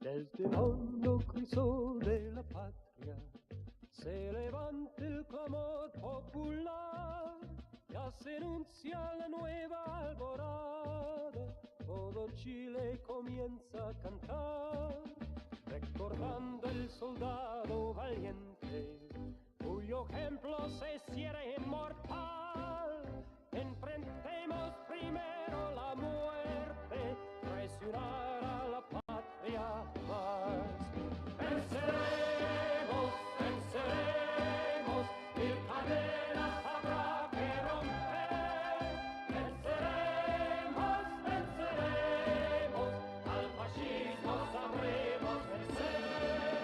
Desde el hondo crisol de la patria se levanta el clamor popular, ya se anuncia la nueva alborada, todo Chile comienza a cantar, recordando el soldado valiente, cuyo ejemplo se hiciera inmortal. Enfrentemos primero la muerte, traicionar a la patria más. Venceremos, venceremos, mil cadenas habrá que romper. Venceremos, venceremos, al fascismo sabremos vencer.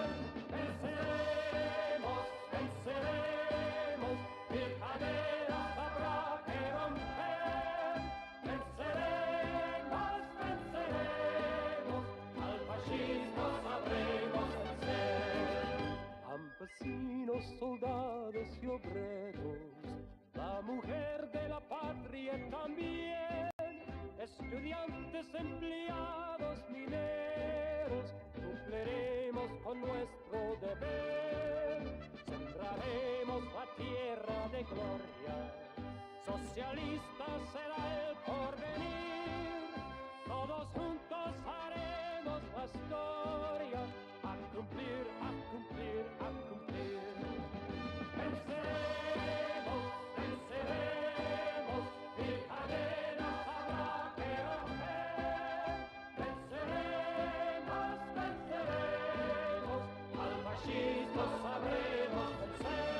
Venceremos, venceremos, mil cadenas habrá que romper. Venceremos, venceremos, al fascismo sabremos vencer. Campesinos, soldados y obreros, la mujer de la patria también, estudiantes, empleados, mineros, cumpliremos con nuestro deber, sembraremos la tierra de gloria, socialista será el porvenir, todos juntos haremos la historia, a cumplir, a cumplir, a cumplir. Venceremos, venceremos, mil cadenas habrá que romper. Venceremos, venceremos, al fascismo sabremos vencer.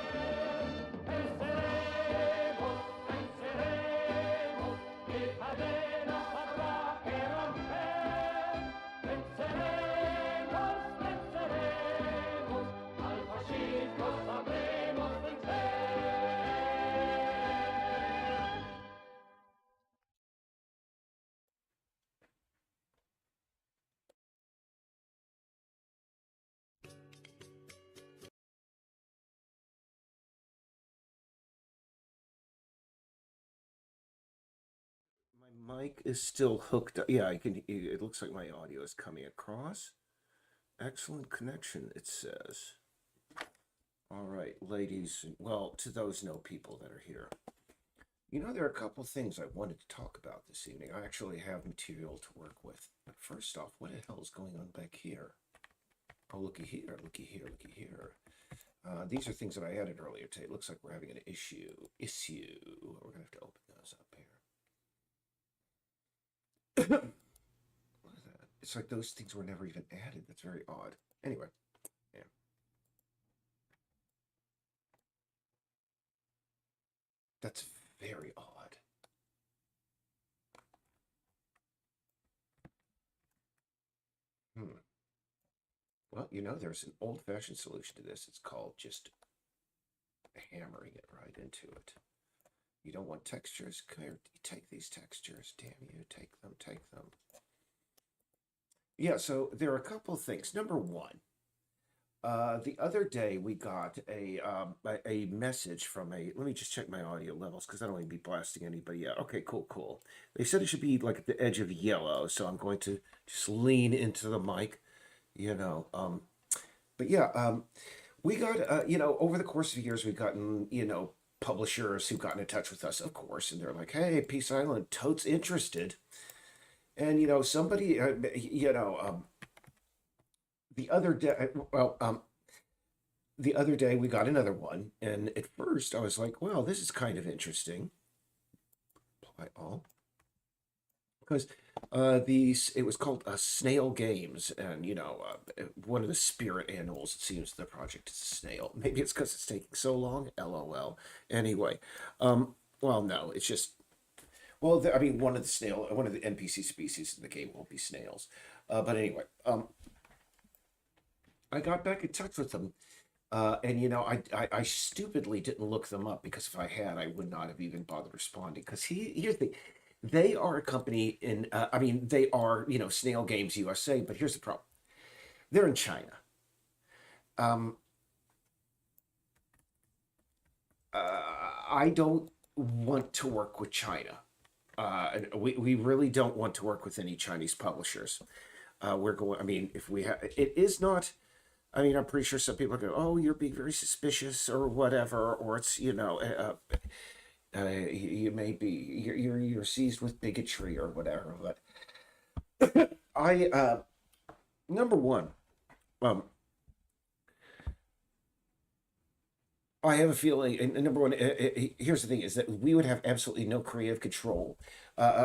Venceremos, venceremos, mil cadenas habrá que romper. Venceremos, venceremos, al fascismo sabremos vencer. My mic is still hooked up. Yeah, I can. It looks like my audio is coming across. Excellent connection, it says. All right, ladies. Well, to those people that are here. You know, there are a couple things I wanted to talk about this evening. I actually have material to work with. But first off, what the hell is going on back here? Oh, looky here, looky here, looky here. These are things that I added earlier today. It looks like we're having an issue. We're going to have to open those up here. What is that? It's like those things were never even added. That's very odd. Anyway, yeah. That's very odd. Well, you know, there's an old-fashioned solution to this. It's called just hammering it right into it. You don't want textures? Here, take these textures. Damn you, take them, take them. Yeah, so there are a couple of things. Number one, the other day we got a message from let me just check my audio levels because I don't want to be blasting anybody out. Okay, cool. They said it should be like at the edge of yellow, so I'm going to just lean into the mic, you know. But yeah, we got, you know, over the course of years, we've gotten, you know, publishers who've gotten in touch with us, of course, and they're like, hey, Peace Island, totes interested. And, you know, somebody, you know, the other day, the other day we got another one, and at first I was like, well, this is kind of interesting. Apply all. Because it was called Snail Games, and, you know, one of the spirit animals, it seems, the project is a snail. Maybe it's because it's taking so long, LOL. Anyway, well, no, it's just, well, I mean, one of the NPC species in the game will be snails. But anyway, I got back in touch with them, and, you know, I stupidly didn't look them up, because if I had, I would not have even bothered responding, because here's the thing. They are a company in, I mean, they are, you know, Snail Games USA, but here's the problem. They're in China. I don't want to work with China. We really don't want to work with any Chinese publishers. we're going. I mean, if we have, it is not. I mean, I'm pretty sure some people are going, "Oh, you're being very suspicious," or whatever, or it's you may be you're seized with bigotry or whatever. But I number one, um, I have a feeling, and number one, here's the thing: is that we would have absolutely no creative control.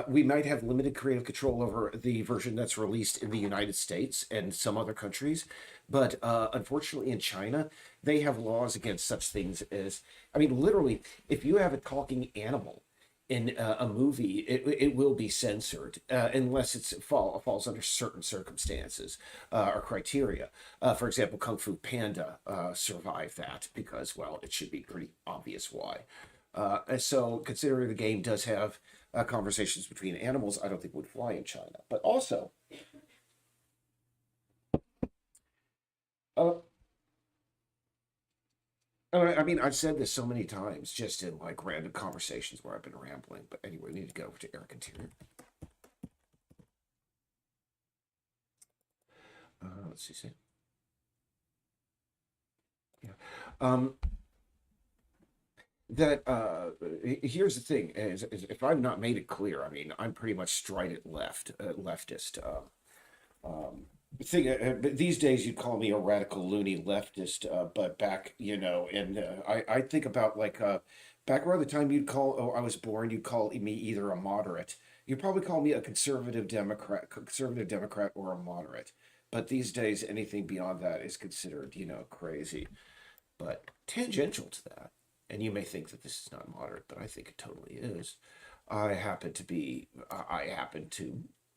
We might have limited creative control over the version that's released in the United States and some other countries, but unfortunately, in China, they have laws against such things as, I mean, literally, if you have a talking animal in a movie, it will be censored unless falls under certain circumstances or criteria. For example, Kung Fu Panda survived that because, well, it should be pretty obvious why. And so, considering the game does have conversations between animals, I don't think would fly in China. But also, uh, I mean, I've said this so many times just in like random conversations where I've been rambling. But anyway, we need to go over to Eric Interior. Let's see. Yeah. Um, that here's the thing is if I've not made it clear, I mean, I'm pretty much strident leftist. Thing, but these days you'd call me a radical loony leftist, but back, and I think about like back around the time you'd call, oh, I was born, you'd call me either a moderate. You'd probably call me a conservative Democrat or a moderate. But these days, anything beyond that is considered, crazy. But tangential to that, and you may think that this is not moderate, but I think it totally is. I happen to be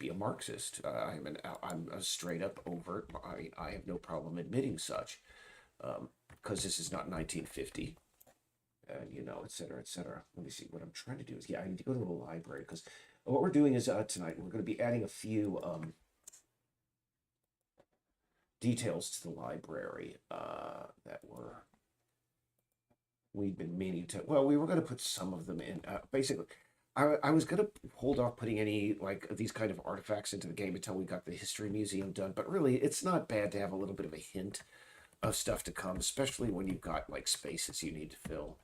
a Marxist. I'm a straight up overt. I have no problem admitting such, because this is not 1950, and et cetera, et cetera. Let me see. What I'm trying to do is, yeah, I need to go to the library because what we're doing is tonight we're going to be adding a few details to the library that we've been meaning to. Well, we were going to put some of them in. Basically, I was going to hold off putting any like these kind of artifacts into the game until we got the history museum done. But really, it's not bad to have a little bit of a hint of stuff to come, especially when you've got like spaces you need to fill.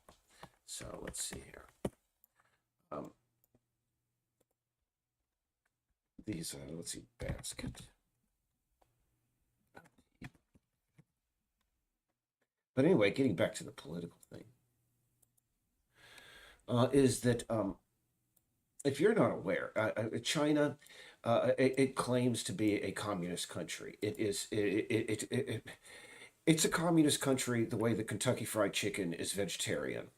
So let's see here. Um, let's see, basket. But anyway, getting back to the political thing, is that if you're not aware, China, it claims to be a communist country. It's a communist country the way the Kentucky Fried Chicken is vegetarian.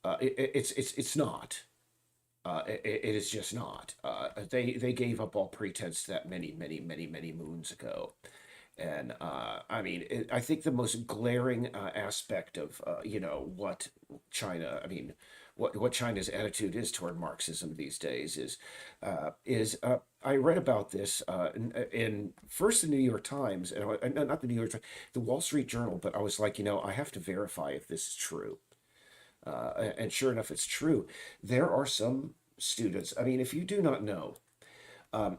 It's not. It is just not. They gave up all pretense to that many moons ago. And I mean, I think the most glaring aspect of what China, I mean, what China's attitude is toward Marxism these days is I read about this in first the New York Times and not the New York Times, the Wall Street Journal, but I was like, I have to verify if this is true. And sure enough, it's true. There are some students. I mean, if you do not know,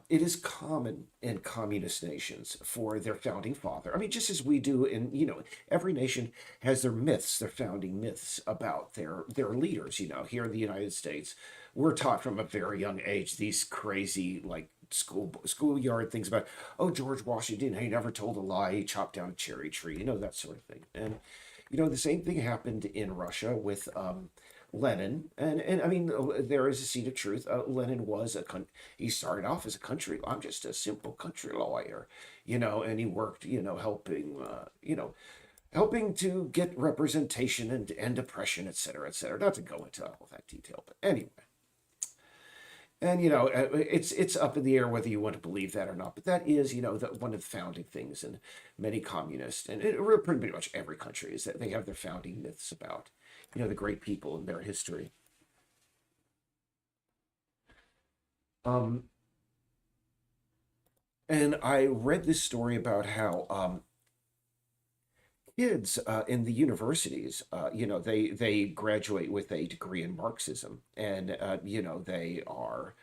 it is common in communist nations for their founding father. I mean, just as we do in, every nation has their myths, their founding myths about their leaders. Here in the United States, we're taught from a very young age these crazy like schoolyard things about, oh, George Washington, he never told a lie, he chopped down a cherry tree, that sort of thing. And the same thing happened in Russia with Lenin, and I mean, there is a seed of truth. Lenin was he started off as a country. I'm just a simple country lawyer, and he worked, helping to get representation and end oppression, et cetera, et cetera. Not to go into all that detail, but anyway. And it's up in the air whether you want to believe that or not. But that is, one of the founding things in many communists and pretty much every country is that they have their founding myths about, the great people in their history. Um, and I read this story about how kids in the universities, they graduate with a degree in Marxism, and they are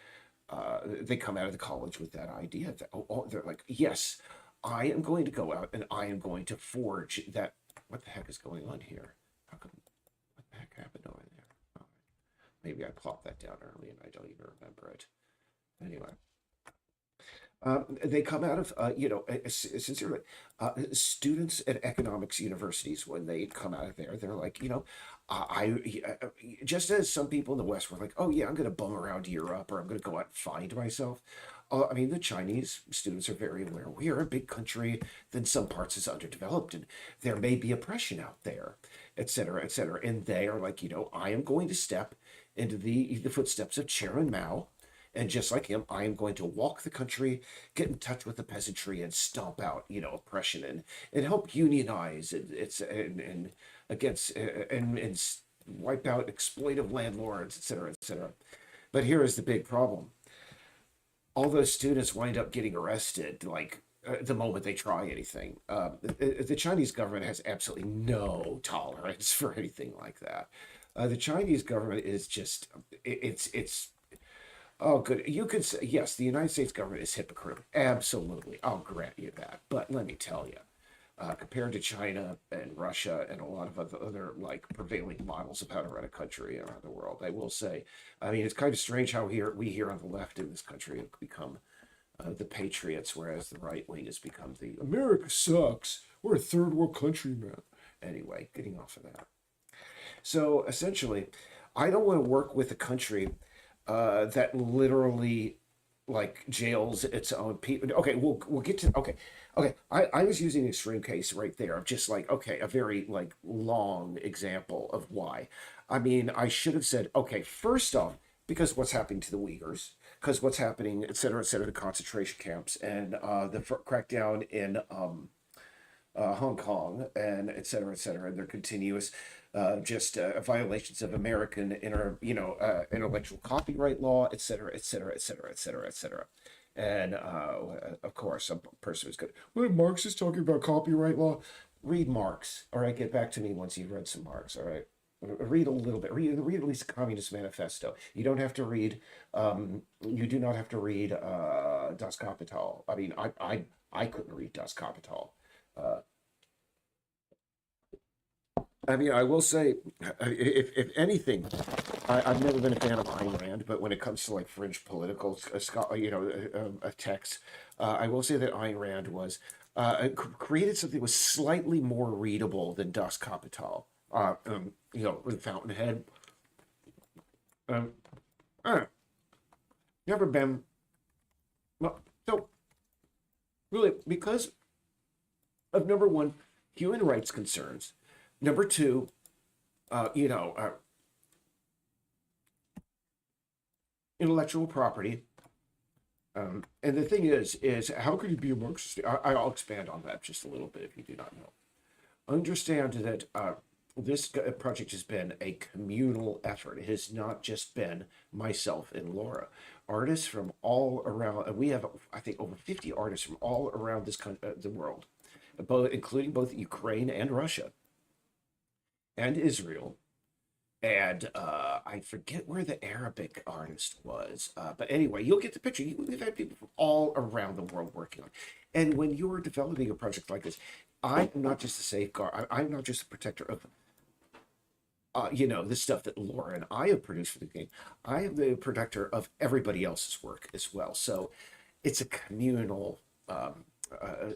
they come out of the college with that idea that they're like, yes, I am going to go out and I am going to forge that. What the heck is going on here? How come? What the heck happened over there? Oh, maybe I plopped that down early and I don't even remember it. Anyway, they come out of, sincerely, students at economics universities, when they come out of there, they're like, just as some people in the West were like, oh, yeah, I'm going to bum around Europe or I'm going to go out and find myself. I mean, the Chinese students are very aware we are a big country, then some parts is underdeveloped, and there may be oppression out there, et cetera, et cetera. And they are like, I am going to step into the footsteps of Chairman Mao, and just like him, I am going to walk the country, get in touch with the peasantry, and stomp out, oppression and help unionize and against and wipe out exploitive landlords, et cetera, et cetera. But here is the big problem: all those students wind up getting arrested, like the moment they try anything. The Chinese government has absolutely no tolerance for anything like that. The Chinese government is just it's Oh, good. You could say, yes, the United States government is hypocritical. Absolutely. I'll grant you that. But let me tell you, compared to China and Russia and a lot of other like prevailing models of how to run a country around the world, I will say, I mean, it's kind of strange how we here on the left in this country have become the patriots, whereas the right wing has become the America sucks. We're a third world country, man. Anyway, getting off of that. So essentially, I don't want to work with a country that literally like jails its own people. Okay, we'll get to okay. I was using an extreme case right there of just like okay, a very like long example of why. I mean, I should have said okay. First off, because what's happening to the Uyghurs, because what's happening, et cetera, the concentration camps and the crackdown in Hong Kong and et cetera, and their continuous just violations of American intellectual copyright law, et cetera, et cetera, et cetera, et cetera, et cetera. And of course, some person who's good. When Marx is talking about copyright law, read Marx. All right, get back to me once you've read some Marx. All right. Read a little bit. Read at least the Communist Manifesto. You don't have to read. You do not have to read Das Kapital. I mean, I couldn't read Das Kapital. Uh, I mean, I will say, if anything, I've never been a fan of Ayn Rand, but when it comes to like fringe political, texts, I will say that Ayn Rand was created something that was slightly more readable than Das Kapital. With Fountainhead. Um, uh, Never been. Well, so really, because of number one, human rights concerns. Number two, uh, you know, uh, intellectual property. And the thing is how could you be a Marxist? I'll expand on that just a little bit if you do not know. Understand that this project has been a communal effort. It has not just been myself and Laura. Artists from all around, and we have, I think, over 50 artists from all around the world, including both Ukraine and Russia and Israel. And I forget where the Arabic artist was, but anyway, you'll get the picture. We've had people from all around the world working on it. And when you're developing a project like this, I'm not just a safeguard. I'm not just a protector of, the stuff that Laura and I have produced for the game. I am the protector of everybody else's work as well. So it's a communal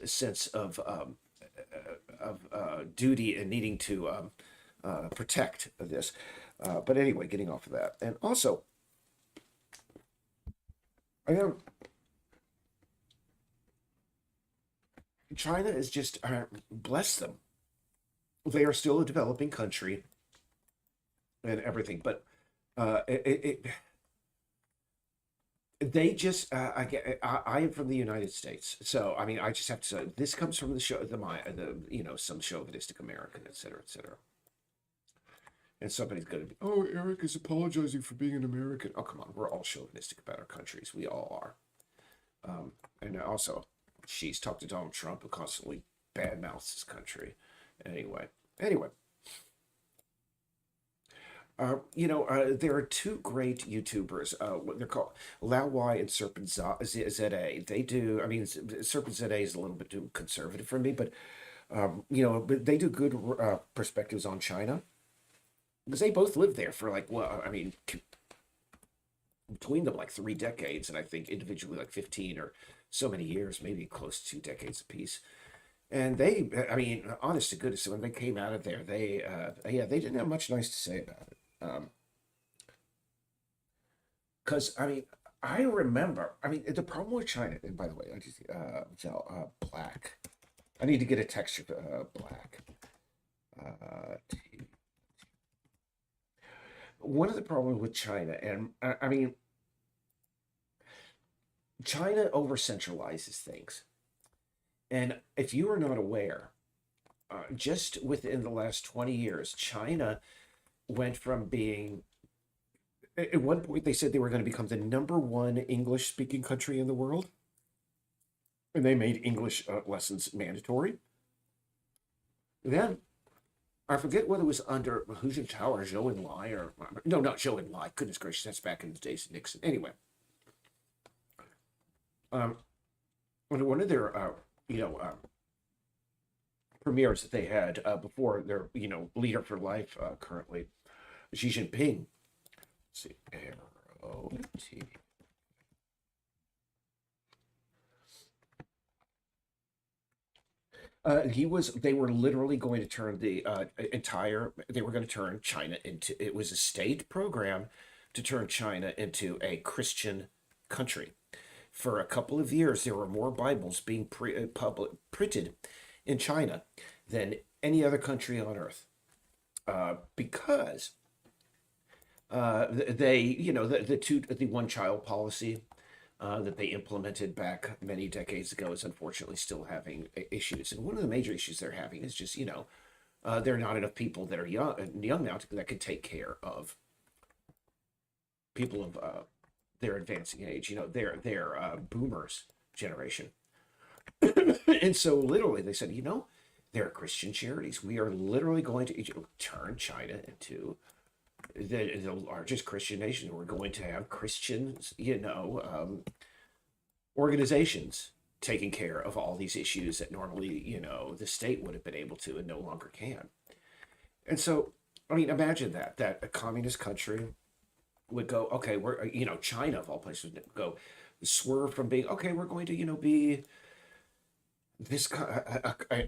sense of duty and needing to protect this. But anyway, getting off of that, and also, I know China is just bless them. They are still a developing country and everything, but they just I am from the United States, so I mean I just have to say this comes from the show some chauvinistic American, et cetera, et cetera. And somebody's going to be, oh, Eric is apologizing for being an American. Oh, come on. We're all chauvinistic about our countries. We all are. And also, she's talked to Donald Trump, who constantly badmouths his country. Anyway. There are two great YouTubers. What they're called Lao Y and Serpent ZA. They do. I mean, Serpent ZA is a little bit too conservative for me, but but they do good perspectives on China because they both lived there for like, well, I mean, between them like 3 decades, and I think individually like 15 or so many years, maybe close to 2 decades apiece. And they, I mean, honest to goodness, when they came out of there, yeah, they didn't have much nice to say about it. Because I mean, I remember. I mean, the problem with China, and by the way, I just black. I need to get a texture black. One of the problems with China, and I mean, China over centralizes things. And if you are not aware, just within the last 20 years, China went from being, at one point, they said they were going to become the number one English speaking country in the world. And they made English lessons mandatory. Then, I forget whether it was under Hu Jintao or Zhou Enlai, or no, not Zhou Enlai. Goodness gracious, that's back in the days of Nixon. Anyway, um, one of their, premieres that they had before their, leader for life currently, Xi Jinping. Let's see, ROT. They were literally going to turn they were going to turn China into, it was a state program to turn China into a Christian country. For a couple of years, there were more Bibles being printed in China than any other country on earth. Because they, the one child policy that they implemented back many decades ago is unfortunately still having issues. And one of the major issues they're having is just, there are not enough people that are young now that can take care of people of their advancing age. They're boomers generation. And so literally they said, there are Christian charities. We are literally going to turn China into the largest Christian nation. We're going to have Christians, organizations taking care of all these issues that normally, the state would have been able to and no longer can. And so, I mean, imagine that a communist country would go, okay, we're, China of all places would go swerve from being, okay, we're going to, be this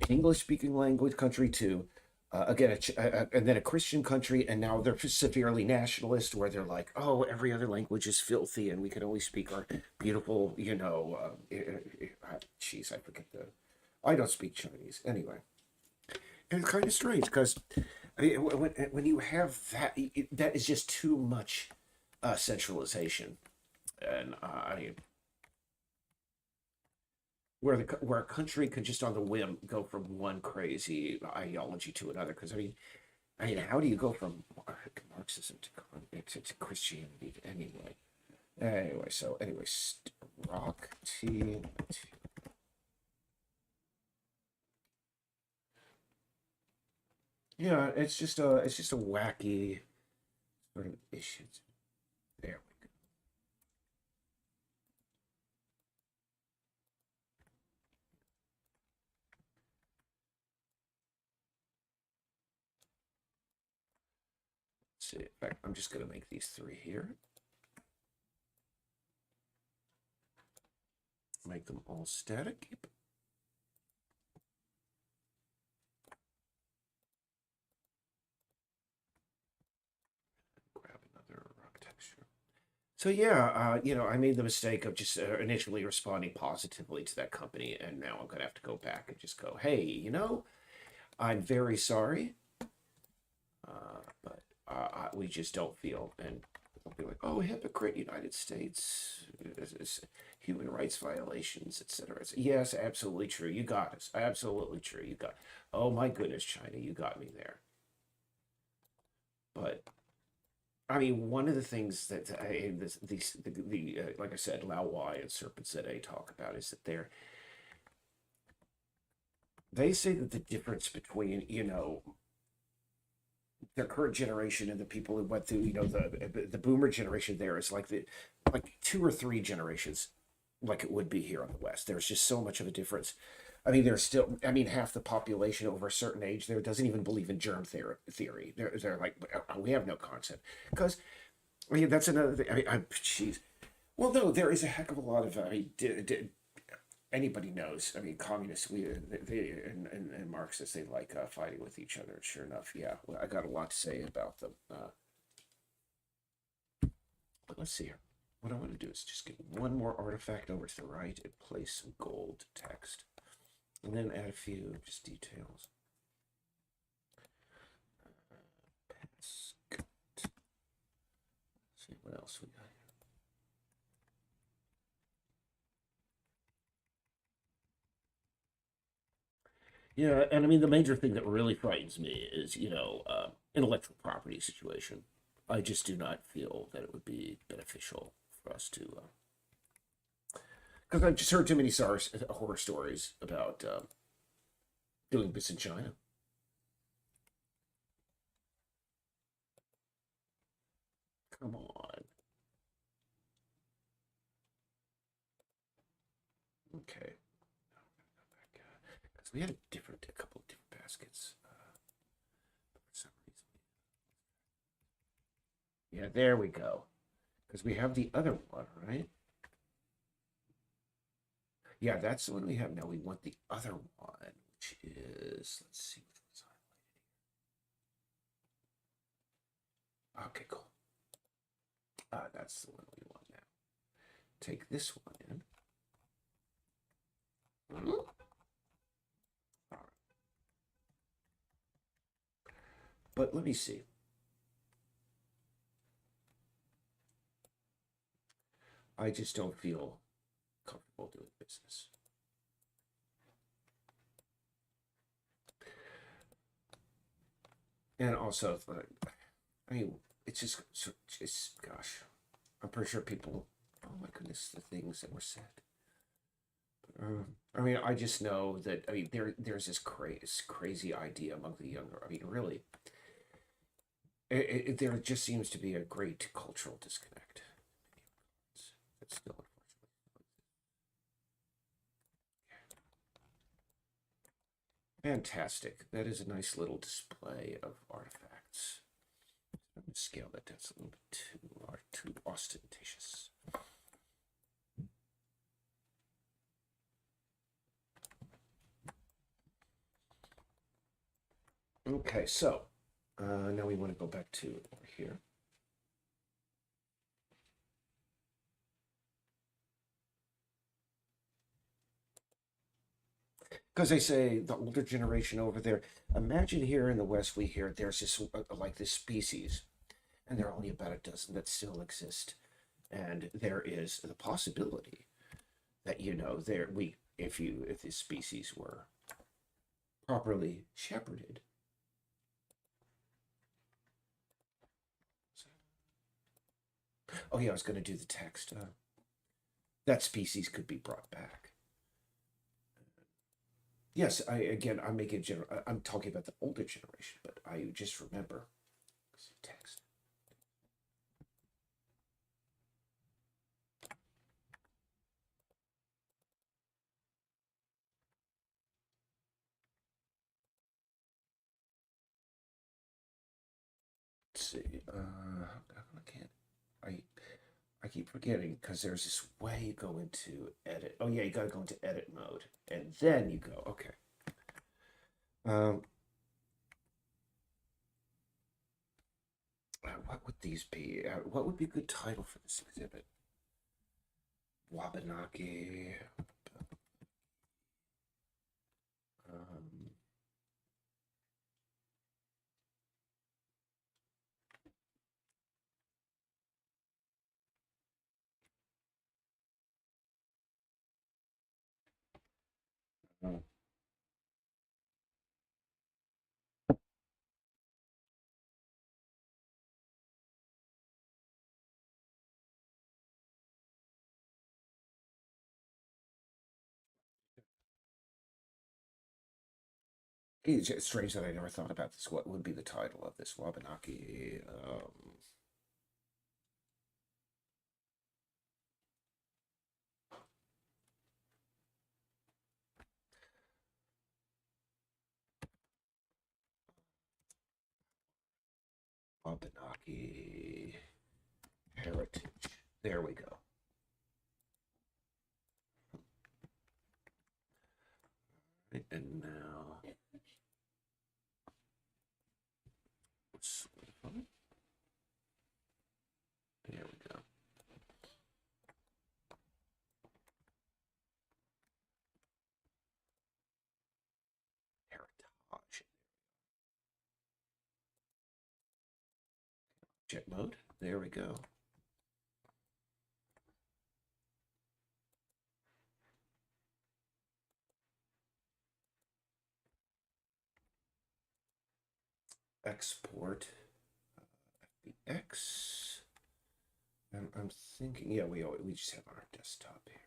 English speaking language country to again, and then a Christian country, and now they're severely nationalist, where they're like, "Oh, every other language is filthy, and we can only speak our beautiful." Jeez, I forget the. I don't speak Chinese anyway, and it's kind of strange because I mean, when you have that, that is just too much centralization, and I mean, where a country could just on the whim go from one crazy ideology to another. Because I mean, how do you go from Marxism to Christianity anyway? Anyway, rock T. Yeah, it's just a wacky sort of issue. There we go. Let's see. In fact, I'm just gonna make these three here. Make them all static. Yep. Grab another rock texture. So yeah, I made the mistake of just initially responding positively to that company, and now I'm gonna have to go back and just go, hey, I'm very sorry, but we just don't feel, and they'll be like, oh, hypocrite, United States, human rights violations, etc. Yes, absolutely true. You got us. Absolutely true. You got. Oh my goodness, China, you got me there. But I mean, one of the things that like I said, Lao Y and Serpent ZA talk about is that they say that the difference between their current generation and the people who went through, the boomer generation there is like two or three generations like it would be here on the West. There's just so much of a difference. I mean, there's still, I mean, half the population over a certain age there doesn't even believe in germ theory. They're like, we have no concept. Because, I mean, that's another thing. I mean, jeez. Well, no, there is a heck of a lot of, I mean, anybody knows. I mean, communists, and Marxists, they like fighting with each other. Sure enough, yeah. Well, I got a lot to say about them. But let's see here. What I want to do is just get one more artifact over to the right and place some gold text. And then add a few just details. Let's see what else we got here. Yeah, and I mean, the major thing that really frightens me is, intellectual property situation. I just do not feel that it would be beneficial for us to, because I've just heard too many horror stories about doing this in China. Come on. Okay. Because we had a couple of different baskets. For some reason. Yeah, there we go. Because we have the other one, right? Yeah, that's the one we have now. We want the other one, which is, let's see which one's highlighted. Okay, cool. That's the one we want now. Take this one in. All right. But let me see. I just don't feel comfortable doing business. And also, I mean, it's just, gosh, I'm pretty sure people, oh my goodness, the things that were said. I mean, I just know that, I mean, there's this crazy idea among the younger. I mean, really, there just seems to be a great cultural disconnect. It's still unfortunately. Fantastic. That is a nice little display of artifacts. I'm going to scale that down a little bit too ostentatious. Okay, so now we want to go back to over here. Because they say the older generation over there, imagine here in the West, we hear there's this like this species, and there are only about a dozen that still exist. And there is the possibility that, if this species were properly shepherded. Oh yeah, I was going to do the text. That species could be brought back. Yes, I'm making general. I'm talking about the older generation, but I just remember text. Let's see. I can't. I I keep forgetting because there's this way you go into edit. Oh yeah, you gotta go into edit mode, and then you go. Okay. Um, what would these be? What would be a good title for this exhibit? Wabanaki. Um, uh, It's strange that I never thought about this. What would be the title of this Wabanaki? Wabanaki Heritage. There we go. And now let's solidify. There we go. Heritage. Jet mode. There we go. Export FBX. I'm thinking, yeah, we just have our desktop here.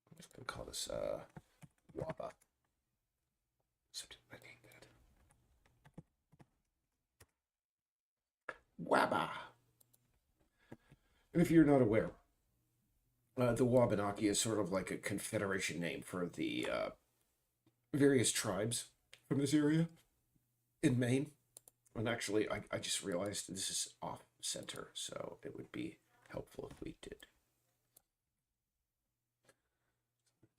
I'm just gonna call this WABA. I hate that. WABA. And if you're not aware, the Wabanaki is sort of like a confederation name for the various tribes from this area in Maine. And actually, I just realized this is off center, so it would be helpful if we did.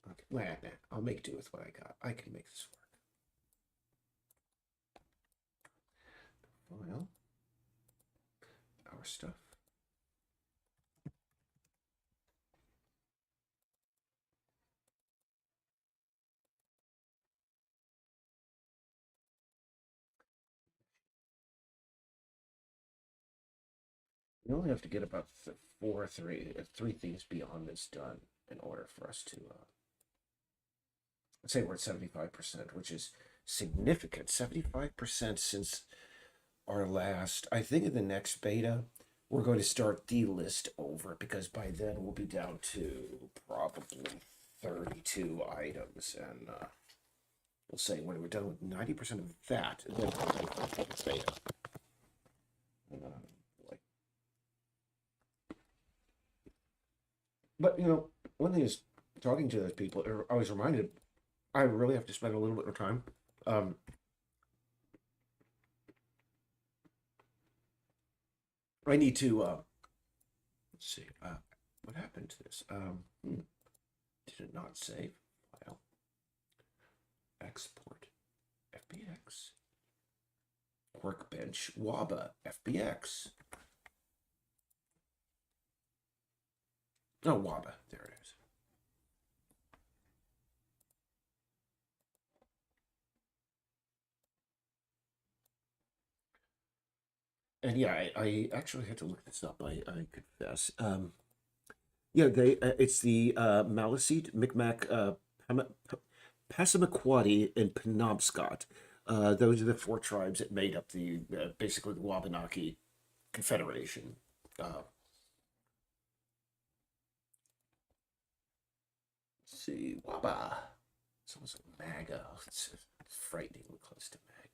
Okay, nah, I'll make do with what I got. I can make this work. File. Our stuff. We only have to get about three things beyond this done in order for us to let's say we're at 75%, which is significant. 75% since our last. I think in the next beta we're going to start the list over, because by then we'll be down to probably 32 items, and we'll say when we're done with 90% of that, then we'll do the next beta. But you know, one thing is, talking to those people, I was reminded I really have to spend a little bit of time. I need to let's see, what happened to this? Did it not save? File, export, FBX, workbench, WABA, FBX. Oh, WABA, there it is. And yeah, I actually had to look this up. I confess. Yeah, it's the Maliseet, Micmac, Passamaquoddy, and Penobscot. Those are the four tribes that made up the basically the Wabanaki Confederation. Let's see, Waba. It's almost like MAGA. It's frighteningly close to MAGA.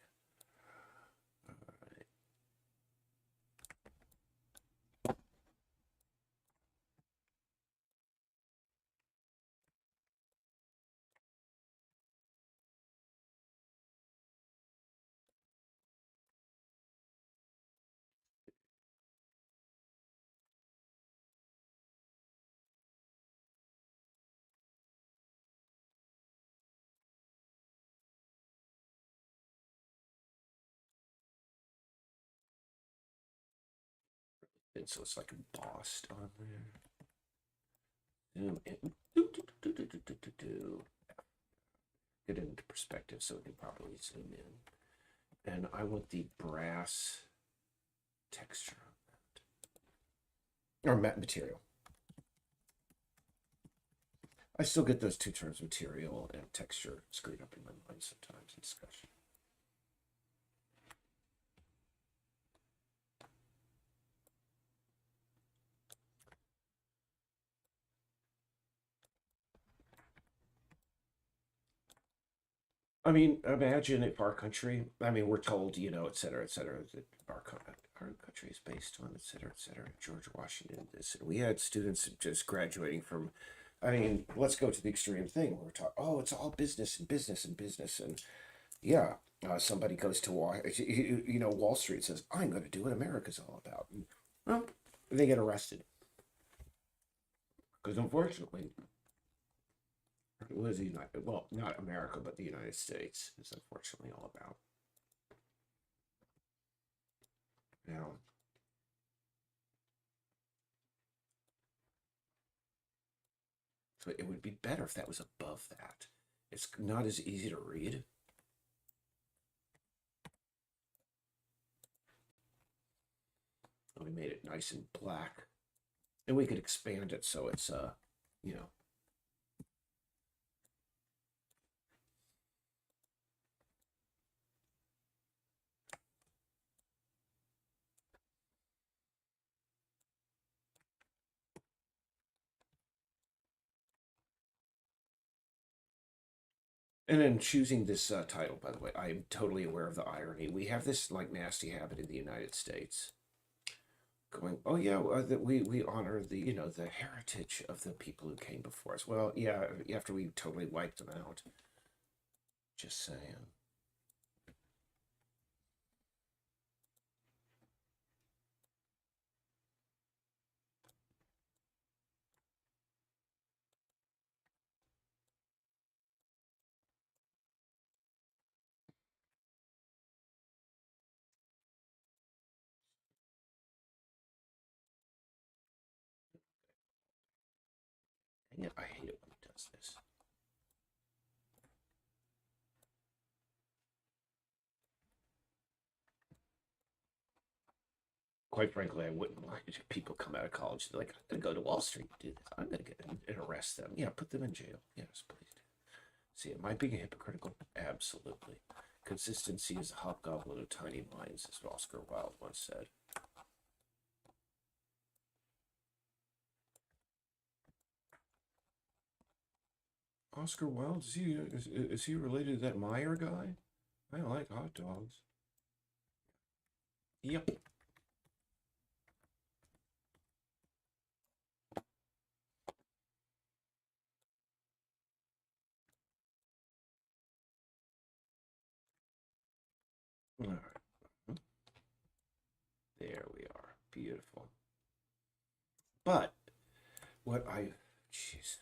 And so it's like embossed on there. Zoom in. Get it into perspective so we can properly zoom in. And I want the brass texture on that. Or matte material. I still get those two terms, material and texture, screwed up in my mind sometimes in discussion. I mean, imagine if our country, I mean, we're told, et cetera, that our country is based on, et cetera, George Washington, this. And we had students just graduating from, I mean, let's go to the extreme thing. We're talking, oh, it's all business and business and business. And yeah, somebody goes to Wall Street says, I'm going to do what America's all about. And, well, they get arrested. Because unfortunately, what is the United? Well, not America, but the United States is unfortunately all about. Now, so it would be better if that was above that. It's not as easy to read. We made it nice and black, and we could expand it so it's you know. And in choosing this title, by the way, I am totally aware of the irony. We have this like nasty habit in the United States, going, oh yeah, that we honor the the heritage of the people who came before us. Well, yeah, after we totally wiped them out. Just saying. Dang it, I hate it when it does this. Quite frankly, I wouldn't mind if people come out of college. They're like, I'm going to go to Wall Street to do this. I'm going to get and arrest them. Yeah, put them in jail. Yes, please do. See, am I being hypocritical? Absolutely. Consistency is a hobgoblin of tiny minds, as Oscar Wilde once said. Oscar Wilde, is he related to that Meyer guy? I like hot dogs. Yep. All right. There we are. Beautiful. But jeez.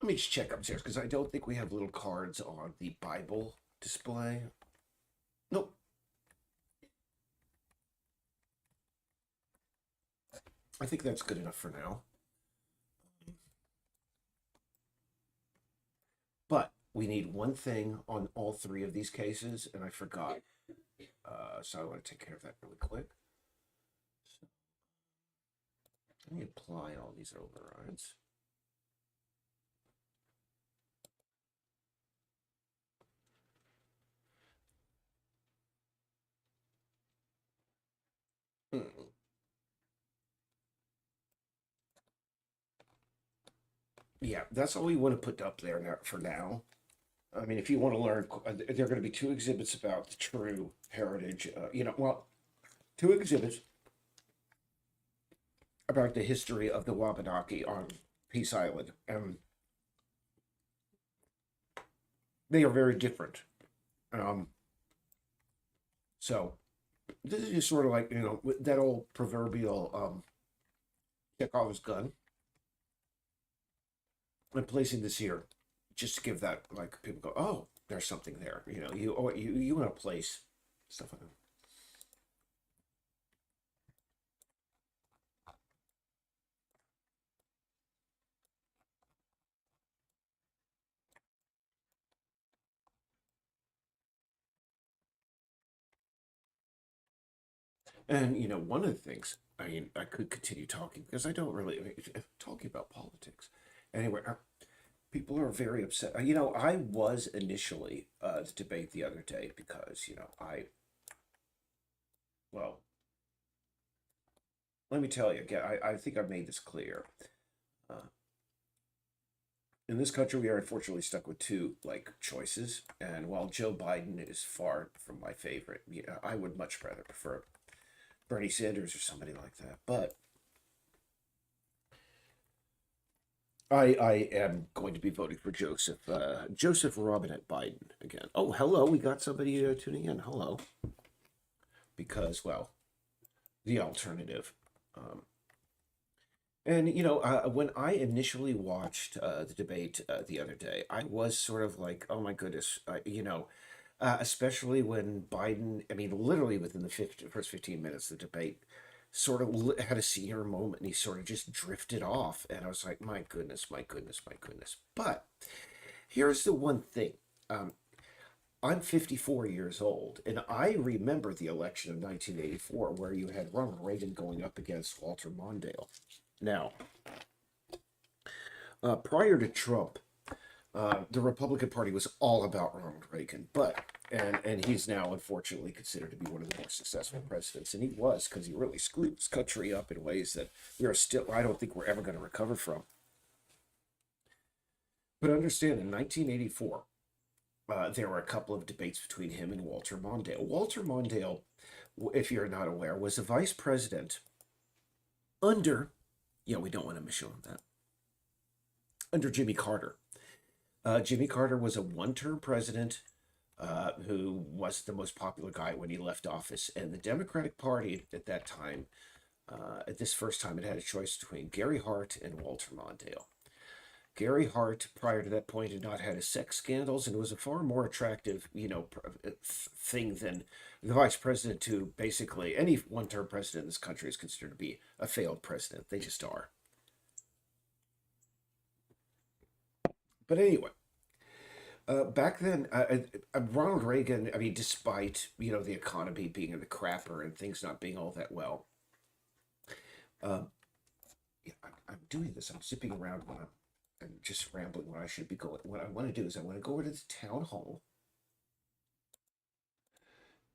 Let me just check upstairs because I don't think we have little cards on the Bible display. Nope. I think that's good enough for now. But we need one thing on all three of these cases, and I forgot. So I want to take care of that really quick. So let me apply all these overrides. Hmm. Yeah, that's all we want to put up there now, for now. I mean, if you want to learn, there are going to be two exhibits about the true heritage. Well, two exhibits about the history of the Wabanaki on Peace Island, and they are very different. Um, so this is just sort of like that old proverbial Chekhov's gun. I'm placing this here just to give that like people go, oh, there's something there. You want to place stuff on them. And one of the things, I mean, I could continue talking because I don't really talking about politics. Anyway, people are very upset. I was initially the debate the other day because well, let me tell you again. I think I've made this clear. Uh, In this country, we are unfortunately stuck with two like choices, and while Joe Biden is far from my favorite, yeah, I would much rather prefer Bernie Sanders or somebody like that. But I am going to be voting for Joseph Robinette Biden again. Oh, hello, we got somebody tuning in. Hello, because well, the alternative. Um, and when I initially watched the debate the other day, I was sort of like, oh my goodness, especially when Biden, I mean, literally within the first 15 minutes of the debate, sort of had a senior moment and he sort of just drifted off. And I was like, my goodness, my goodness, my goodness. But here's the one thing. Um, I'm 54 years old, and I remember the election of 1984 where you had Ronald Reagan going up against Walter Mondale. Now, prior to Trump, the Republican Party was all about Ronald Reagan, but and he's now unfortunately considered to be one of the more successful presidents, and he was because he really screwed this country up in ways that we are still I don't think we're ever going to recover from. But understand, in 1984, there were a couple of debates between him and Walter Mondale. Walter Mondale, if you're not aware, was a vice president under, we don't want to miss on that, under Jimmy Carter. Jimmy Carter was a one-term president who was the most popular guy when he left office. And the Democratic Party at that time, at this first time, it had a choice between Gary Hart and Walter Mondale. Gary Hart, prior to that point, had not had his sex scandals and was a far more attractive, thing than the vice president. To basically any one-term president in this country is considered to be a failed president. They just are. But anyway, back then, Ronald Reagan, I mean, despite, the economy being in the crapper and things not being all that well, yeah, I'm doing this. I'm zipping around when I'm just rambling when I should be going. What I want to do is I want to go over to the town hall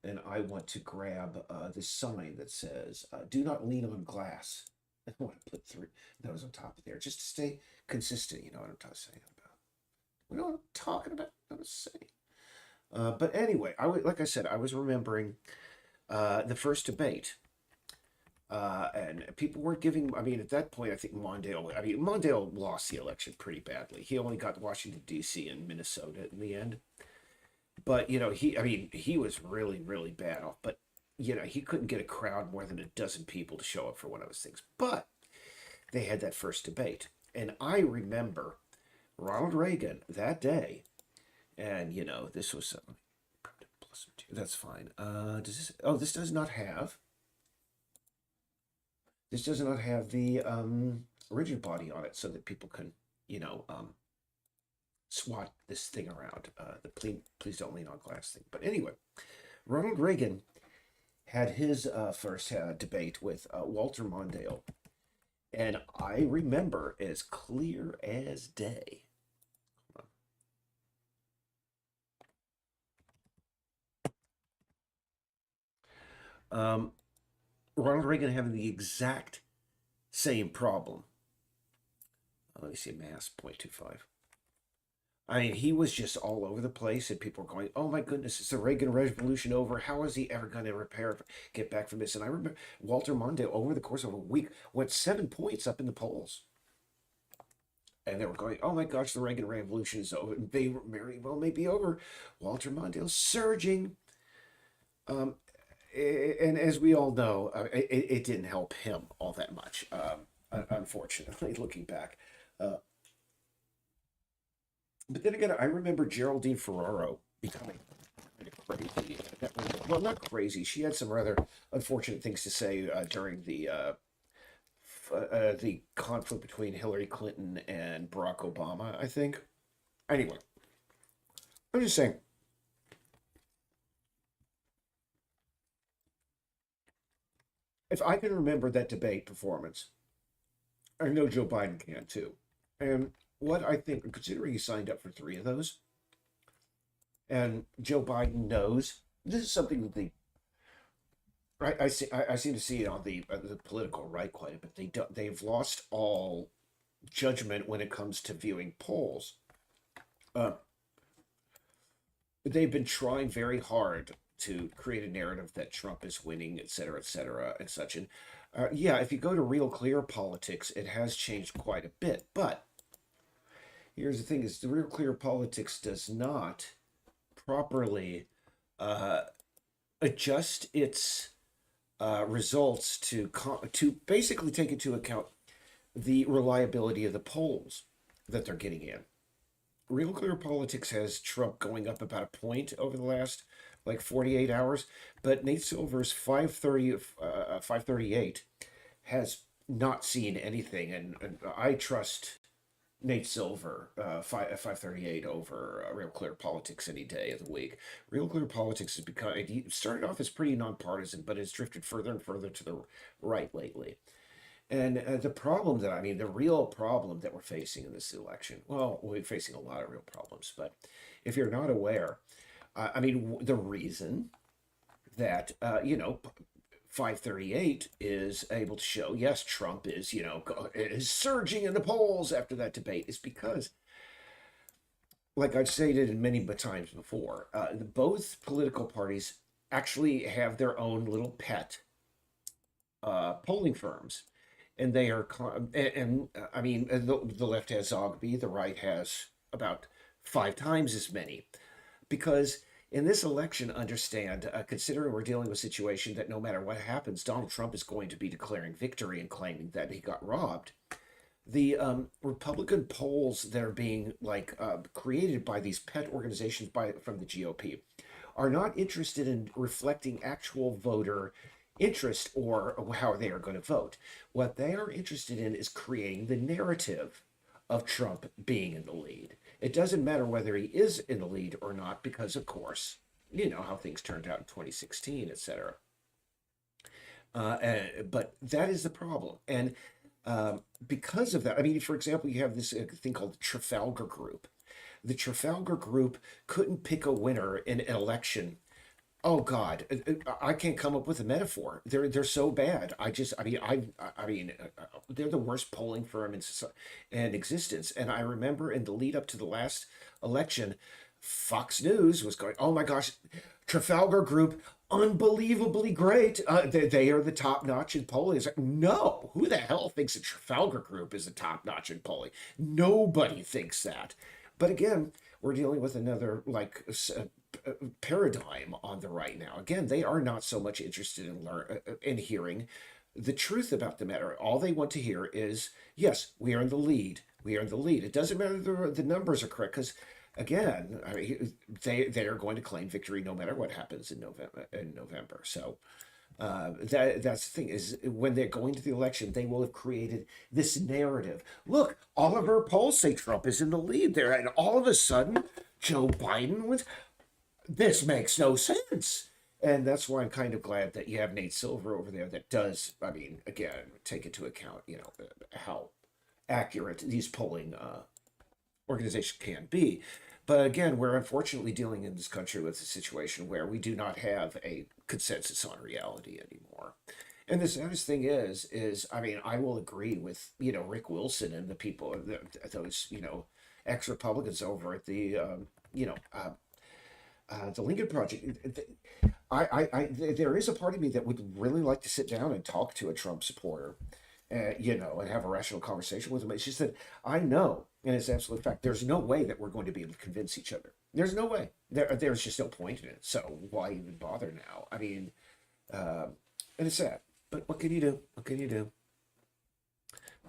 and I want to grab this sign that says, do not lean on glass. I want to put three those on top of there just to stay consistent. You know what I'm saying about. You know what I'm talking about? I was saying. But anyway, like I said, I was remembering the first debate, and people weren't giving. I mean, at that point, I think Mondale. I mean, Mondale lost the election pretty badly. He only got Washington D.C. and Minnesota in the end. But he was really, really bad off. But he couldn't get a crowd more than a dozen people to show up for one of those things. But they had that first debate, and I remember Ronald Reagan that day, and this was that's fine. Does this? Oh, this does not have. This does not have the rigid body on it, so that people can swat this thing around. The please don't lean on glass thing. But anyway, Ronald Reagan had his first debate with Walter Mondale, and I remember as clear as day. Um, Ronald Reagan having the exact same problem. Let me see, mass 0.25. I mean, he was just all over the place, and people were going, "Oh my goodness, is the Reagan Revolution over? How is he ever going to get back from this?" And I remember Walter Mondale, over the course of a week, went 7 points up in the polls, and they were going, "Oh my gosh, the Reagan Revolution is over. They very well may be over." Walter Mondale surging, um, and as we all know, it didn't help him all that much. Unfortunately, looking back. But then again, I remember Geraldine Ferraro becoming kind of crazy. Well, not crazy. She had some rather unfortunate things to say during the conflict between Hillary Clinton and Barack Obama, I think. Anyway, I'm just saying, if I can remember that debate performance, I know Joe Biden can too. And what I think, considering he signed up for three of those, and Joe Biden knows this is something that I seem to see it on the political right quite a bit. They've lost all judgment when it comes to viewing polls. Uh, they've been trying very hard to create a narrative that Trump is winning, et cetera, and such. And yeah, if you go to Real Clear Politics, it has changed quite a bit. But here's the thing: is the Real Clear Politics does not properly uh, adjust its results to basically take into account the reliability of the polls that they're getting in. Real Clear Politics has Trump going up about a point over the last like 48 hours, but Nate Silver's 538 has not seen anything, and I trust Nate Silver, 538 over Real Clear Politics any day of the week. Real Clear Politics has become, he started off as pretty nonpartisan, but has drifted further and further to the right lately. And the problem that, I mean, the real problem that we're facing in this election, well, we're facing a lot of real problems, but if you're not aware, I mean, the reason that, 538 is able to show, yes, Trump is, is surging in the polls after that debate is because, like I've stated many times before, both political parties actually have their own little pet polling firms. And they are, I mean, the left has Zogby, the right has about 5 times as many. Because in this election, understand, considering we're dealing with a situation that no matter what happens, Donald Trump is going to be declaring victory and claiming that he got robbed. The Republican polls that are being created by these pet organizations from the GOP are not interested in reflecting actual voter interest or how they are going to vote. What they are interested in is creating the narrative of Trump being in the lead. It doesn't matter whether he is in the lead or not, because of course, you know how things turned out in 2016, etc. But that is the problem. And because of that, I mean, for example, you have this thing called the Trafalgar Group. The Trafalgar Group couldn't pick a winner in an election. Oh God, I can't come up with a metaphor. They're so bad. They're the worst polling firm in existence. And I remember in the lead up to the last election, Fox News was going, "Oh my gosh, Trafalgar Group, unbelievably great. They are the top notch in polling." It's like, no, who the hell thinks a Trafalgar Group is the top notch in polling? Nobody thinks that. But again, we're dealing with another paradigm on the right now. Again, they are not so much interested in hearing the truth about the matter. All they want to hear is, yes, we are in the lead. We are in the lead. It doesn't matter the numbers are correct, because again, I mean, they are going to claim victory no matter what happens in November. So that's the thing, is when they're going to the election, they will have created this narrative. Look, all of our polls say Trump is in the lead there, and all of a sudden, Joe Biden was. This makes no sense. And that's why I'm kind of glad that you have Nate Silver over there that does, I mean, again, take into account, how accurate these polling organizations can be. But again, we're unfortunately dealing in this country with a situation where we do not have a consensus on reality anymore. And the saddest thing is, I mean, I will agree with, Rick Wilson and the people, those, ex-Republicans over at the Lincoln Project. There is a part of me that would really like to sit down and talk to a Trump supporter, and have a rational conversation with him. It's just that I know, and it's absolute fact, there's no way that we're going to be able to convince each other. There's no way. There's just no point in it. So why even bother now? I mean, and it's sad. But what can you do? What can you do?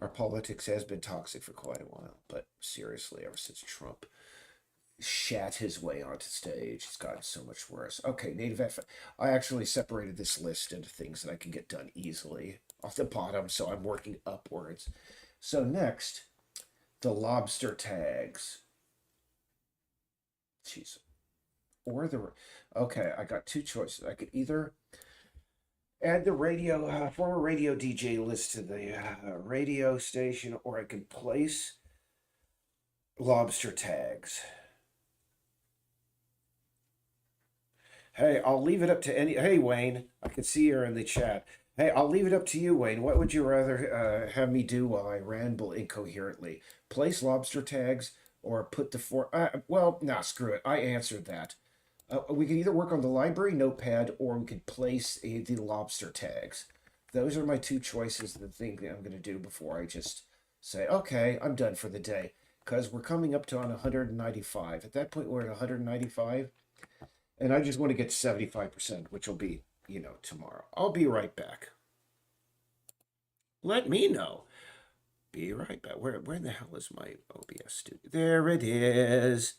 Our politics has been toxic for quite a while. But seriously, ever since Trump shat his way onto stage, it's gotten so much worse. Okay, I actually separated this list into things that I can get done easily off the bottom, so I'm working upwards. So next, the lobster tags. Jeez. Okay, I got two choices. I could either add the former radio DJ list to the radio station, or I could place lobster tags. Hey, I'll leave it up to any. Hey, Wayne, I can see you're in the chat. Hey, I'll leave it up to you, Wayne. What would you rather have me do while I ramble incoherently? Place lobster tags or put the well, nah, screw it. I answered that. We could either work on the library notepad or we could place the lobster tags. Those are my two choices. The thing that I'm going to do before I just say, okay, I'm done for the day. Because we're coming up to on 195. At that point, we're at 195. And I just want to get to 75%, which will be, tomorrow. I'll be right back. Let me know. Be right back. Where in the hell is my OBS studio? There it is.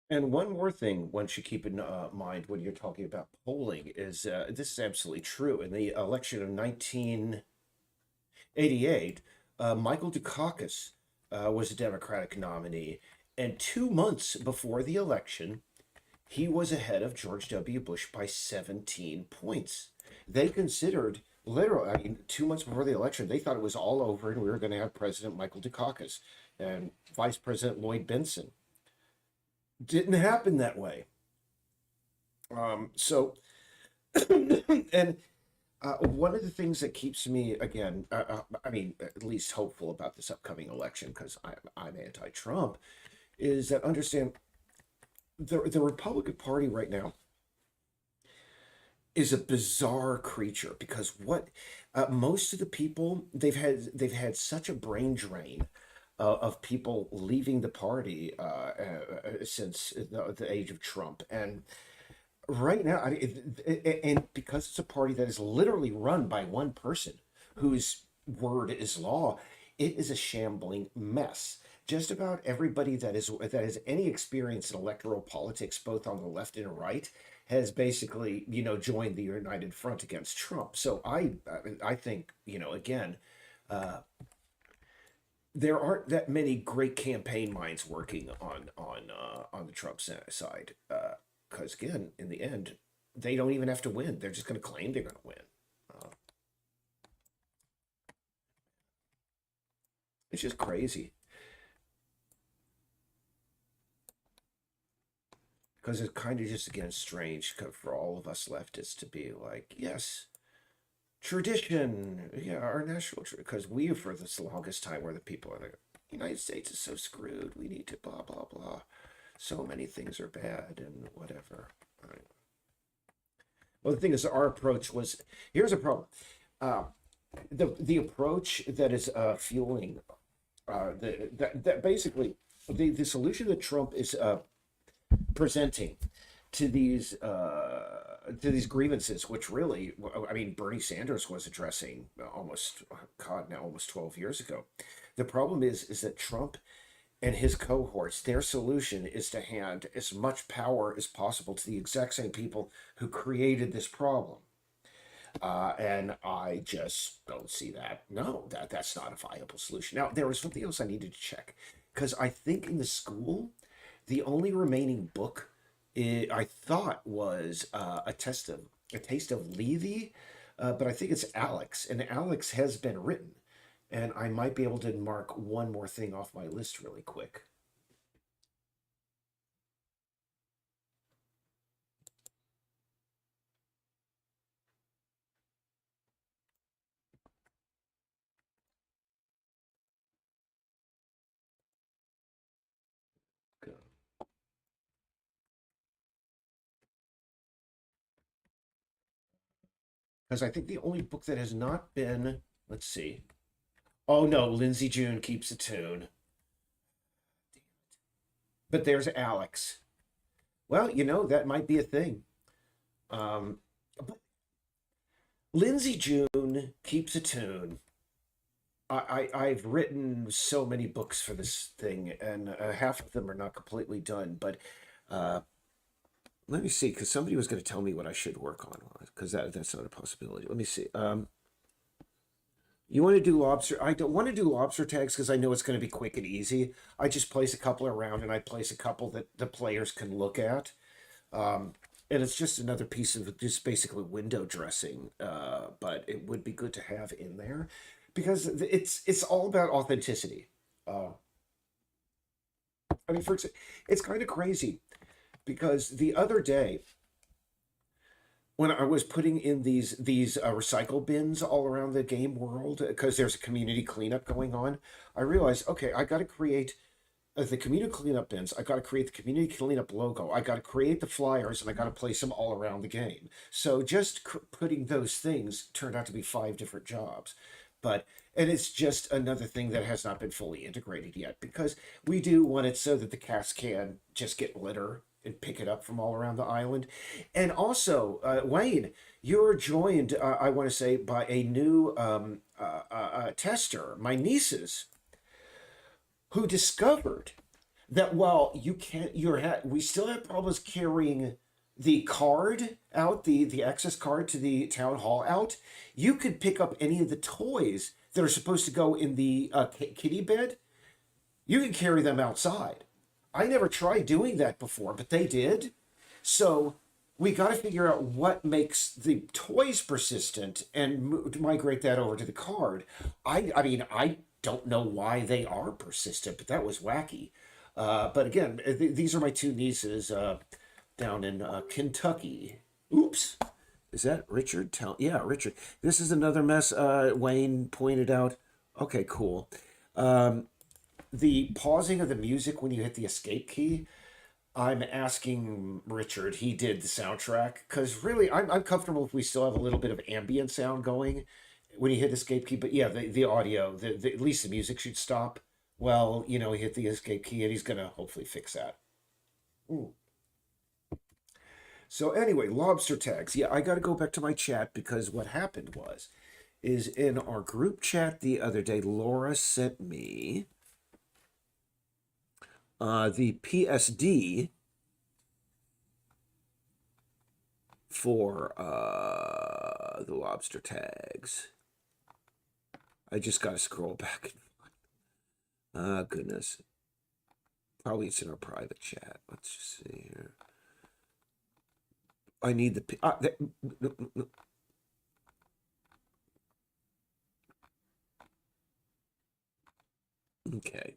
And one more thing one should keep in mind when you're talking about polling is this is absolutely true. In the election of 1988, Michael Dukakis was a Democratic nominee. And 2 months before the election, he was ahead of George W. Bush by 17 points. They considered, literally, I mean, 2 months before the election, they thought it was all over and we were going to have President Michael Dukakis and Vice President Lloyd Bentsen. Didn't happen that way. So, and one of the things that keeps me, again, I mean, at least hopeful about this upcoming election, because I'm anti-Trump, is that understand the Republican Party right now is a bizarre creature because what most of the people they've had such a brain drain of people leaving the party since the age of Trump. And right now, and because it's a party that is literally run by one person whose word is law, it is a shambling mess. Just about everybody that has any experience in electoral politics, both on the left and right, has basically joined the United Front against Trump. So I think again, uh, there aren't that many great campaign minds working on the Trump side. Because again, in the end, they don't even have to win. They're just going to claim they're going to win. Uh, it's just crazy because it's kind of just again strange for all of us leftists to be like, yes, tradition, yeah, our national because we for the longest time were the people are like, United States is so screwed. We need to blah blah blah. So many things are bad and whatever. Right. Well, the thing is, our approach was here's a problem. Uh, the approach that is fueling that basically the solution that Trump is presenting to these grievances, which really, I mean, Bernie Sanders was addressing almost, God, now almost 12 years ago. The problem is that Trump and his cohorts, their solution is to hand as much power as possible to the exact same people who created this problem. And I just don't see that. No, that's not a viable solution. Now, there was something else I needed to check because I think in the school, the only remaining book I thought was a taste of Lethe, but I think it's Alex, and Alex has been written, and I might be able to mark one more thing off my list really quick. Because I think the only book that has not been, let's see. Oh no, Lindsay June keeps a tune. But there's Alex. Well, that might be a thing. But Lindsay June keeps a tune. I've written so many books for this thing, and half of them are not completely done. But uh, let me see, because somebody was going to tell me what I should work on, because that's not a possibility. Let me see. You want to do lobster? I don't want to do lobster tags because I know it's going to be quick and easy. I just place a couple around, and I place a couple that the players can look at. Um, and it's just another piece of just basically window dressing, but it would be good to have in there because it's all about authenticity. Uh, I mean, for example, it's kind of crazy because the other day when I was putting in these recycle bins all around the game world because there's a community cleanup going on, I realized, okay, I got to create the community cleanup bins. I got to create the community cleanup logo. I got to create the flyers, and I got to place them all around the game. So just putting those things turned out to be 5 different jobs. But and it's just another thing that has not been fully integrated yet because we do want it so that the cats can just get litter and pick it up from all around the island. And also, Wayne, you're joined, I want to say, by a new tester, my nieces, who discovered that while you can't we still have problems carrying the card out, the access card to the town hall out, you could pick up any of the toys that are supposed to go in the kitty bed. You can carry them outside. I never tried doing that before, but they did. So we got to figure out what makes the toys persistent and migrate that over to the card. I mean, I don't know why they are persistent, but that was wacky. But again, these are my two nieces down in Kentucky. Oops. Is that Richard? Yeah, Richard. This is another mess Wayne pointed out. Okay, cool. Um, the pausing of the music when you hit the escape key, I'm asking Richard. He did the soundtrack because really, I'm comfortable if we still have a little bit of ambient sound going when you hit escape key. But yeah, the audio, at least the music should stop. Well, he hit the escape key, and he's gonna hopefully fix that. Ooh. So anyway, lobster tags. Yeah, I got to go back to my chat because what happened is in our group chat the other day, Laura sent me the PSD for the lobster tags. I just got to scroll back. Goodness. Probably it's in our private chat. Let's just see here. I need the. Okay.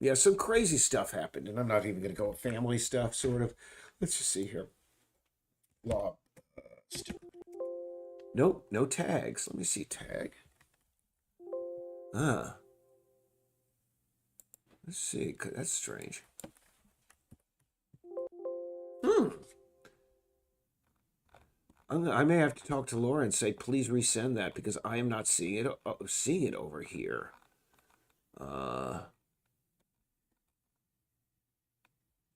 Yeah, some crazy stuff happened, and I'm not even going to go with family stuff, sort of. Let's just see here. Law. Nope, no tags. Let me see tag. Ah. Let's see. That's strange. Hmm. I may have to talk to Laura and say, please resend that because I am not seeing it over here.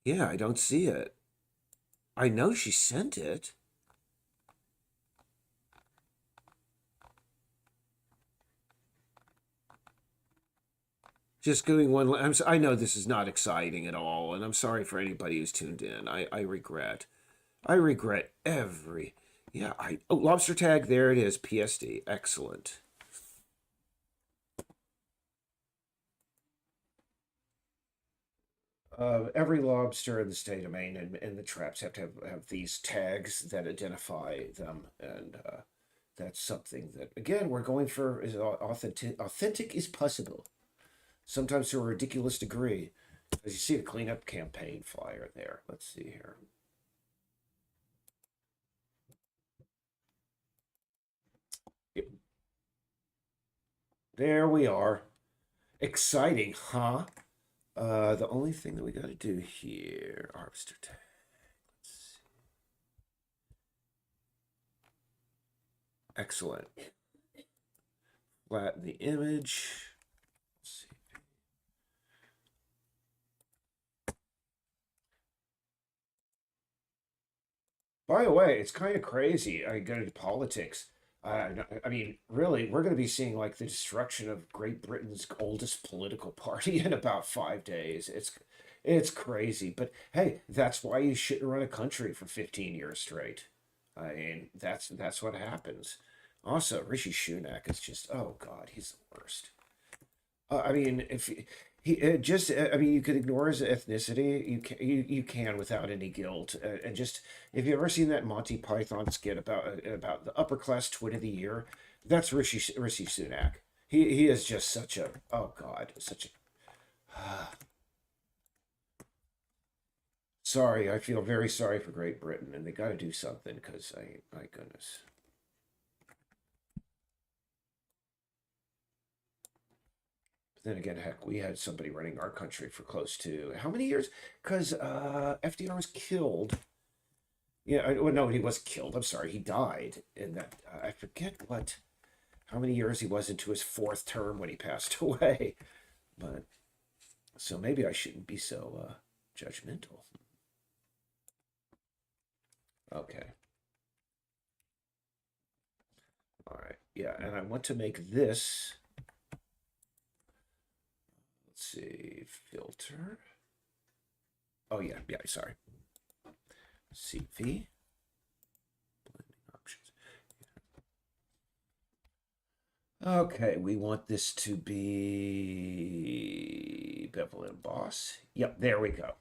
Yeah, I don't see it. I know she sent it. Just doing one. I know this is not exciting at all, and I'm sorry for anybody who's tuned in. I regret. I regret every. Yeah, oh, lobster tag. There it is. PSD. Excellent. Every lobster in the state of Maine and the traps have to have these tags that identify them, and that's something that again we're going for is authentic. Authentic is possible, sometimes to a ridiculous degree. As you see a cleanup campaign flyer there. Let's see here. Yep. There we are. Exciting, huh? The only thing that we got to do here, harvester tag. Let's see. Excellent. Flatten the image. Let's see. By the way, it's kind of crazy. I go into politics. I mean, really, we're going to be seeing like the destruction of Great Britain's oldest political party in about 5 days. It's crazy, but hey, that's why you shouldn't run a country for 15 years straight. I mean, that's what happens. Also, Rishi Sunak is just oh God, he's the worst. I mean, if he just, I mean, you could ignore his ethnicity. You can without any guilt. And just if you ever seen that Monty Python skit about the upper class twit of the year, that's Rishi Sunak. He is just such a oh God, such a. Sorry, I feel very sorry for Great Britain, and they got to do something because I my goodness. Then again, heck, we had somebody running our country for close to how many years? Because FDR was killed. Yeah, well, no, he was killed. I'm sorry, he died in that. I forget what, how many years he was into his fourth term when he passed away. But so maybe I shouldn't be so judgmental. Okay, all right, yeah, and I want to make this. Let's see, filter. Oh yeah, yeah. Sorry, CV. Blending options. Okay, we want this to be bevel emboss. Yep, there we go.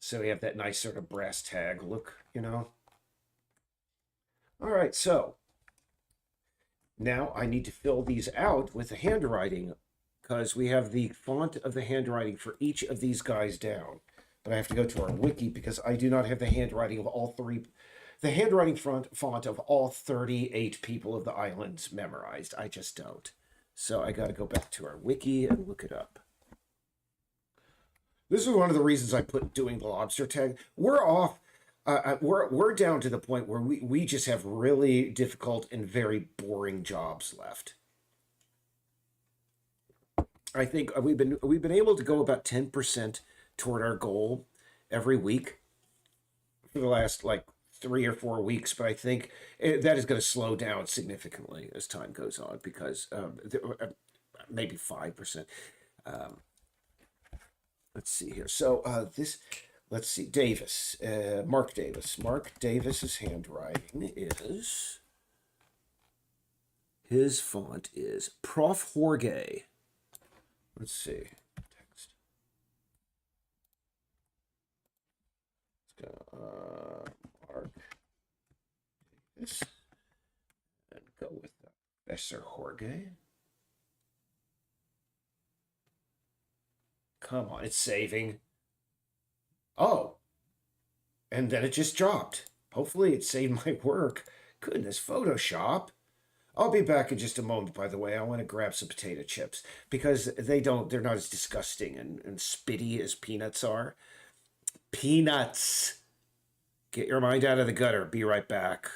So we have that nice sort of brass tag look, you know. All right, so now I need to fill these out with the handwriting because we have the font of the handwriting for each of these guys down. But I have to go to our wiki because I do not have the handwriting of all three, the handwriting font of all 38 people of the islands memorized. I just don't. So I got to go back to our wiki and look it up. This is one of the reasons I put doing the lobster tag. We're off. We're down to the point where we just have really difficult and very boring jobs left. I think we've been able to go about 10% toward our goal every week for the last like 3 or 4 weeks, but I think that is going to slow down significantly as time goes on because maybe 5%. Um, let's see here. So this, let's see, Davis, Mark Davis. Mark Davis's handwriting is his font is Prof Jorge. Let's see. Text. Let's go Mark Davis and go with Professor Jorge. Come on, it's saving. Oh, and then it just dropped. Hopefully it saved my work. Goodness, Photoshop. I'll be back in just a moment, by the way. I want to grab some potato chips because they're not as disgusting and spitty as peanuts are. Peanuts. Get your mind out of the gutter. Be right back.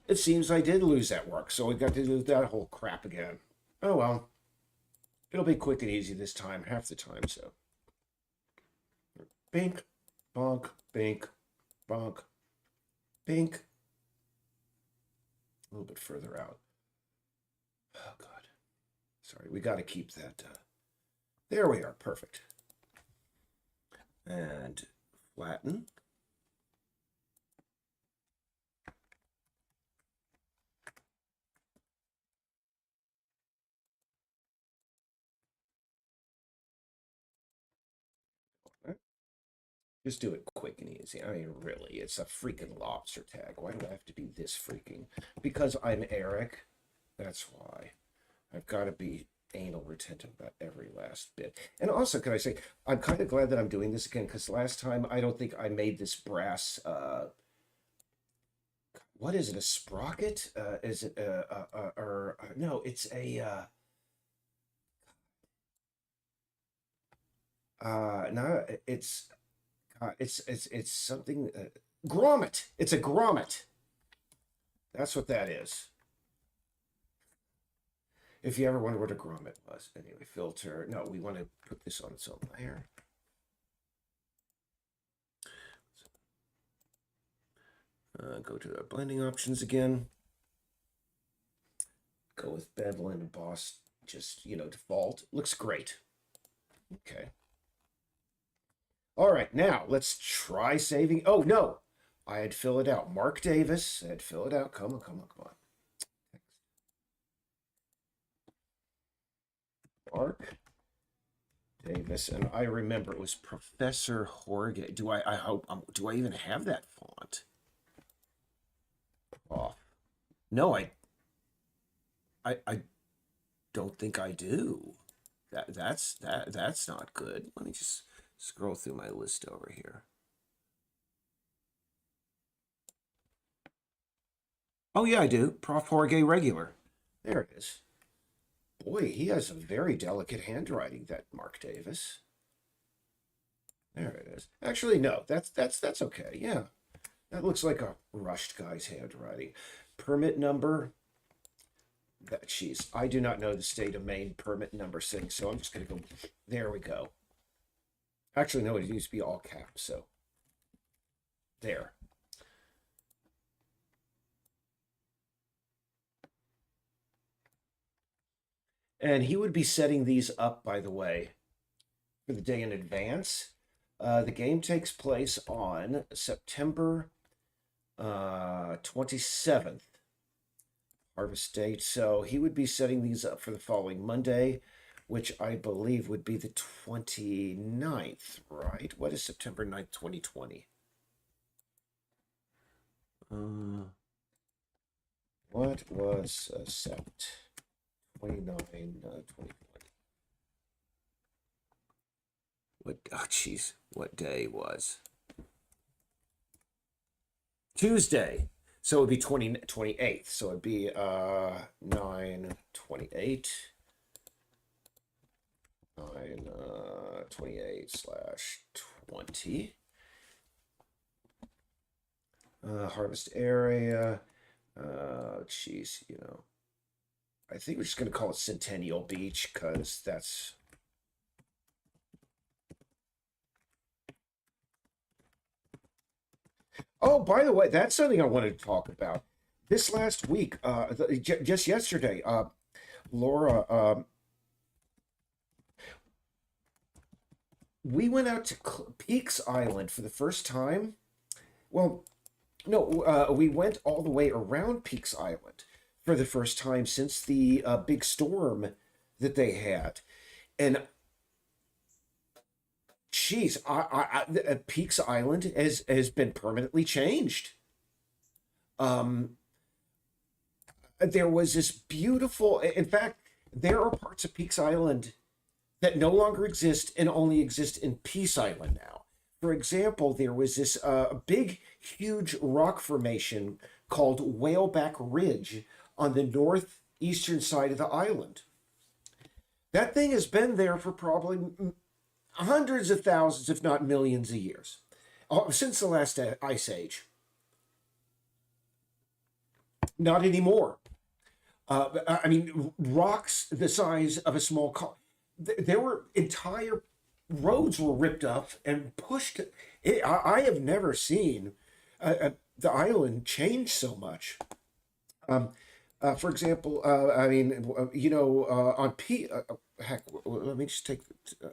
It seems I did lose that work, so we got to do that whole crap again. Oh well. It'll be quick and easy this time, half the time, so. Bink, bonk, bink, bonk, bink. A little bit further out. Oh, God. Sorry, we got to keep that. There we are, perfect. And flatten. Just do it quick and easy. I mean, really, it's a freaking lobster tag. Why do I have to be this freaking? Because I'm Eric. That's why. I've got to be anal retentive about every last bit. And also, can I say, I'm kind of glad that I'm doing this again, because last time I don't think I made this brass, what is it, a sprocket? Is it, no, it's a, no, it's something, grommet. It's a grommet. That's what that is. If you ever wonder what a grommet was. Anyway, filter. No, we want to put this on its own layer. Go to our blending options again. Go with bevel and emboss, just, default. Looks great. Okay. All right, now let's try saving. Oh, no. I had fill it out. Mark Davis. I had fill it out. Come on, come on, come on. Mark Davis, and I remember it was Professor Jorge. Do I hope do I even have that font? Prof. No, I don't think I do. That's not good. Let me just scroll through my list over here. Oh yeah, I do. Prof Jorge regular. There it is. Boy, he has a very delicate handwriting, that Mark Davis. There it is. Actually, no, that's okay. Yeah, that looks like a rushed guy's handwriting. Permit number. Jeez, I do not know the state of Maine permit number thing, so I'm just going to go. There we go. Actually, no, it used to be all caps, so there. And he would be setting these up, by the way, for the day in advance. The game takes place on September 27th, harvest date. So he would be setting these up for the following Monday, which I believe would be the 29th, right? What is September 9th, 2020? What was Sept? 29, 2020. What, oh, jeez, what day was? Tuesday. So it would be 28th. So it'd be 9/28. 9/28/20. Harvest area. Geez, I think we're just going to call it Centennial Beach because that's. Oh, by the way, that's something I wanted to talk about. This last week, just yesterday, Laura, we went out to Peaks Island for the first time. Well, no, we went all the way around Peaks Island for the first time since the big storm that they had. And geez, Peaks Island has been permanently changed. There was this beautiful, in fact, there are parts of Peaks Island that no longer exist and only exist in Peace Island now. For example, there was this big, huge rock formation called Whaleback Ridge on the northeastern side of the island. That thing has been there for probably hundreds of thousands, if not millions of years, since the last ice age. Not anymore. I mean, rocks the size of a small car. There were entire roads were ripped up and pushed. I have never seen the island change so much. Um, for example, I mean, on P. Heck, let me just take. Uh,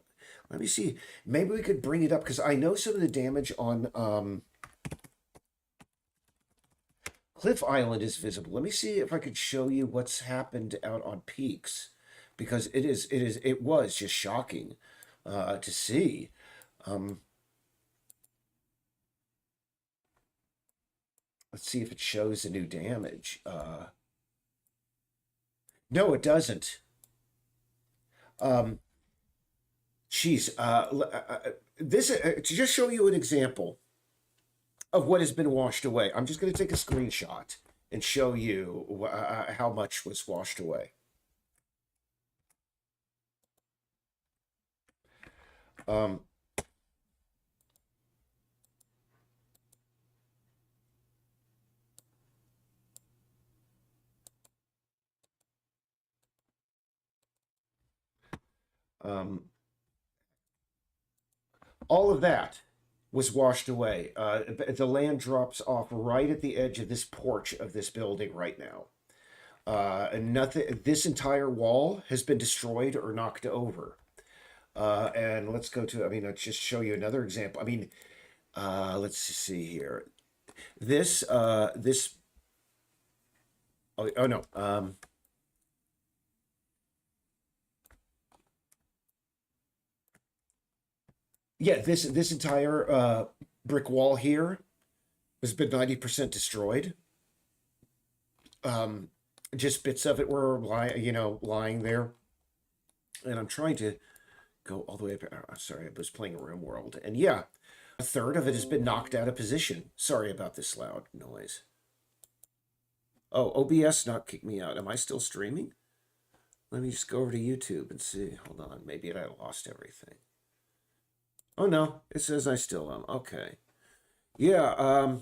Let me see. Maybe we could bring it up because I know some of the damage on Cliff Island is visible. Let me see if I could show you what's happened out on Peaks, because it was just shocking to see. Um, let's see if it shows the new damage. No, it doesn't. Um, Geez, this to just show you an example of what has been washed away. I'm just going to take a screenshot and show you how much was washed away. Um, um, all of that was washed away. The land drops off right at the edge of this porch of this building right now. And nothing. This entire wall has been destroyed or knocked over. And let's go to. I mean, let's just show you another example. I mean, let's see here. This. Oh no. Yeah, this entire brick wall here has been 90% destroyed. Um, just bits of it were lying there, and I'm trying to go all the way up. Sorry, I was playing Room World, and yeah, a third of it has been knocked out of position. Sorry about this loud noise. Oh, OBS not kicked me out. Am I still streaming? Let me just go over to YouTube and see. Hold on, maybe I lost everything. Oh no, it says I still am. Okay. Yeah,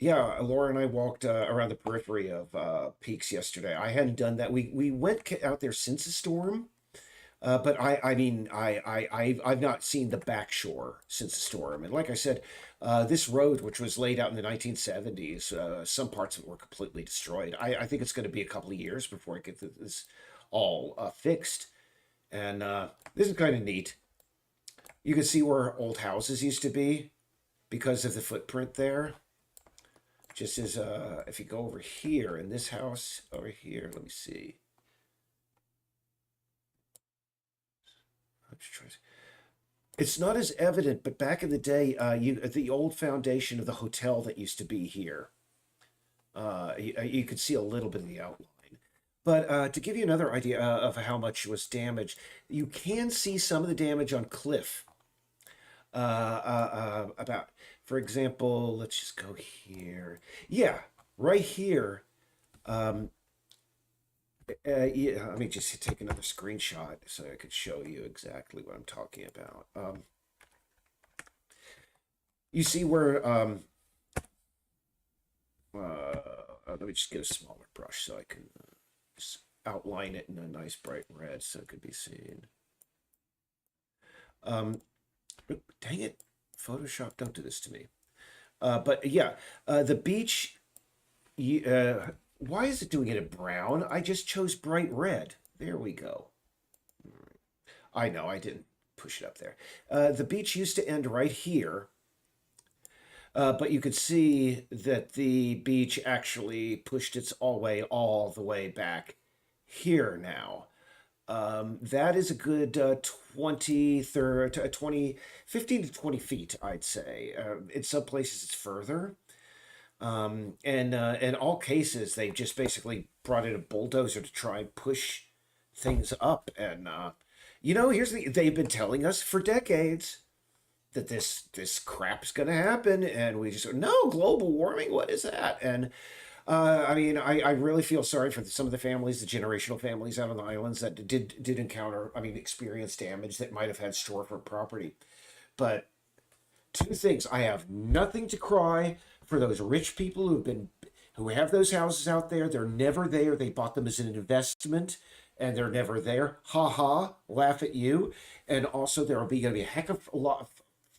yeah, Laura and I walked around the periphery of Peaks yesterday. I hadn't done that. We went out there since the storm, but I mean, I've not seen the back shore since the storm. And like I said, this road, which was laid out in the 1970s, some parts of it were completely destroyed. I think it's going to be a couple of years before I get this all fixed. And this is kind of neat. You can see where old houses used to be because of the footprint there. Just as if you go over here in this house over here, let me see. I'm just trying to, it's not as evident, but back in the day, the old foundation of the hotel that used to be here, you could see a little bit of the outline. But to give you another idea of how much was damaged, you can see some of the damage on Cliff. About, for example, let's just go here. Yeah, right here. Um, yeah, let me just take another screenshot so I could show you exactly what I'm talking about. You see where let me just get a smaller brush so I can just outline it in a nice bright red so it could be seen. Um, Dang it, Photoshop, don't do this to me. But yeah, the beach. Why is it doing it in brown? I just chose bright red. There we go. I know I didn't push it up there. The beach used to end right here, but you could see that the beach actually pushed its all the way back here now. That is a good 20, 30, 20, 15 to 20 feet, I'd say. In some places, it's further. And in all cases, they just basically brought in a bulldozer to try and push things up. And, they've been telling us for decades that this crap is going to happen. And we just, no, global warming, what is that? And I mean, I really feel sorry for some of the families, the generational families out on the islands that did encounter, I mean, experience damage that might have had shorefront property. But two things: I have nothing to cry for those rich people who've been who have those houses out there. They're never there. They bought them as an investment and they're never there. Ha ha, laugh at you. And also, there will be going to be a heck of a lot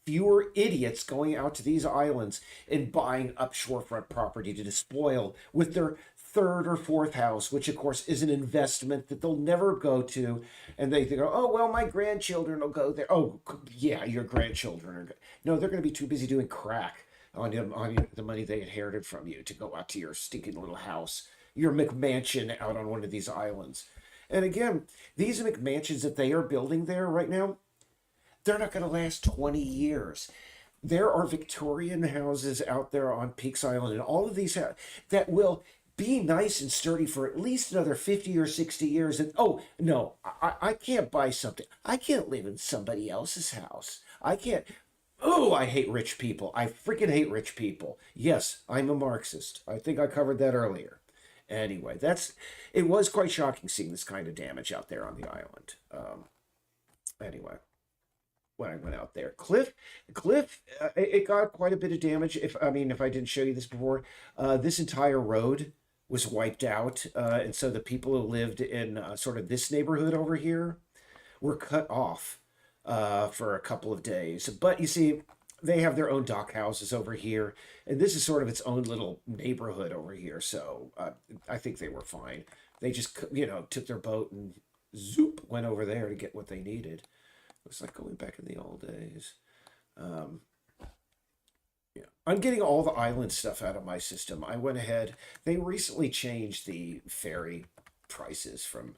fewer idiots going out to these islands and buying up shorefront property to despoil with their third or fourth house, which of course is an investment that they'll never go to. And they think, oh, well, my grandchildren will go there. Oh, yeah, your grandchildren are. No, they're going to be too busy doing crack on the money they inherited from you to go out to your stinking little house, your McMansion out on one of these islands. And again, these McMansions that they are building there right now, they're not going to last 20 years. There are Victorian houses out there on Peaks Island and all of these that will be nice and sturdy for at least another 50 or 60 years. And oh, no, I can't buy something. I can't live in somebody else's house. I can't. Oh, I hate rich people. I freaking hate rich people. Yes, I'm a Marxist. I think I covered that earlier. Anyway, it was quite shocking seeing this kind of damage out there on the island. Anyway, when I went out there, Cliff, it got quite a bit of damage. If I didn't show you this before, this entire road was wiped out, and so the people who lived in sort of this neighborhood over here were cut off for a couple of days. But you see, they have their own dock houses over here, and this is sort of its own little neighborhood over here. So I think they were fine. They just, took their boat and zoop went over there to get what they needed. It was like going back in the old days. Yeah, I'm getting all the island stuff out of my system. I went ahead. They recently changed the ferry prices from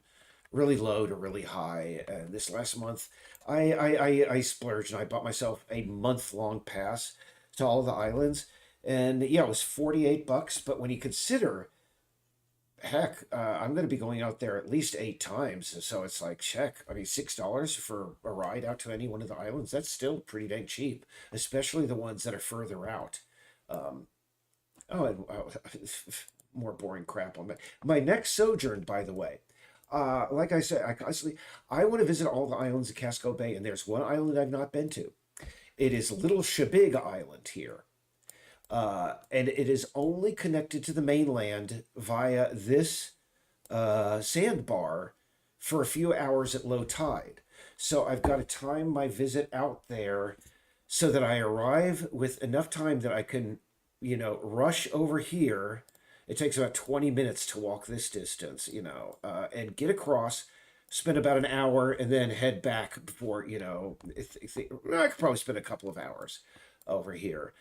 really low to really high. And this last month, I splurged and I bought myself a month-long pass to all the islands. And yeah, it was $48. But when you consider, heck, I'm going to be going out there at least 8 times. So it's like, check. $6 for a ride out to any one of the islands. That's still pretty dang cheap, especially the ones that are further out. More boring crap on that. My next sojourn, by the way, like I said, I want to visit all the islands of Casco Bay, and there's one island I've not been to. It is Little Shebig Island here. And it is only connected to the mainland via this sandbar for a few hours at low tide. So I've got to time my visit out there so that I arrive with enough time that I can, rush over here. It takes about 20 minutes to walk this distance, and get across, spend about an hour, and then head back before, I could probably spend a couple of hours over here.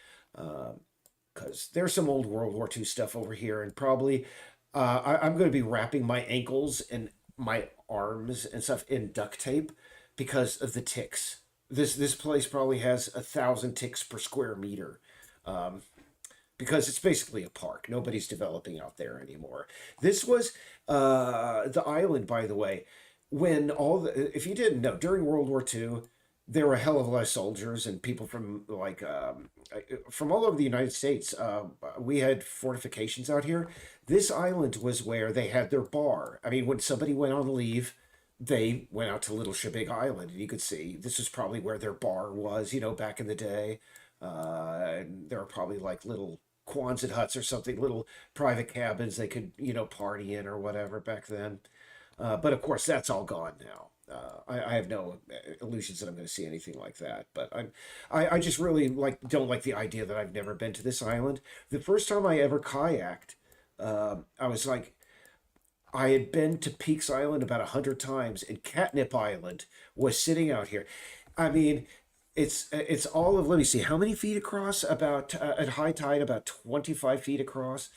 Because there's some old World War II stuff over here, and probably I'm going to be wrapping my ankles and my arms and stuff in duct tape because of the ticks. This place probably has 1,000 ticks per square meter, because it's basically a park. Nobody's developing out there anymore. This was the island, by the way, when if you didn't know, during World War II, there were a hell of a lot of soldiers and people from from all over the United States. We had fortifications out here. This island was where they had their bar. When somebody went on leave, they went out to Little Shebig Island, and you could see this was probably where their bar was, back in the day. And there were probably like little Quonset huts or something, little private cabins they could, party in or whatever back then. But of course, that's all gone now. I have no illusions that I'm going to see anything like that. But I just really don't like the idea that I've never been to this island. The first time I ever kayaked, I was like, I had been to Peaks Island about 100 times, and Catnip Island was sitting out here. It's all of, let me see, how many feet across? About at high tide, about 25 feet across.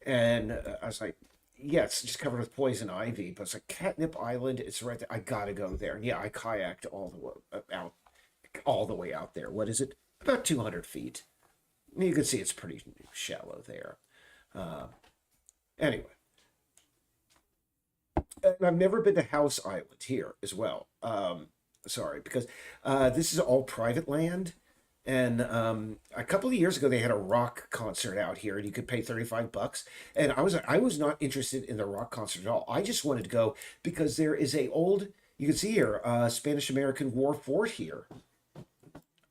And I was like, yeah, it's just covered with poison ivy, but it's like Catnip Island. It's right there. I gotta go there. And yeah, I kayaked all the way out there. What is it? About 200 feet. You can see it's pretty shallow there. Anyway, and I've never been to House Island here as well. Sorry, because this is all private land. And a couple of years ago, they had a rock concert out here, and you could pay $35. And I was not interested in the rock concert at all. I just wanted to go because there is you can see here, Spanish-American War fort here.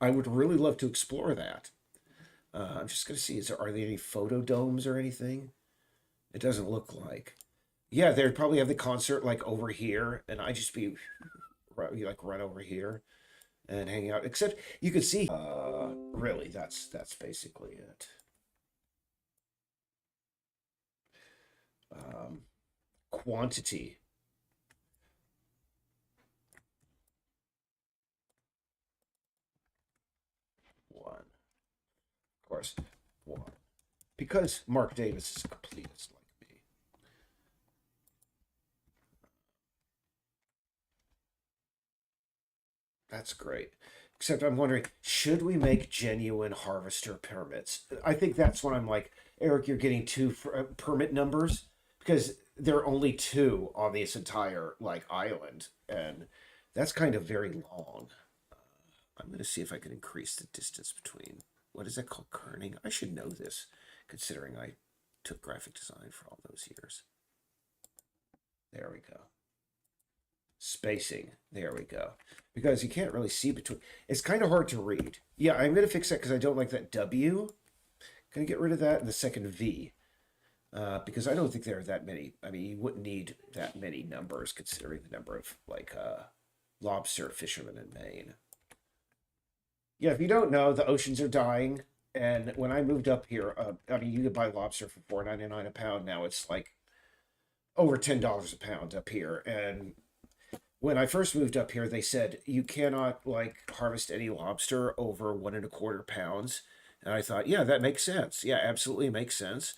I would really love to explore that. I'm just going to see, are there any photo domes or anything? It doesn't look like. Yeah, they'd probably have the concert like over here, and I just be like run over here and hang out. Except you could see. Really, that's basically it. Quantity. One. Of course, one. Because Mark Davis is a completist like me. That's great. Except I'm wondering, should we make genuine harvester permits? I think that's when I'm like, Eric, you're getting two permit numbers because there are only two on this entire like island, and that's kind of very long. I'm going to see if I can increase the distance between. What is that called? Kerning? I should know this, considering I took graphic design for all those years. There we go. Spacing. There we go. Because you can't really see between. It's kind of hard to read. Yeah, I'm going to fix that because I don't like that W. Going to get rid of that and the second V. Because I don't think there are that many. I mean, you wouldn't need that many numbers considering the number of like lobster fishermen in Maine. Yeah, if you don't know, the oceans are dying. And when I moved up here, I mean, you could buy lobster for $4.99 a pound. Now it's like over $10 a pound up here. And when I first moved up here, they said you cannot like harvest any lobster over 1.25 pounds. And I thought, yeah, that makes sense. Yeah, absolutely makes sense.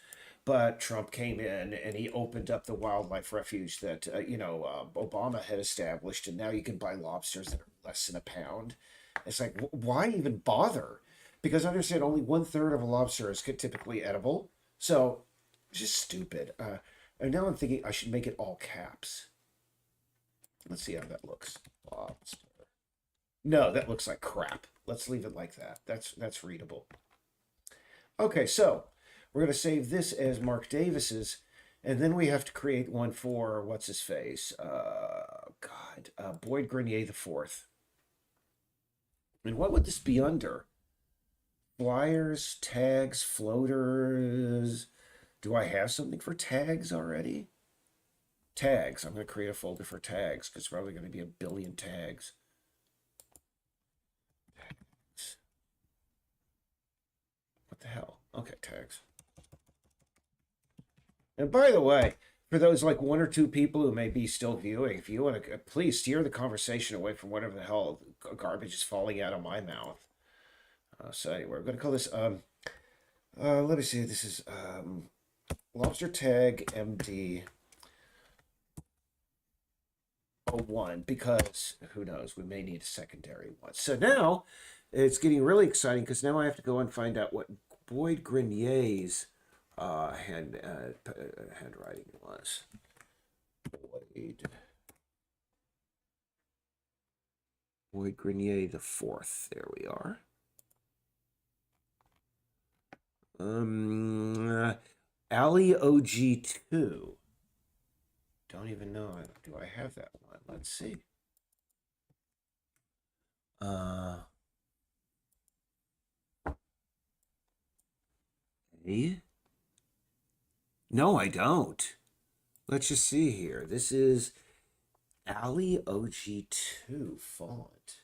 But Trump came in and he opened up the wildlife refuge that Obama had established, and now you can buy lobsters that are less than a pound. It's like, why even bother? Because I understand only 1/3 of a lobster is typically edible, so it's just stupid. And now I'm thinking I should make it all caps. Let's see how that looks. Lobster. No, that looks like crap. Let's leave it like that. That's readable. Okay, so we're going to save this as Mark Davis's, and then we have to create one for what's his face? Boyd Grenier the Fourth. And what would this be under? Flyers, tags, floaters. Do I have something for tags already? Tags. I'm going to create a folder for tags because it's probably going to be a billion tags. Tags. What the hell? Okay, tags. And by the way, for those like one or two people who may be still viewing, if you want to, please steer the conversation away from whatever the hell garbage is falling out of my mouth. So anyway, we're going to call this, let me see, this is Lobster Tag MD 01, because who knows, we may need a secondary one. So now it's getting really exciting because now I have to go and find out what Boyd Grenier's handwriting was. Boyd Grenier the Fourth. There we are. Ali OG2. Don't even know. Do I have that one? Let's see. No, I don't. Let's just see here. This is Ali OG2 font.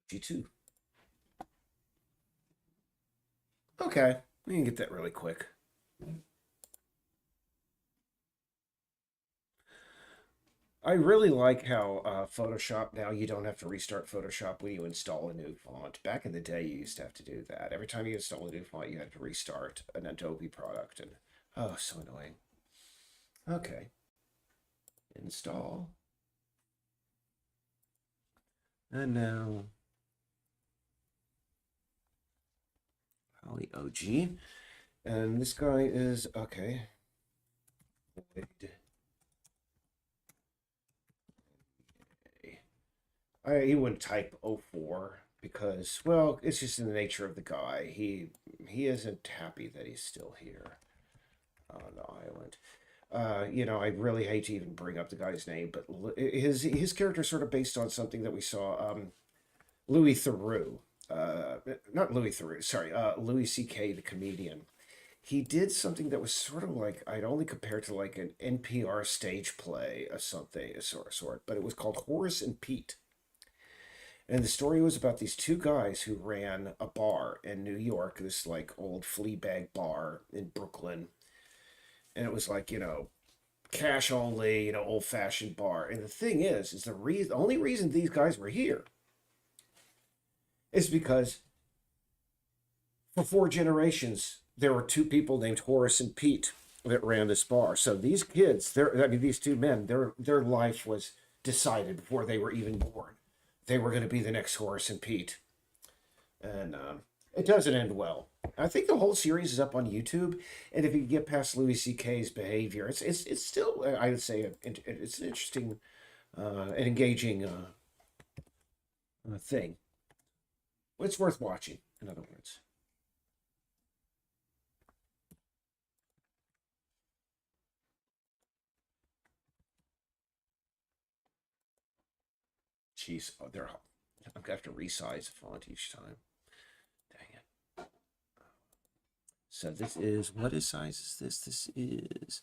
G2. Okay, we can get that really quick. I really like how Photoshop now you don't have to restart Photoshop when you install a new font. Back in the day, you used to have to do that. Every time you install a new font, you had to restart an Adobe product, and oh, so annoying. Okay, install, and now Poly OG, and this guy is okay. He wouldn't type 04 because, well, it's just in the nature of the guy. He isn't happy that he's still here on the island. I really hate to even bring up the guy's name, but his character is sort of based on something that we saw. Louis Theroux, not Louis Theroux, sorry, Louis C.K. the comedian. He did something that was sort of like I'd only compare it to like an NPR stage play or something, a sort, but it was called Horace and Pete. And the story was about these two guys who ran a bar in New York, this like old flea bag bar in Brooklyn. And it was like, cash only, old fashioned bar. And the thing is the only reason these guys were here is because for 4 generations there were two people named Horace and Pete that ran this bar. So these kids, these two men, their life was decided before they were even born. They were going to be the next Horace and Pete, and it doesn't end well. I think the whole series is up on YouTube, and if you get past Louis C.K.'s behavior, it's still I would say it's an interesting and engaging thing. It's worth watching. In other words. Jeez, I'm gonna have to resize the font each time. Dang it. So this is, what is size is this? This is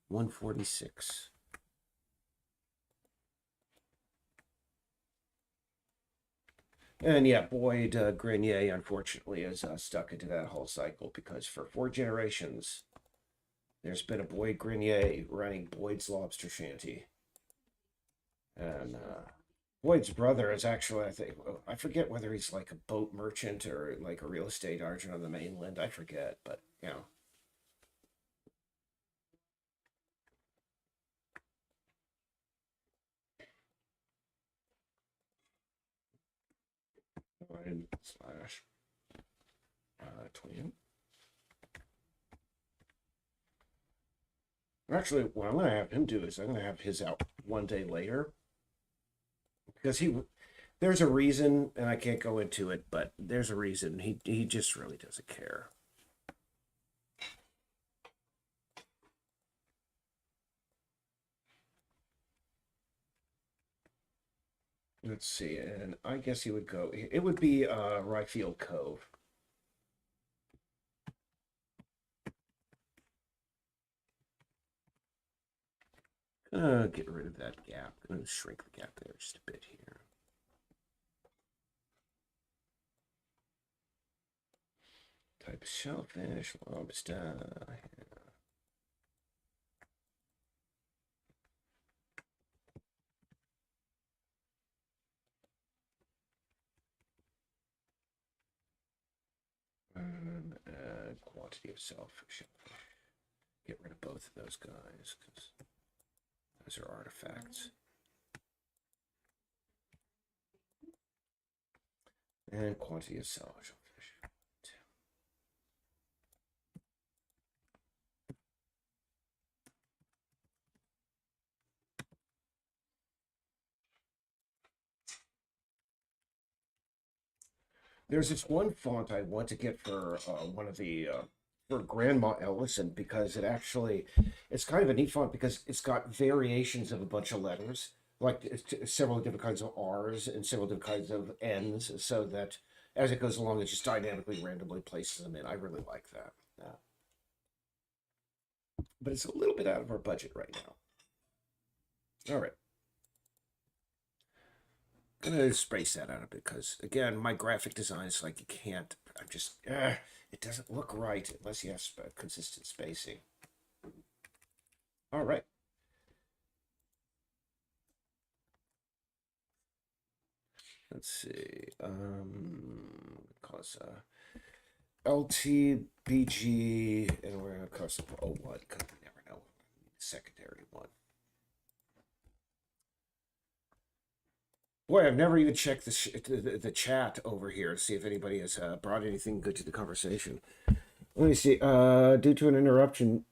146. And yeah, Boyd Grenier, unfortunately, is stuck into that whole cycle because for 4 generations, there's been a Boyd Grenier running Boyd's Lobster Shanty. And Boyd's brother is actually, I forget whether he's like a boat merchant or like a real estate agent on the mainland. I forget, but slash 20. Actually, what I'm going to have him do is I'm going to have his out one day later because there's a reason, and I can't go into it, but there's a reason. He just really doesn't care. Let's see, and I guess he would go. It would be Ryfield Cove. Gonna get rid of that gap. Gonna shrink the gap there just a bit here. Type of shellfish, lobster. And quantity of shellfish. Get rid of both of those guys because those are artifacts. And quantity of shellfish. There's this one font I want to get for one of the for Grandma Ellison because it's kind of a neat font because it's got variations of a bunch of letters, like several different kinds of R's and several different kinds of N's, so that as it goes along, it just dynamically randomly places them in. I really like that. But it's a little bit out of our budget right now. All right. Gonna space that out a bit because again, my graphic design is like you can't. I'm just it doesn't look right unless you have consistent spacing. All right. Let's see. Cause LTBG, and we're gonna custom for 01 because we never know. Secondary one. Boy, I've never even checked the chat over here to see if anybody has brought anything good to the conversation. Let me see. Due to an interruption,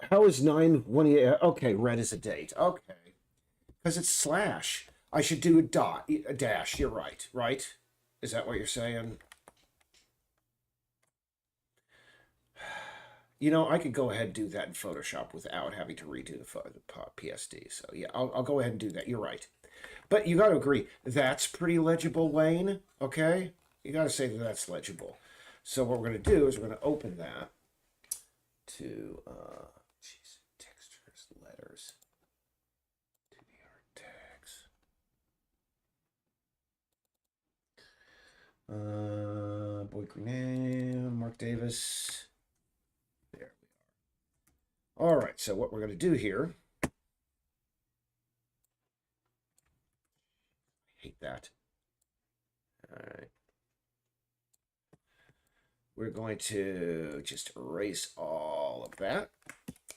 how is 918? Okay, red is a date. Okay, because it's slash. I should do a dash. You're right. Right? Is that what you're saying? I could go ahead and do that in Photoshop without having to redo the PSD. So yeah, I'll go ahead and do that. You're right. But you got to agree, that's pretty legible, Wayne. Okay? You got to say that that's legible. So what we're going to do is we're going to open that to, geez, textures, letters, TBR tags. Boy name, Mark Davis. There we are. All right, so what we're going to do here, hate that. All right. We're going to just erase all of that.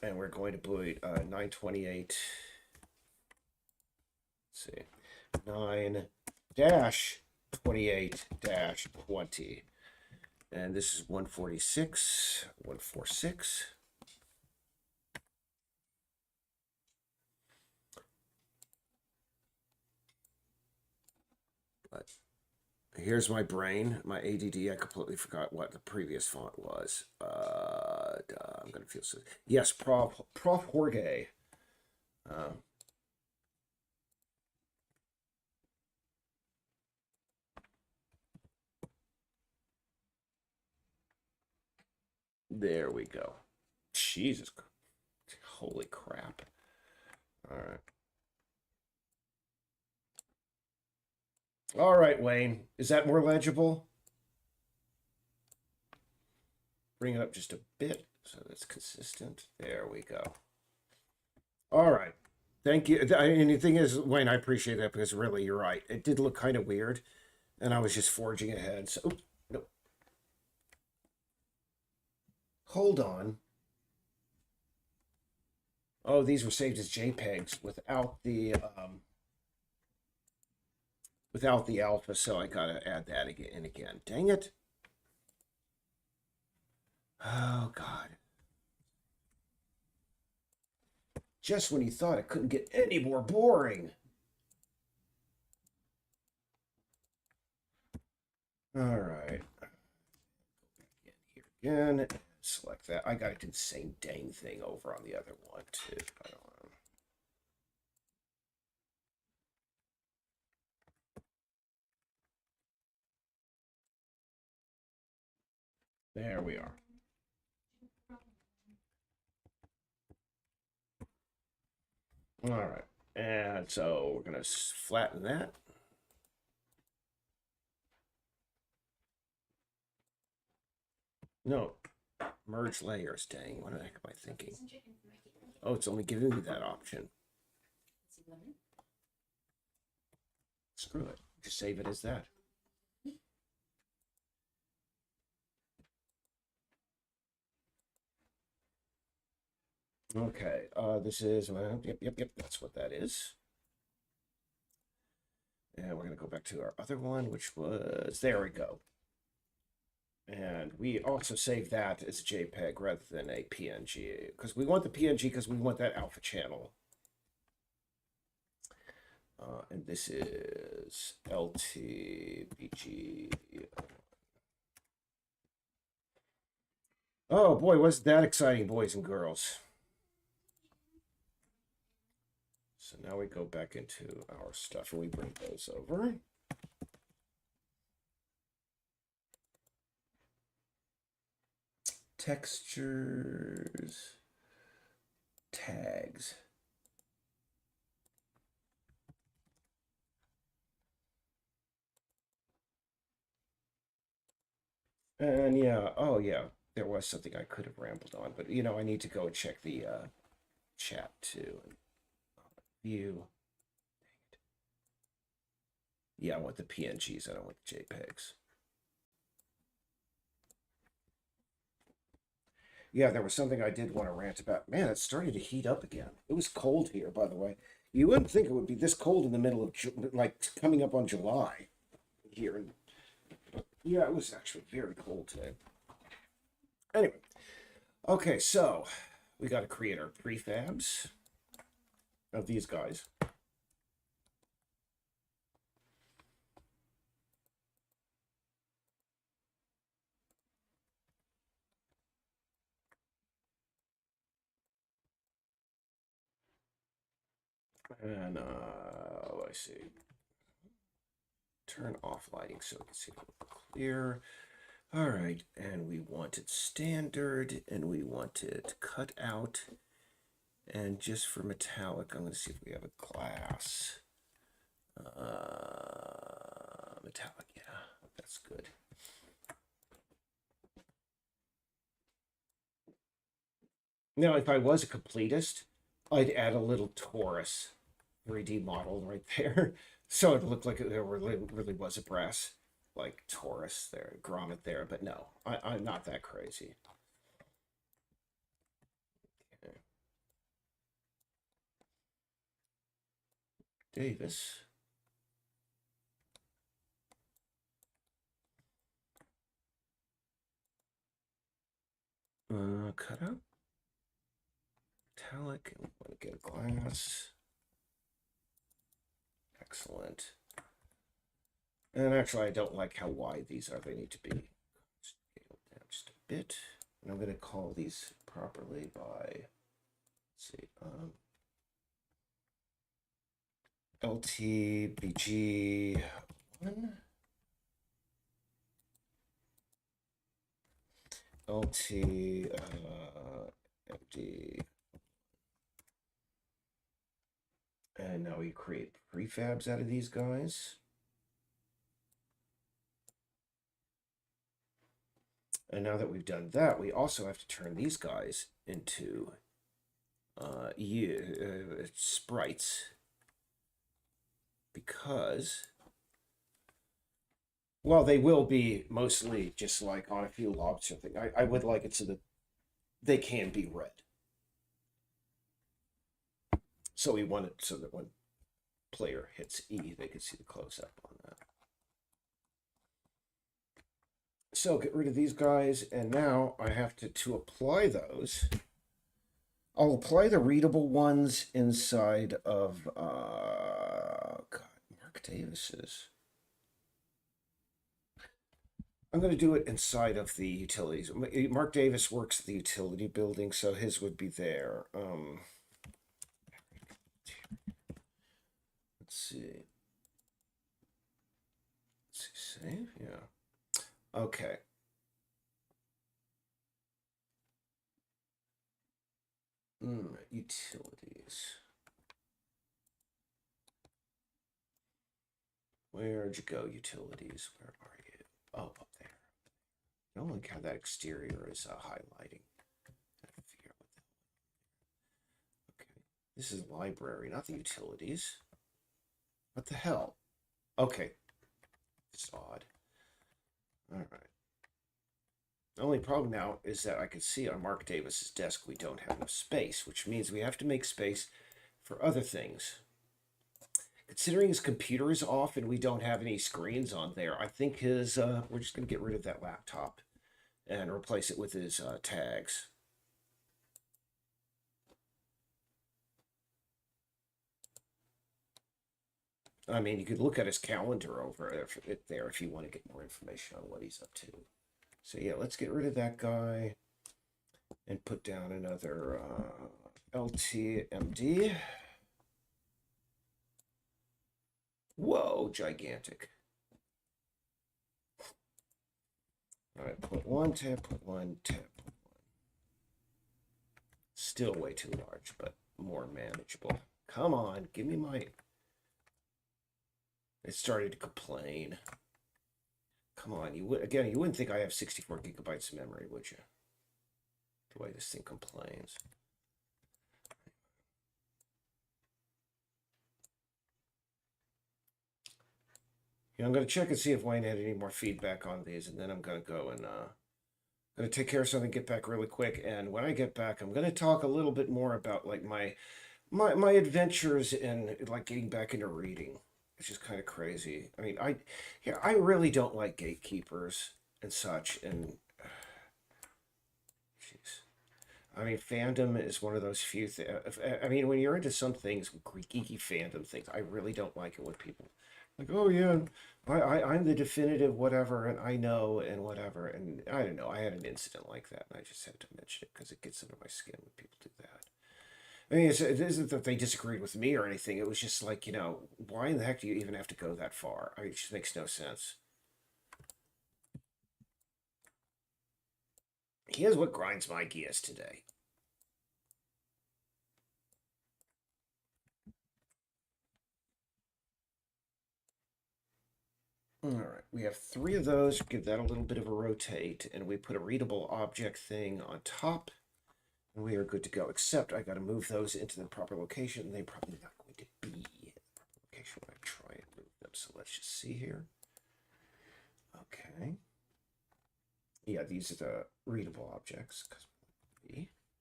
And we're going to put 928. Let's see. 9-28-20. And this is 146. 146. But here's my brain, my ADD. I completely forgot what the previous font was. I'm gonna feel so. Yes, Prof Jorge. There we go. Jesus, holy crap! All right. All right, Wayne. Is that more legible? Bring it up just a bit so that's consistent. There we go. All right. Thank you. And the thing is, Wayne, I appreciate that because really, you're right. It did look kind of weird, and I was just forging ahead. So, oops, no. Hold on. Oh, these were saved as JPEGs without the alpha, so I gotta add that again. Dang it. Oh, God. Just when you thought it couldn't get any more boring. All right. Here again. And select that. I gotta do the same dang thing over on the other one, too. I don't know. There we are. All right. And so we're going to flatten that. No, merge layers. Dang, what the heck am I thinking? Oh, it's only giving me that option. Screw it. Just save it as that. Okay, this is, yep, that's what that is. And we're going to go back to our other one, which was, there we go. And we also save that as a JPEG rather than a PNG, because we want the PNG because we want that alpha channel. And this is LTBG. Oh boy, wasn't that exciting, boys and girls. So now we go back into our stuff and we bring those over. Textures, tags. And yeah, oh yeah, there was something I could have rambled on, but you know, I need to go and check the chat too. View. Yeah, I want the PNGs, I don't want the JPEGs. Yeah, there was something I did want to rant about. Man, it's starting to heat up again. It was cold here, by the way. You wouldn't think it would be this cold in the middle of, like, coming up on July here. Yeah, it was actually very cold today. Anyway, okay, so we got to create our prefabs of these guys. And I see? Turn off lighting so we can see it a little clear. All right, and we want it standard, and we want it cut out. And just for metallic, I'm going to see if we have a glass. Metallic, yeah, that's good. Now, if I was a completist, I'd add a little torus 3D model right there. So it looked like there really was a brass, like torus there, grommet there. But no, I'm not that crazy. Okay. Davis. Cut out. Metallic, and we want to get a glass. Excellent. And actually, I don't like how wide these are. They need to be scaled down just a bit. And I'm going to call these properly by, let's see, LTBG1, MD. And now we create prefabs out of these guys. And now that we've done that, we also have to turn these guys into sprites. Because, well, they will be mostly just like on a few lobs or something. I would like it so that they can be red. So we want it so that when player hits E, they can see the close-up on that. So get rid of these guys, and now I have to apply those. I'll apply the readable ones inside of God, Mark Davis's. I'm going to do it inside of the utilities. Mark Davis works at the utility building, so his would be there. Let's see. Save? Yeah. Okay. Utilities. Where'd you go, utilities? Where are you? Oh, up there. I don't like how that exterior is highlighting. Okay. This is library, not the utilities. What the hell? Okay. It's odd. All right. The only problem now is that I can see on Mark Davis's desk we don't have enough space, which means we have to make space for other things. Considering his computer is off and we don't have any screens on there, I think his we're just going to get rid of that laptop and replace it with his tags. I mean, you could look at his calendar over there if you want to get more information on what he's up to. So yeah, let's get rid of that guy and put down another LTMD. Whoa, gigantic. All right, put one, tab, put one, tab, put one. Still way too large, but more manageable. Come on, give me my... It started to complain. Come on, you wouldn't think I have 64 gigabytes of memory, would you? The way this thing complains. You know, I'm going to check and see if Wayne had any more feedback on these, and then I'm going to go and going to take care of something, get back really quick, and when I get back, I'm going to talk a little bit more about like my adventures in like getting back into reading. It's just kind of crazy. I mean, I really don't like gatekeepers and such, and jeez. I mean, fandom is one of those few things. I mean, when you're into some things, geeky fandom things, I really don't like it when people like, oh yeah, I'm the definitive whatever, and I know and whatever, and I don't know. I had an incident like that, and I just had to mention it because it gets under my skin when people do that. I mean, it isn't that they disagreed with me or anything. It was just like, why in the heck do you even have to go that far? I mean, it just makes no sense. Here's what grinds my gears today. All right, we have 3 of those. Give that a little bit of a rotate, and we put a readable object thing on top, and we are good to go. Except I got to move those into the proper location. They're probably not going to be in the proper location when I try and move them. So let's just see here. Okay. Yeah, these are the readable objects.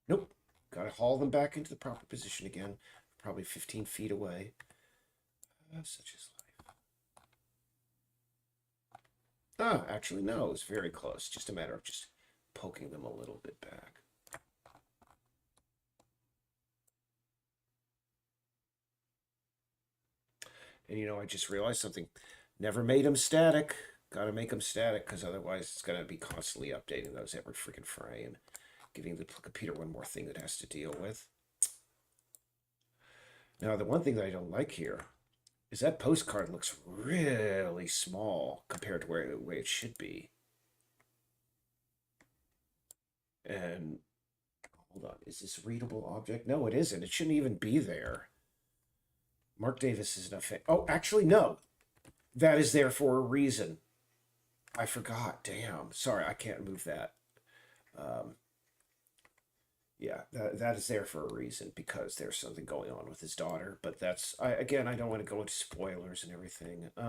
Nope. Got to haul them back into the proper position again. Probably 15 feet away. Such is life. Ah, actually, no. It's very close. Just a matter of just poking them a little bit back. And I just realized something. Never made them static. Got to make them static because otherwise it's going to be constantly updating those every freaking frame. Giving the computer one more thing that it has to deal with. Now, the one thing that I don't like here is that postcard looks really small compared to where it should be. And hold on, is this a readable object? No, it isn't. It shouldn't even be there. Mark Davis is not. Oh, actually, no. That is there for a reason. I forgot. Damn. Sorry, I can't move that. Yeah, that is there for a reason because there's something going on with his daughter. But that's again, I don't want to go into spoilers and everything. But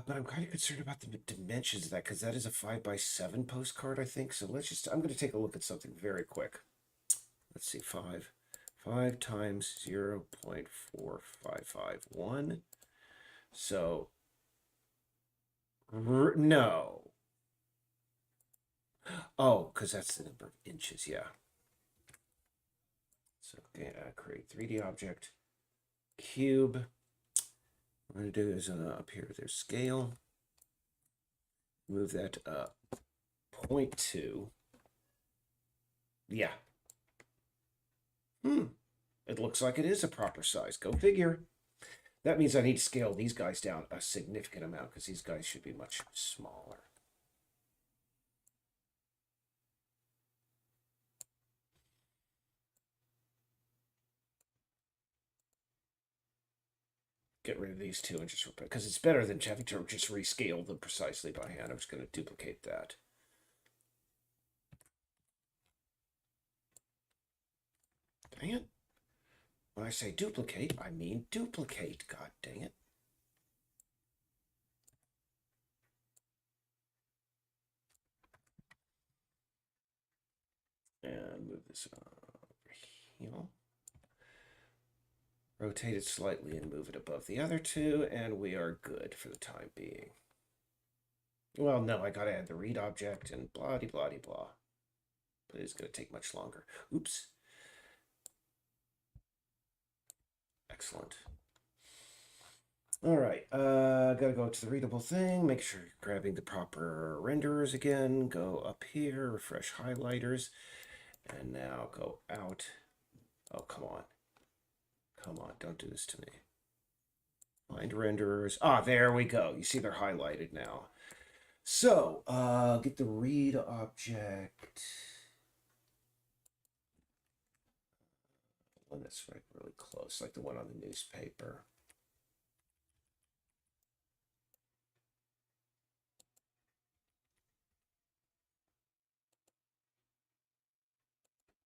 I'm kind of concerned about the dimensions of that because that is a 5x7 postcard, I think. So I'm going to take a look at something very quick. Let's see, 5 times 0.4551. So, no. Oh, because that's the number of inches, yeah. So, create 3D object, cube. What I'm going to do is up here, there's scale. Move that up 0.2. Yeah. It looks like it is a proper size. Go figure. That means I need to scale these guys down a significant amount because these guys should be much smaller. Get rid of these 2 and just because it's better than having to just rescale them precisely by hand. I'm just going to duplicate that. Dang it. When I say duplicate, I mean duplicate. God dang it. And move this over here. Rotate it slightly and move it above the other 2, and we are good for the time being. Well, no, I gotta add the read object and blah-de-blah-de-blah. But it's gonna take much longer. Oops. Excellent. All right, gotta go to the readable thing, make sure you're grabbing the proper renderers again, go up here, refresh highlighters, and now go out. Oh, come on. Come on, don't do this to me. Find renderers. Ah, there we go. You see they're highlighted now. So, get the read object. One that's right really close, like the one on the newspaper.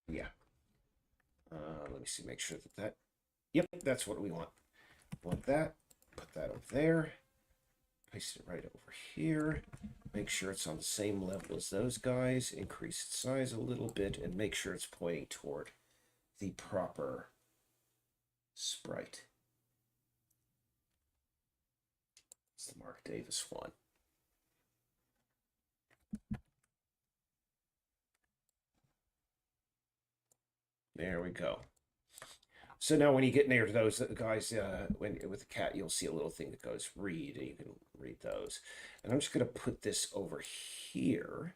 Yeah. Let me see, make sure that yep, that's what we want. Want that, put that over there, place it right over here, make sure it's on the same level as those guys, increase its size a little bit, and make sure it's pointing toward the proper sprite. It's the Mark Davis one. There we go. So now when you get near to those guys, with the cat, you'll see a little thing that goes read, and you can read those. And I'm just going to put this over here.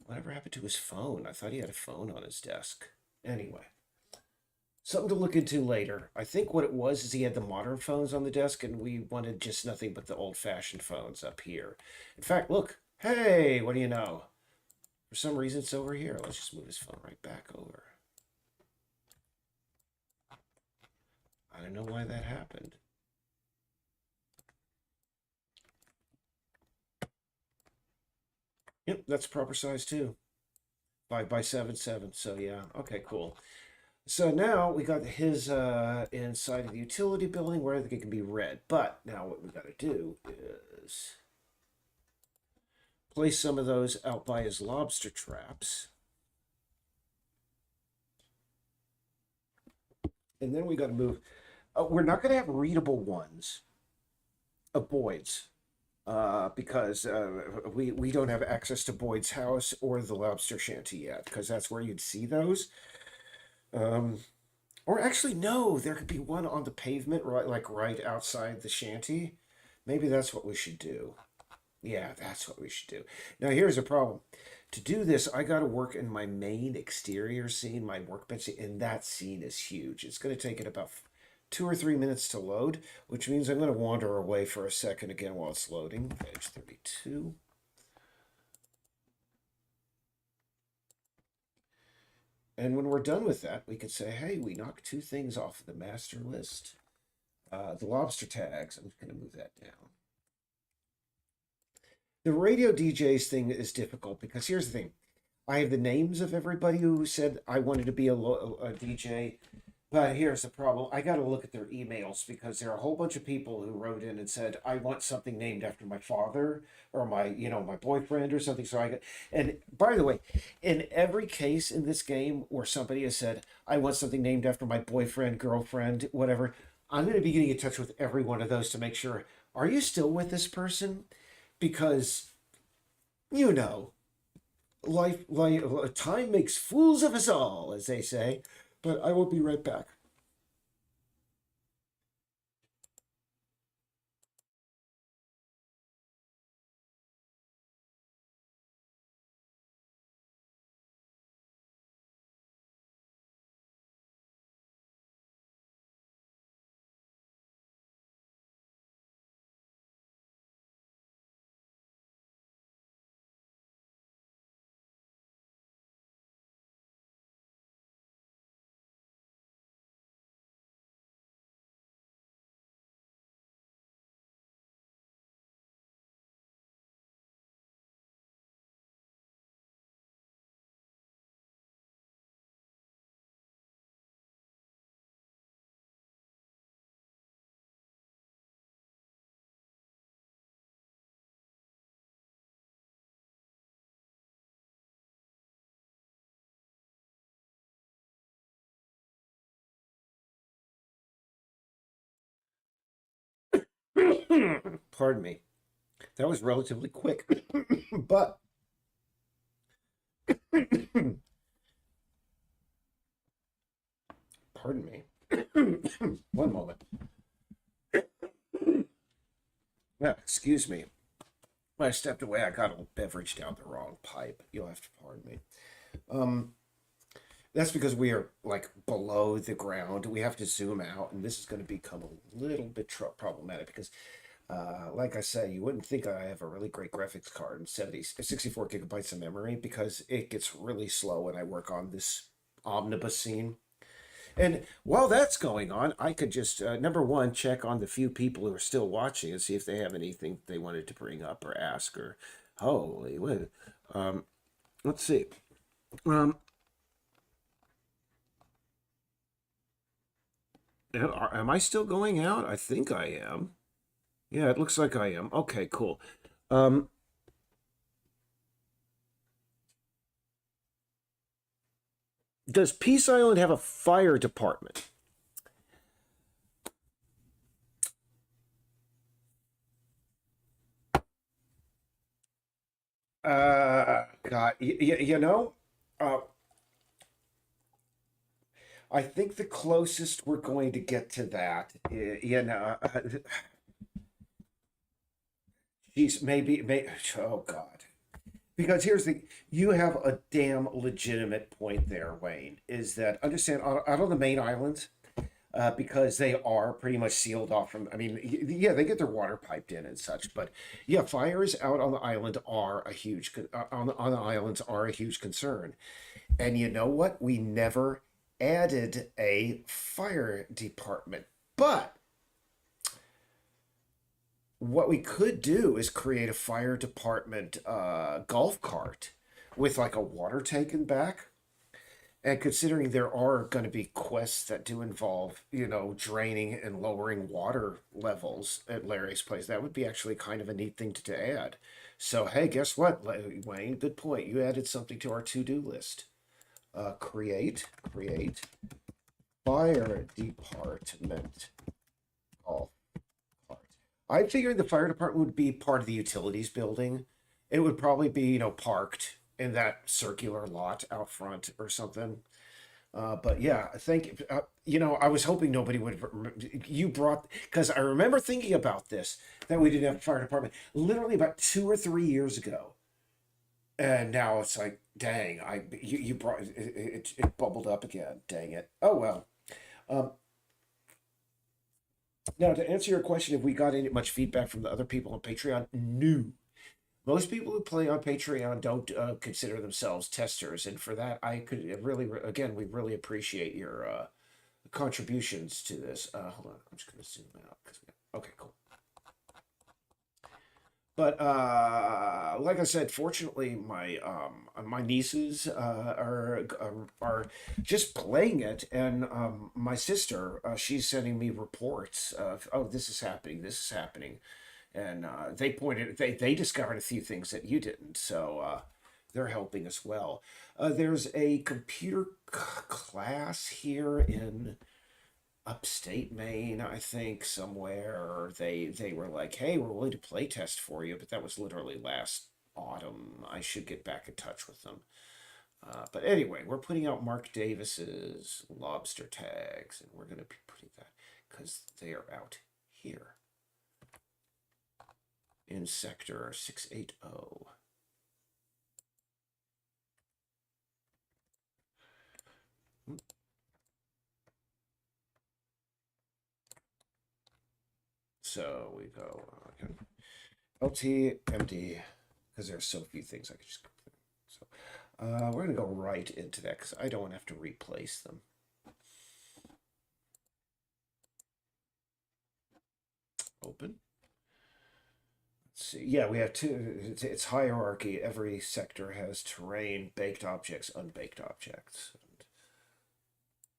Whatever happened to his phone? I thought he had a phone on his desk. Anyway, something to look into later. I think what it was is he had the modern phones on the desk, and we wanted just nothing but the old-fashioned phones up here. In fact, look. Hey, what do you know? For some reason, it's over here. Let's just move his phone right back over. I don't know why that happened. Yep, that's proper size too. 5 by 7, 7. So yeah, okay, cool. So now we got his inside of the utility building where it can be read. But now what we got to do is place some of those out by his lobster traps. And then we got to move. We're not going to have readable ones of Boyd's because we don't have access to Boyd's house or the lobster shanty yet, because that's where you'd see those. Or actually, no, there could be one on the pavement, right, like right outside the shanty. Maybe that's what we should do. Yeah, that's what we should do. Now, here's a problem. To do this, I got to work in my main exterior scene, my workbench, and that scene is huge. It's going to take it about 2 or 3 minutes to load, which means I'm going to wander away for a second again while it's loading. Page 32. And when we're done with that, we could say, hey, we knocked 2 things off of the master list. The lobster tags, I'm just going to move that down. The radio DJs thing is difficult because here's the thing. I have the names of everybody who said I wanted to be a DJ, but here's the problem. I got to look at their emails because there are a whole bunch of people who wrote in and said, I want something named after my father or my boyfriend or something. So I got, and by the way, in every case in this game where somebody has said, I want something named after my boyfriend, girlfriend, whatever, I'm going to be getting in touch with every one of those to make sure, are you still with this person? Because, time makes fools of us all, as they say. But I will be right back. Pardon me. That was relatively quick. But pardon me. One moment. Yeah, excuse me. When I stepped away, I got a beverage down the wrong pipe. You'll have to pardon me. Um, that's because we are like below the ground. We have to zoom out, and this is going to become a little bit problematic because, like I said, you wouldn't think I have a really great graphics card and 64 gigabytes of memory because it gets really slow when I work on this omnibus scene. And while that's going on, I could just, number one, check on the few people who are still watching and see if they have anything they wanted to bring up or ask or, holy, what? Let's see. Um, am I still going out? I think I am. Yeah, it looks like I am. Okay, cool. Um, does Peace Island have a fire department? God, uh, I think the closest we're going to get to that, geez, maybe, oh God. Because here's the you have a damn legitimate point there, Wayne. Is that understand out of the main islands, because they are pretty much sealed off from. I mean, yeah, they get their water piped in and such, but yeah, fires out on the island are a huge on the islands are a huge concern. And you know what? We never added a fire department, but what we could do is create a fire department golf cart with like a water tank in back. And considering there are going to be quests that do involve, draining and lowering water levels at Larry's place, that would be actually kind of a neat thing to add. So, hey, guess what, Wayne? Good point. You added something to our to-do list. Create fire department golf cart. I figured the fire department would be part of the utilities building. It would probably be, parked in that circular lot out front or something. But yeah, I think, I was hoping nobody would. You brought, because I remember thinking about this, that we didn't have a fire department literally about 2 or 3 years ago. And now it's like, dang, you brought it bubbled up again. Dang it. Oh well. Um, Now to answer your question, if we got any much feedback from the other people on Patreon, no. Most people who play on Patreon don't consider themselves testers, and for that, I could really, again, we really appreciate your contributions to this. Hold on, I'm just going to zoom out. Okay, cool. But like I said, fortunately, my nieces are just playing it, and my sister she's sending me reports of, oh, this is happening, this is happening, and they discovered a few things that you didn't, so they're helping as well. There's a computer class here in upstate Maine, I think, somewhere. They were like, "Hey, we're willing to play test for you," but that was literally last autumn. I should get back in touch with them. But anyway, we're putting out Mark Davis's lobster tags, and we're going to be putting that because they are out here in sector 680. So we go LT MD because there's so few things I could just. So we're gonna go right into that because I don't want to have to replace them. Open. Let's see. Yeah, we have two. It's hierarchy. Every sector has terrain, baked objects, unbaked objects. And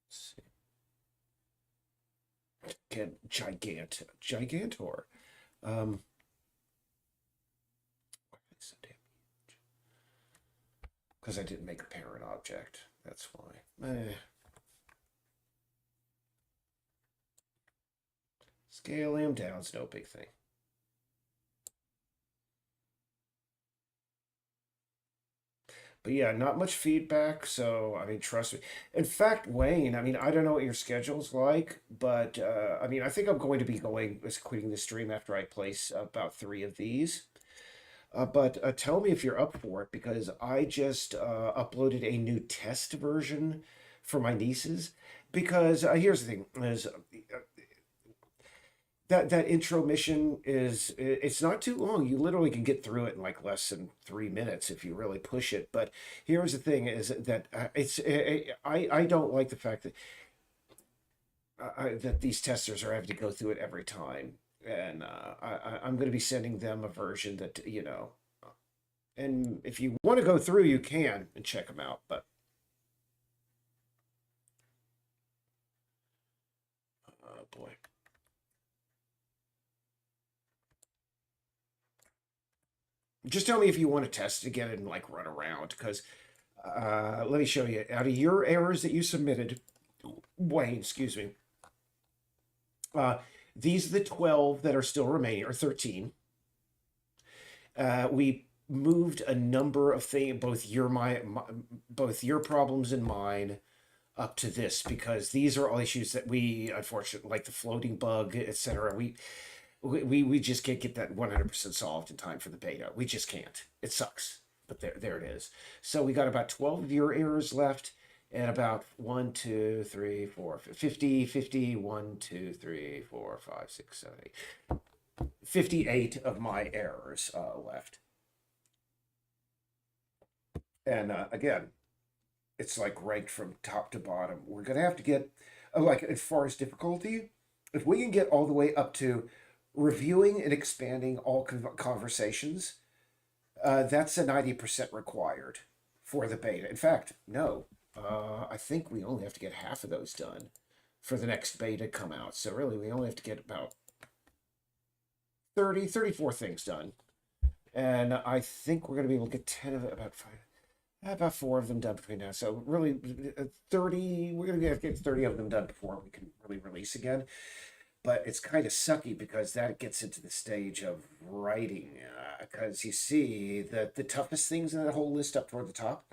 let's see. Again, Gigantor. Um, so damn because I didn't make a parent object. That's why. Scale him down. It's no big thing. But yeah, not much feedback. So, I mean, trust me. In fact, Wayne, I mean, I don't know what your schedule's like, but I mean, I think I'm going to be quitting the stream after I place about three of these. But tell me if you're up for it because I just uploaded a new test version for my nieces. Because here's the thing: is that intro mission it's not too long. You literally can get through it in like less than 3 minutes if you really push it. But here's the thing: is that I don't like the fact that that these testers are having to go through it every time, and I'm going to be sending them a version that and if you want to go through, you can and check them out. But oh boy. Just tell me if you want to test it again and like run around because let me show you. Out of your errors that you submitted, Wayne, excuse me, uh, these are the 12 that are still remaining, or 13. We moved a number of things, both your problems and mine, up to this because these are all issues that we, unfortunately, like the floating bug, etc. We just can't get that 100% solved in time for the beta. We just can't. It sucks. But there it is. So we got about 12 viewer errors left, and about 1, 2, 3, 4, 50, 50, 1, 2, 3, 4, 5, 6, 7, 8. 58 of my errors left. And again, it's like ranked from top to bottom. We're going to have to get, like, as far as difficulty, if we can get all the way up to reviewing and expanding all conversations, that's a 90% required for the beta. In fact, no, I think we only have to get half of those done for the next beta to come out. So really, we only have to get about 34 things done. And I think we're going to be able to get 10 of it, about 4 of them done between now. So really, 30, we're going to have to get 30 of them done before we can really release again. But it's kind of sucky because that gets into the stage of writing. Because you see that the toughest things in that whole list up toward the top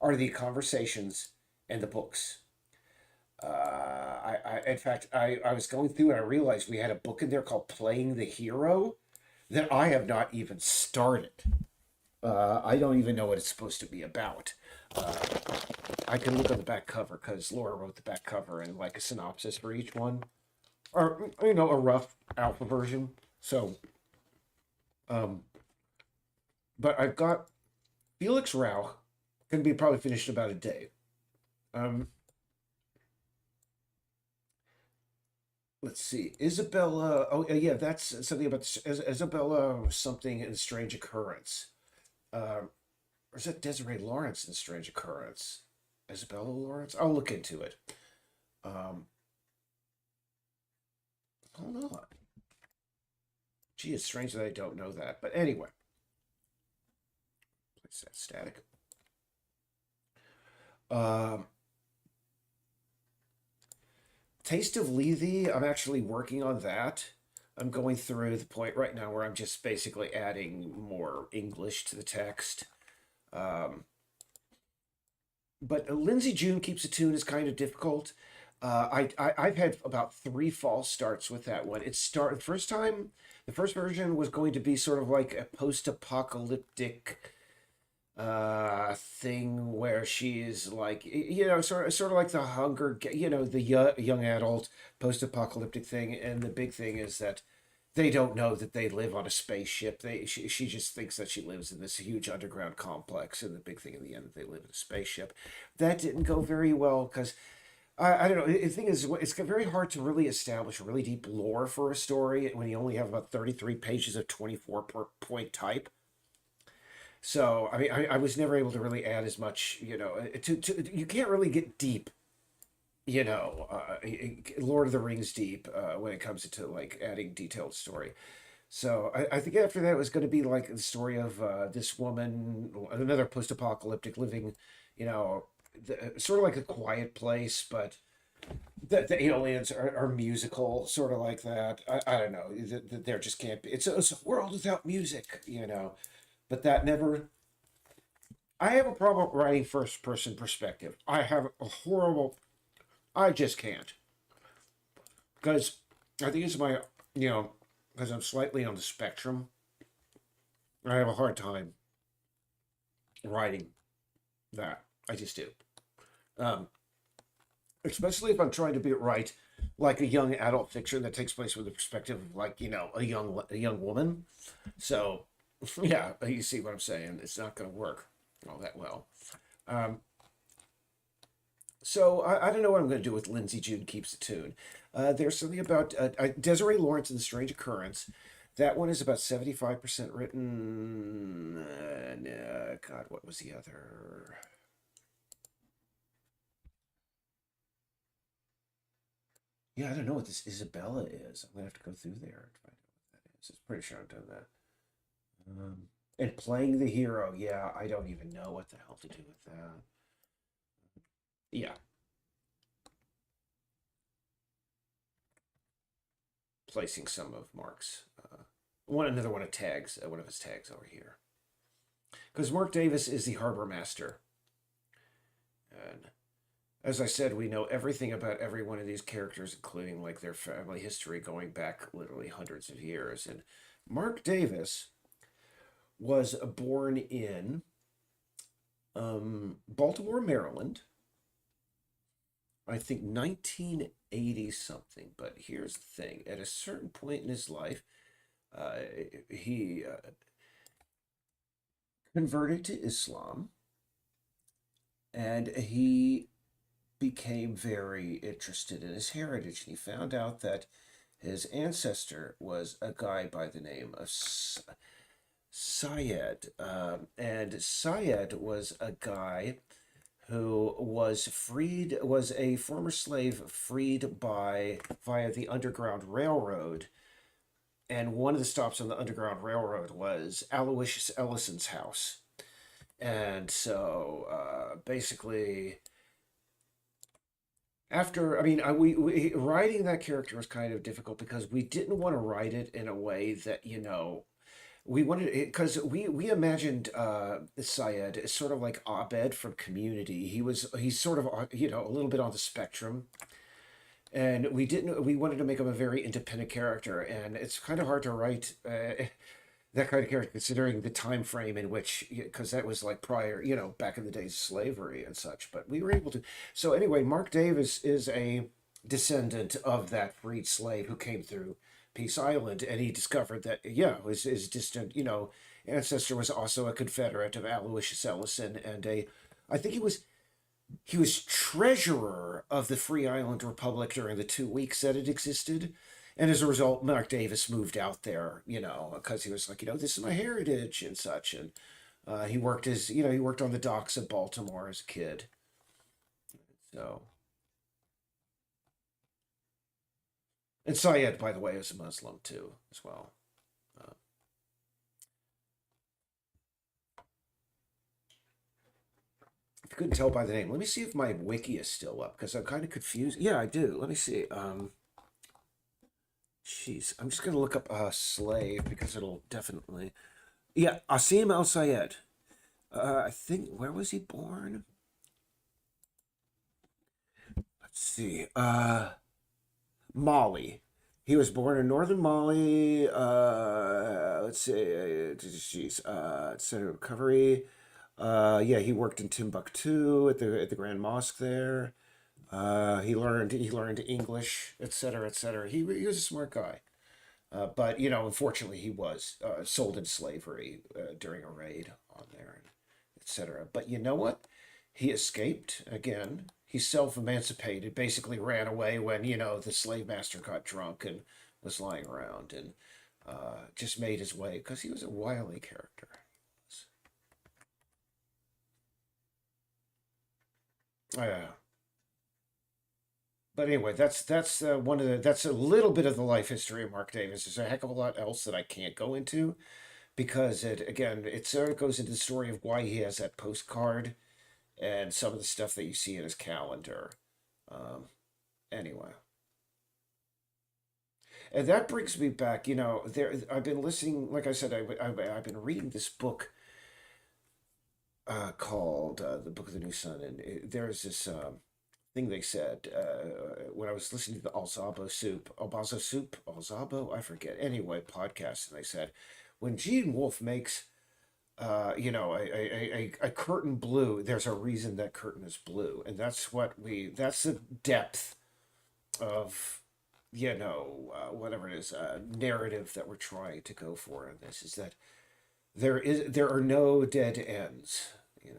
are the conversations and the books. In fact, I was going through and I realized we had a book in there called Playing the Hero that I have not even started. I don't even know what it's supposed to be about. I can look on the back cover because Laura wrote the back cover and like a synopsis for each one, or a rough alpha version. So, but I've got Felix Rauch can be probably finished in about a day. Let's see, Isabella. Oh yeah, that's something about Isabella something in Strange Occurrence. Or is that Desiree Lawrence in Strange Occurrence? Isabella Lawrence? I'll look into it. Hold on. Gee, it's strange that I don't know that. But anyway, place that static. Taste of Lethe, I'm actually working on that. I'm going through the point right now where I'm just basically adding more English to the text. But Lindsay June Keeps a Tune is kind of difficult. I've had about 3 false starts with that one. The first time, the first version was going to be sort of like a post-apocalyptic thing where she's like, sort of like the Hunger, the young adult post-apocalyptic thing. And the big thing is that they don't know that they live on a spaceship. She just thinks that she lives in this huge underground complex, and the big thing in the end that they live in a spaceship. That didn't go very well because I don't know. The thing is, it's very hard to really establish a really deep lore for a story when you only have about 33 pages of 24 point type. So I mean, I was never able to really add as much. You can't really get deep, Lord of the Rings deep when it comes to like adding detailed story. So I think after that it was going to be like the story of this woman, another post-apocalyptic living, sort of like A Quiet Place, but the aliens are musical, sort of like that. I don't know. There just can't be. It's a world without music, But that never. I have a problem writing first-person perspective. I have a horrible. I just can't because I think it's my, because I'm slightly on the spectrum. I have a hard time writing that. I just do. Especially if I'm trying to write like a young adult fiction that takes place from the perspective of like a young woman. So yeah, you see what I'm saying? It's not going to work all that well. So I don't know what I'm going to do with Lindsay June Keeps a Tune. There's something about Desiree Lawrence in The Strange Occurrence. That one is about 75% written. God, what was the other? Yeah, I don't know what this Isabella is. I'm going to have to go through there and find out what that is. I'm pretty sure I've done that. And Playing the Hero. Yeah, I don't even know what the hell to do with that. Yeah. Placing some of Mark's another one of tags, one of his tags over here. Because Mark Davis is the harbor master. And as I said, we know everything about every one of these characters, including like their family history going back literally hundreds of years. And Mark Davis was born in Baltimore, Maryland. I think 1980 something. But here's the thing: at a certain point in his life, uh, he converted to Islam, and he became very interested in his heritage. And he found out that his ancestor was a guy by the name of Syed. And Syed was a guy who was a former slave freed via the Underground Railroad. And one of the stops on the Underground Railroad was Aloysius Ellison's house. And so basically, we writing that character was kind of difficult because we didn't want to write it in a way that, we wanted it because we imagined Syed as sort of like Abed from Community. He's sort of a little bit on the spectrum, and we wanted to make him a very independent character, and it's kind of hard to write that kind of character considering the time frame in which, because that was like prior, back in the days of slavery and such. But we were able to. So anyway, Mark Davis is a descendant of that freed slave who came through Peace Island, and he discovered that his distant ancestor was also a Confederate of Aloysius Ellison, and I think he was treasurer of the Free Island Republic during the 2 weeks that it existed. And as a result, Mark Davis moved out there, because he was like, this is my heritage and such. And he worked on the docks of Baltimore as a kid. So, and Syed, by the way, is a Muslim too, as well. Uh, if you couldn't tell by the name, let me see if my wiki is still up because I'm kind of confused. Yeah, I do. Let me see. Jeez, I'm just gonna look up slave because it'll definitely. Yeah, Asim Al Sayed. I think where was he born? Let's see. Mali. He was born in northern Mali. Let's see. Jeez. Center of Recovery. Yeah, he worked in Timbuktu at the Grand Mosque there. He learned English, etc., etc. He was a smart guy. But unfortunately, he was sold in slavery during a raid on there, etc. But you know what? He escaped again. He self-emancipated, basically ran away when the slave master got drunk and was lying around, and just made his way because he was a wily character. Yeah. But anyway, that's a little bit of the life history of Mark Davis. There's a heck of a lot else that I can't go into because it sort of goes into the story of why he has that postcard and some of the stuff that you see in his calendar. Um, anyway, and that brings me back. There I've been listening. Like I said, I've been reading this book called "The Book of the New Sun," and there's this thing they said when I was listening to the Alzabo, I forget. Anyway, podcast, and they said when Gene Wolfe makes a curtain blue, there's a reason that curtain is blue, and that's the depth of whatever it is narrative that we're trying to go for in this is that there are no dead ends, and,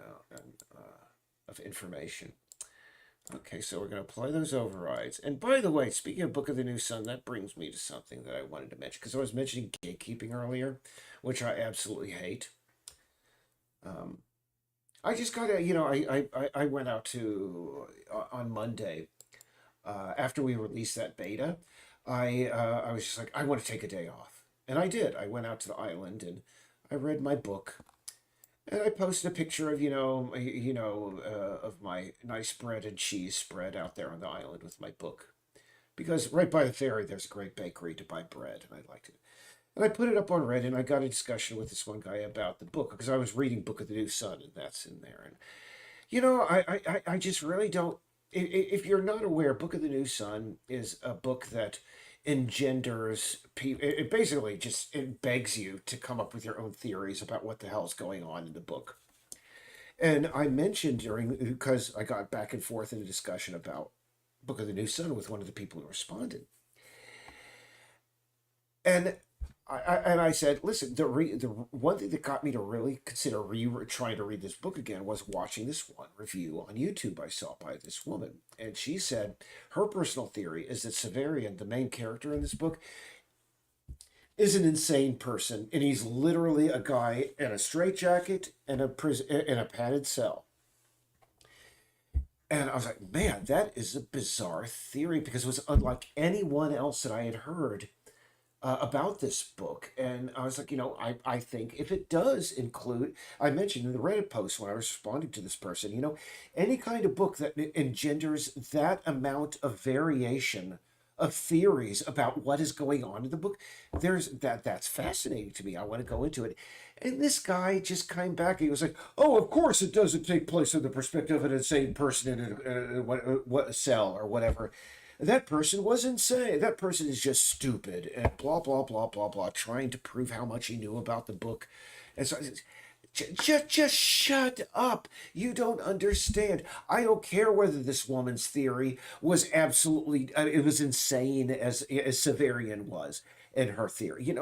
of information. Okay, so we're going to apply those overrides. And by the way, speaking of Book of the New Sun, that brings me to something that I wanted to mention because I was mentioning gatekeeping earlier, which I absolutely hate. Um, I just got to, I went out to on Monday after we released that beta. I was just like, I want to take a day off, and I did. I went out to the island and I read my book, and I posted a picture of of my nice bread and cheese spread out there on the island with my book, because right by the ferry there's a great bakery to buy bread, and I liked it. And I put it up on Reddit, and I got a discussion with this one guy about the book because I was reading Book of the New Sun, and that's in there. And I just really don't. If you're not aware, Book of the New Sun is a book that engenders people. It basically just it begs you to come up with your own theories about what the hell's going on in the book. And I mentioned during, because I got back and forth in a discussion about Book of the New Sun with one of the people who responded. And I said, listen, the one thing that got me to really consider trying to read this book again was watching this one review on YouTube I saw by this woman, and she said her personal theory is that Severian, the main character in this book, is an insane person, and he's literally a guy in a straitjacket and a prison in a padded cell. And I was like, man, that is a bizarre theory because it was unlike anyone else that I had heard about this book. And I was like, I think if it does include, I mentioned in the Reddit post when I was responding to this person, any kind of book that engenders that amount of variation of theories about what is going on in the book, that's fascinating to me. I want to go into it. And this guy just came back. He was like, "Oh, of course it doesn't take place in the perspective of an insane person in a cell or whatever. That person was insane. That person is just stupid and blah blah blah blah blah, trying to prove how much he knew about the book." And so I said, just shut up. You don't understand. I don't care whether this woman's theory was absolutely, it was insane as Severian was in her theory.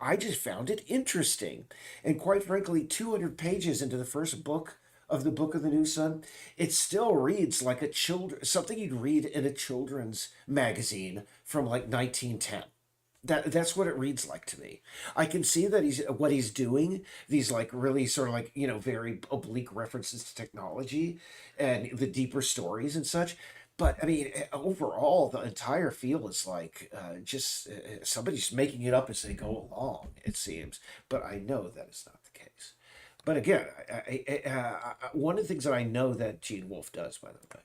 I just found it interesting. And quite frankly, 200 pages into the first book of the Book of the New Sun, it still reads like something you'd read in a children's magazine from like 1910. That's what it reads like to me. I can see that he's doing these like really sort of like very oblique references to technology and the deeper stories and such. But I mean, overall, the entire feel is like just somebody's making it up as they go along. It seems, but I know that is not the case. But again, one of the things that I know that Gene Wolfe does, by the way,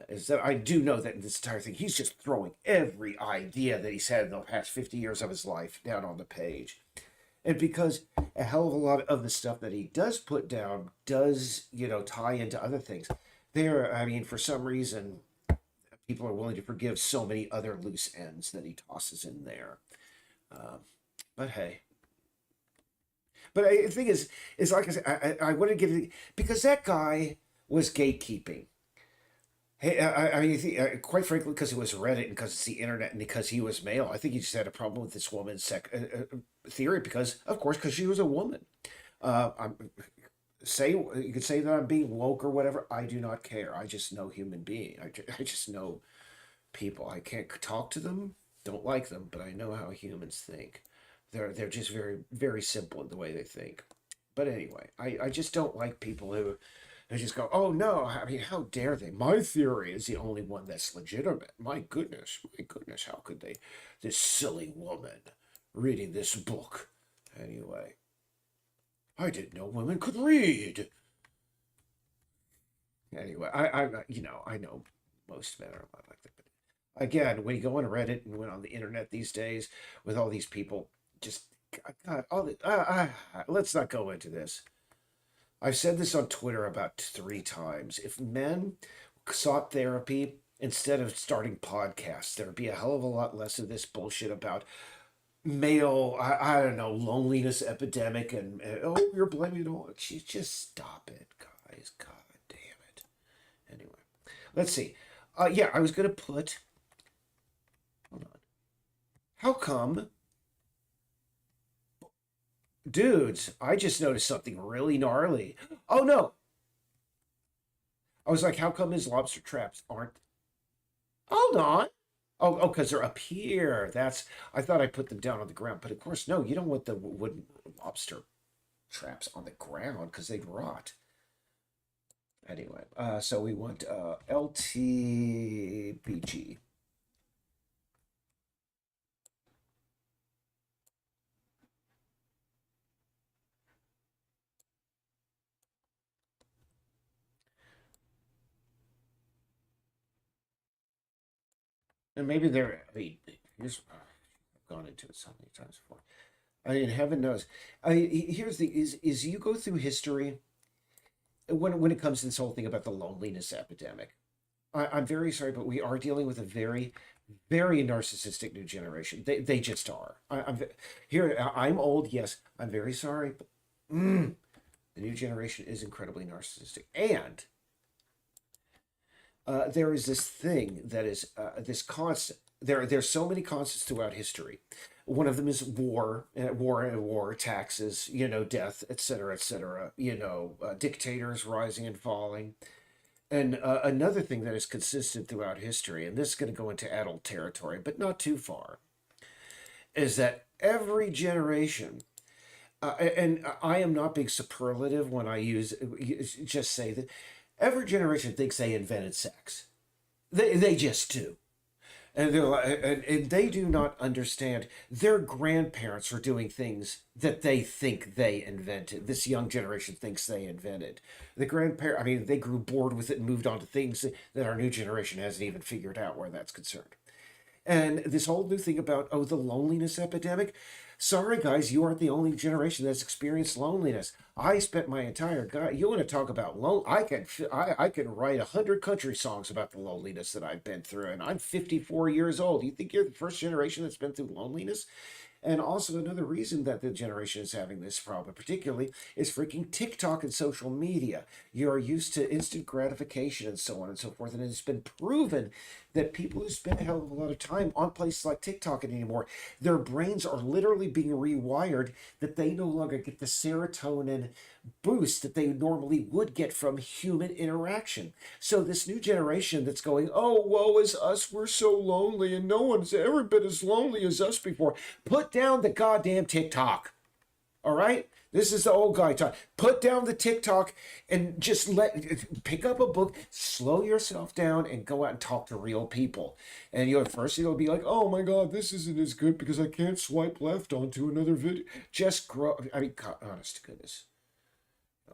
is that I do know that in this entire thing, he's just throwing every idea that he's had in the past 50 years of his life down on the page. And because a hell of a lot of the stuff that he does put down does, tie into other things. For some reason, people are willing to forgive so many other loose ends that he tosses in there. But hey. But the thing is like I said, I want to give it, because that guy was gatekeeping. Hey, quite frankly, because it was Reddit and because it's the internet and because he was male, I think he just had a problem with this woman's theory because, of course, because she was a woman. I'm you could say that I'm being woke or whatever. I do not care. I just know human being. I just know people. I can't talk to them, don't like them, but I know how humans think. They're just very very simple in the way they think. But anyway, I just don't like people who they just go, "Oh no, I mean, how dare they? My theory is the only one that's legitimate. My goodness, how could they? This silly woman reading this book." Anyway, I didn't know women could read. Anyway, I know most men are not like that. But again, when you go on Reddit and when on the internet these days with all these people, just God, let's not go into this. I've said this on Twitter about 3 times. If men sought therapy instead of starting podcasts, there'd be a hell of a lot less of this bullshit about male, I don't know, loneliness epidemic and oh, you're blaming it all. Just stop it, guys. God damn it. Anyway, let's see. Yeah, I was going to put, hold on. How come, dudes, I just noticed something really gnarly. Oh no, I was like, how come his lobster traps aren't? Hold on. Oh, because they're up here. I thought I put them down on the ground, but of course, no. You don't want the wooden lobster traps on the ground because they'd rot. Anyway, so we want LTBG. And maybe they're. I mean, here's I've gone into it so many times before. I mean, heaven knows. Here's the is you go through history when it comes to this whole thing about the loneliness epidemic. I'm very sorry, but we are dealing with a very, very narcissistic new generation. They just are. I'm here. I'm old. Yes, I'm very sorry. But, The new generation is incredibly narcissistic. And there is this thing that is this constant. There's so many constants throughout history. One of them is war, taxes, death, etc., dictators rising and falling. And another thing that is consistent throughout history, and this is going to go into adult territory, but not too far, is that every generation, and I am not being superlative when I just say that every generation thinks they invented sex. They just do. And they're like, and they do not understand their grandparents are doing things that they think they invented. This young generation thinks they invented. The grandparent, I mean, they grew bored with it and moved on to things that our new generation hasn't even figured out where that's concerned. And this whole new thing about, oh, the loneliness epidemic. Sorry, guys, you aren't the only generation that's experienced loneliness. I spent my entire God. You want to talk about I can write 100 country songs about the loneliness that I've been through, and I'm 54 years old. You think you're the first generation that's been through loneliness? And also another reason that the generation is having this problem, particularly, is freaking TikTok and social media. You're used to instant gratification and so on and so forth, and it's been proven that people who spend a hell of a lot of time on places like TikTok anymore, their brains are literally being rewired that they no longer get the serotonin boost that they normally would get from human interaction. So this new generation that's going, oh, woe is us, we're so lonely, and no one's ever been as lonely as us before. Put down the goddamn TikTok. All right? This is the old guy talk. Put down the TikTok and just pick up a book, slow yourself down, and go out and talk to real people. And at first you'll be like, oh my God, this isn't as good because I can't swipe left onto another video. Just grow. I mean, honest to goodness.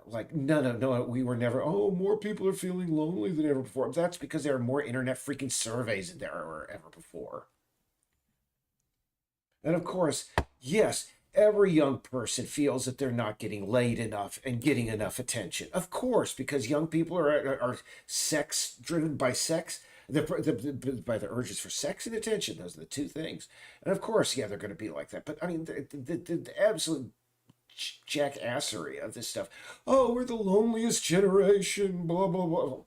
Like, no, we were never, oh, more people are feeling lonely than ever before. That's because there are more internet freaking surveys than there were ever before. And of course, yes, every young person feels that they're not getting laid enough and getting enough attention. Of course, because young people are sex driven by sex, by the urges for sex and attention. Those are the two things. And of course, yeah, they're going to be like that. But I mean, the absolute jackassery of this stuff. Oh, we're the loneliest generation, blah, blah, blah.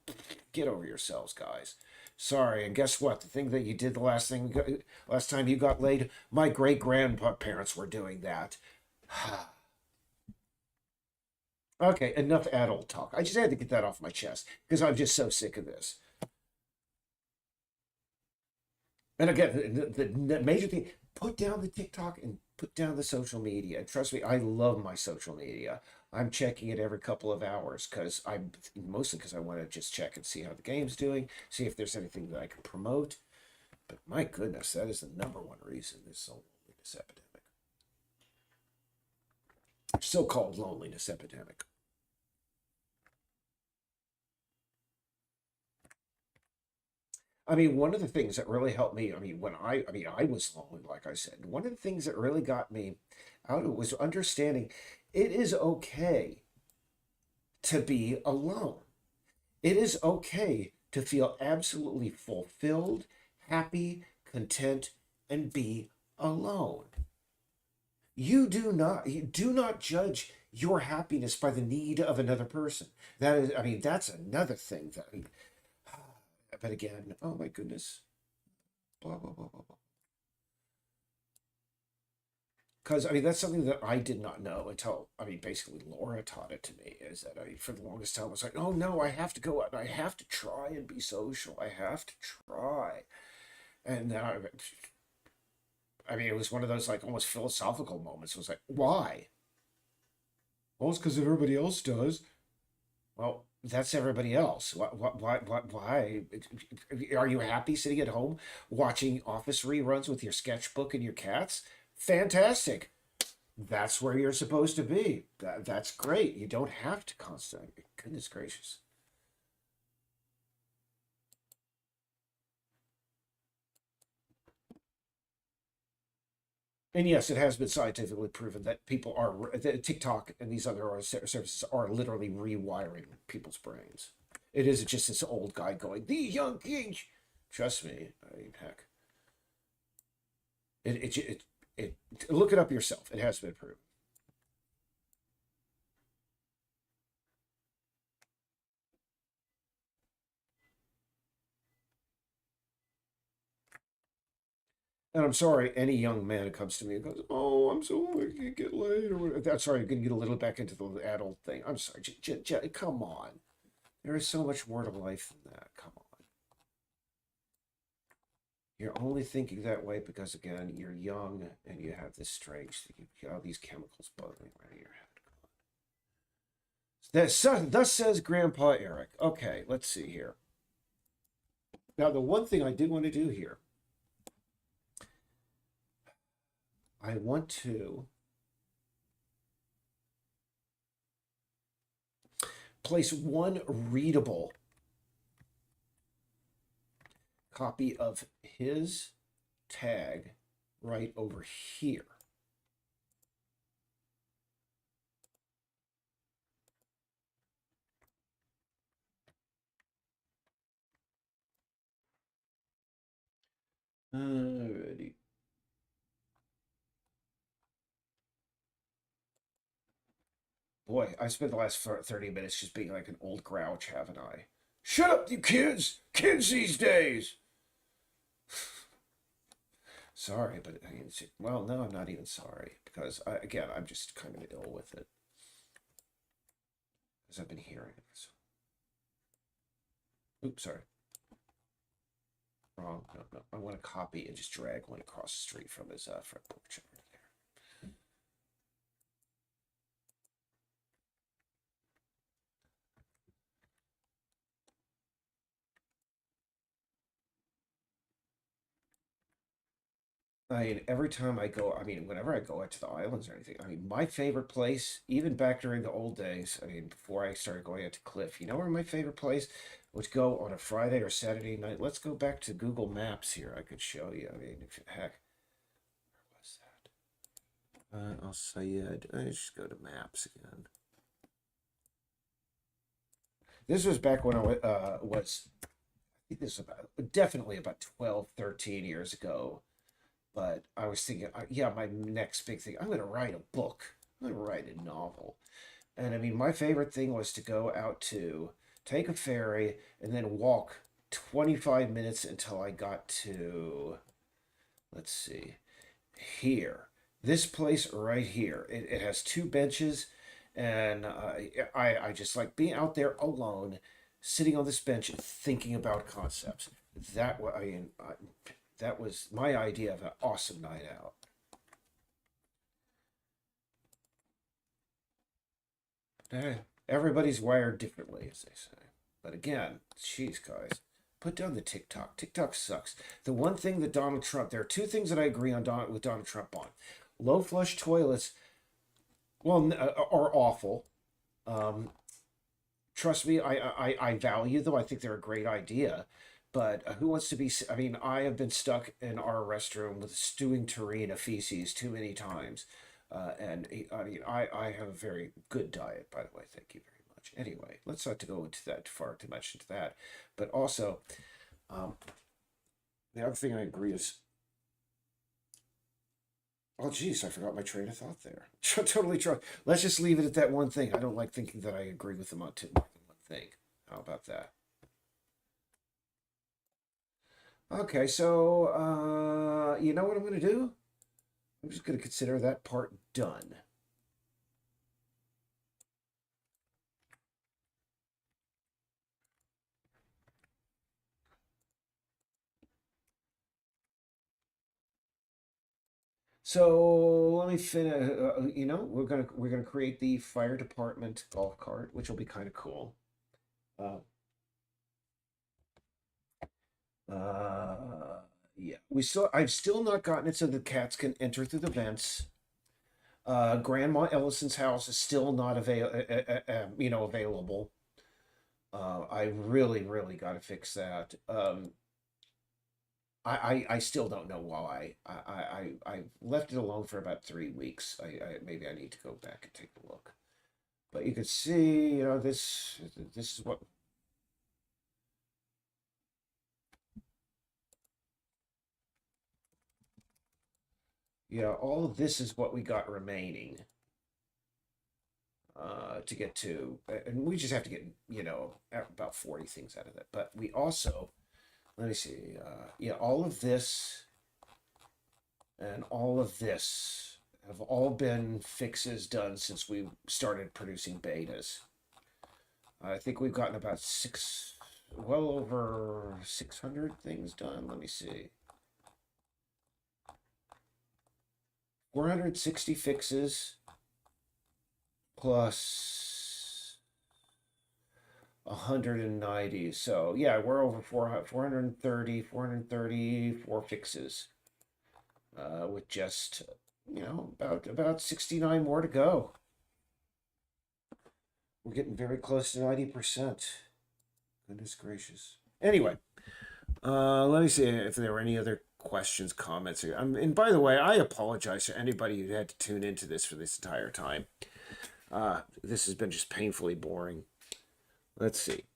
Get over yourselves, guys. Sorry, and guess what? The thing that you did last time you got laid, my great grandparents were doing that. Okay, enough adult talk. I just had to get that off my chest because I'm just so sick of this. And again, the major thing, put down the TikTok and put down the social media. And trust me, I love my social media. I'm checking it every couple of hours because mostly because I want to just check and see how the game's doing, see if there's anything that I can promote. But my goodness, that is the number one reason this loneliness epidemic. So-called loneliness epidemic. I mean, one of the things that really helped me, I was lonely, like I said. One of the things that really got me out of it was understanding it is okay to be alone. It is okay to feel absolutely fulfilled, happy, content, and be alone. You do not judge your happiness by the need of another person. That's another thing that, but again, oh my goodness, blah, blah, blah, blah, blah. Because, that's something that I did not know until, basically Laura taught it to me, is that for the longest time, I was like, oh no, I have to go out and I have to try and be social. I have to try. And now, it was one of those like almost philosophical moments. It was like, why? Well, it's because everybody else does. Well, that's everybody else. Why? Are you happy sitting at home watching office reruns with your sketchbook and your cats? Fantastic. That's where you're supposed to be. That's great. You don't have to constantly. Goodness gracious. And yes, it has been scientifically proven that that TikTok and these other services are literally rewiring people's brains. It isn't just this old guy going, "The young king." Trust me. Heck. Look it up yourself. It has been proven. And I'm sorry, any young man who comes to me and goes, "Oh, I'm so I can't get laid," or whatever. That's sorry, I'm gonna get a little back into the adult thing. I'm sorry, come on. There is so much more to life than that. Come on. You're only thinking that way because, again, you're young and you have this strange thing. You got all these chemicals bubbling around in your head. Thus says Grandpa Eric. Okay, let's see here. Now, the one thing I did want to do here, I want to place one readable copy of his tag right over here. Alrighty. Boy, I spent the last 30 minutes just being like an old grouch, haven't I? Shut up, you kids! Kids these days! Sorry, but I mean, well, no, I'm not even sorry because again, I'm just kind of ill with it as I've been hearing it. So. Oops, sorry. Wrong. No, no. I want to copy and just drag one across the street from his front porch over there. I mean, every time I go, I mean, whenever I go out to the islands or anything, I mean, my favorite place, even back during the old days, I mean, before I started going out to Cliff, you know where my favorite place would go on a Friday or Saturday night? Let's go back to Google Maps here. I could show you. I mean, heck, where was that? I'll say it. I just go to Maps again. This was back when I was, I think this is about, definitely about 12, 13 years ago. But I was thinking, yeah, my next big thing, I'm going to write a book. I'm going to write a novel. And I mean, my favorite thing was to go out to take a ferry and then walk 25 minutes until I got to, let's see, here. This place right here. It has two benches, and I just like being out there alone, sitting on this bench thinking about concepts. I mean, that was my idea of an awesome night out. Eh, everybody's wired differently, as they say. But again, geez, guys, put down the TikTok. TikTok sucks. The one thing that Donald Trump, there are two things that I agree on with Donald Trump on. Low flush toilets, well, are awful. Um, Trust me, I value them. I think they're a great idea. But who wants to be? I mean, I have been stuck in our restroom with stewing tureen of feces too many times. I mean, I have a very good diet, by the way. Thank you very much. Anyway, let's not to go into that too far too much into that. But also, um, the other thing I agree is, oh, geez, I forgot my train of thought there. Totally true. Let's just leave it at that one thing. I don't like thinking that I agree with them on more than one thing. How about that? Okay, so you know what I'm going to do? I'm just going to consider that part done. So let me finish. You know, we're gonna create the fire department golf cart, which will be kind of cool. Uh, yeah, I've still not gotten it so the cats can enter through the vents. Grandma Ellison's house is still not available. I really, really got to fix that. I still don't know why. I left it alone for about 3 weeks. Maybe I need to go back and take a look. But you can see, you know, this is what. Yeah, all of this is what we got remaining to get to, and we just have to get, you know, about 40 things out of it. But we also, let me see, yeah, all of this and all of this have all been fixes done since we started producing betas. I think we've gotten about well over 600 things done. Let me see. 460 fixes plus 190. So yeah, we're over 434 fixes. With just, about 69 more to go. We're getting very close to 90%. Goodness gracious. Anyway, let me see if there were any other questions, comments. And by the way, I apologize to anybody who had to tune into this for this entire time. This has been just painfully boring. Let's see.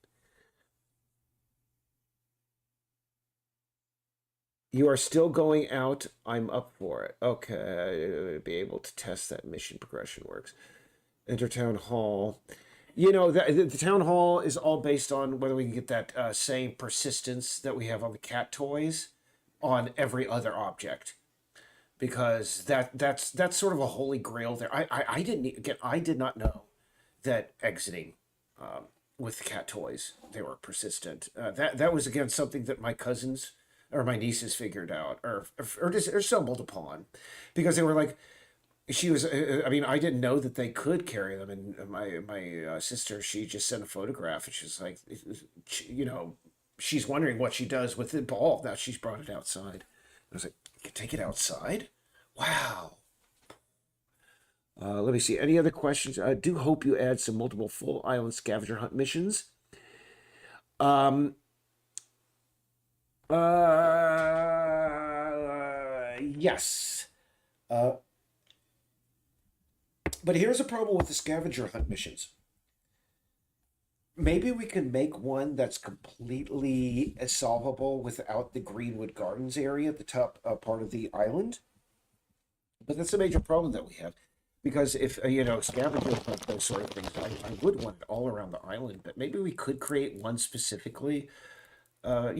You are still going out. I'm up for it. Okay, be able to test that mission progression works. Enter town hall. The town hall is all based on whether we can get that same persistence that we have on the cat toys on every other object, because that's sort of a holy grail there. I did not know that exiting with the cat toys they were persistent. That was again something that my cousins or my nieces figured out, or stumbled upon, because they were like, she was. I didn't know that they could carry them, and my sister, she just sent a photograph, and she's like, she's wondering what she does with the ball now she's brought it outside. I was like, you can take it outside? Wow. Let me see. Any other questions? I do hope you add some multiple full island scavenger hunt missions. Yes. But here's a problem with the scavenger hunt missions. Maybe we can make one that's completely solvable without the Greenwood Gardens area at the top part of the island. But that's a major problem that we have. Because if, scavenger hunt, those sort of things, I would want it all around the island. But maybe we could create one specifically. I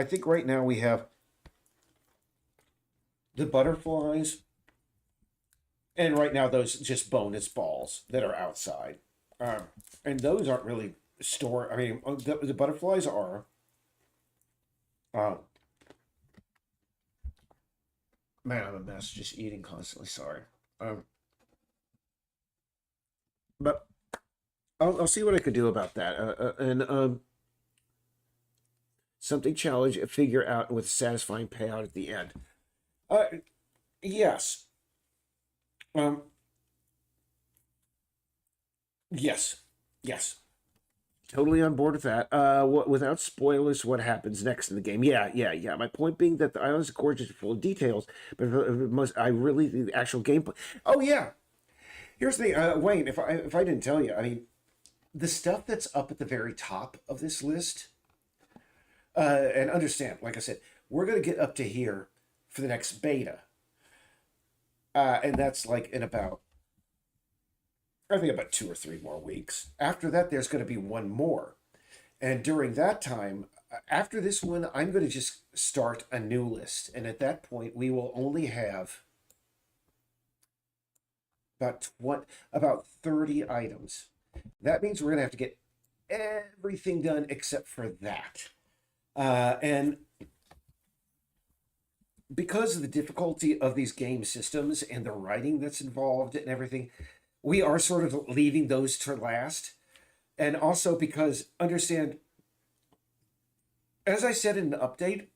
think right now we have the butterflies, and right now those just bonus balls that are outside. And those aren't really stored. The butterflies are. Man, I'm a mess. Just eating constantly. Sorry. But I'll see what I could do about that. And something challenge, figure out with a satisfying payout at the end. Yes. Yes. Totally on board with that. Without spoilers, what happens next in the game? Yeah. My point being that the islands are gorgeous, full of details, but the actual gameplay. Oh yeah. Here's the thing, Wayne. If I didn't tell you, the stuff that's up at the very top of this list. And understand, like I said, we're gonna get up to here for the next beta, and that's like in about. I think about 2 or 3 more weeks. After that, there's going to be one more. And during that time, after this one, I'm going to just start a new list. And at that point, we will only have about 30 items. That means we're going to have to get everything done except for that. And because of the difficulty of these game systems and the writing that's involved and everything, we are sort of leaving those to last. And also because, understand, as I said in the update,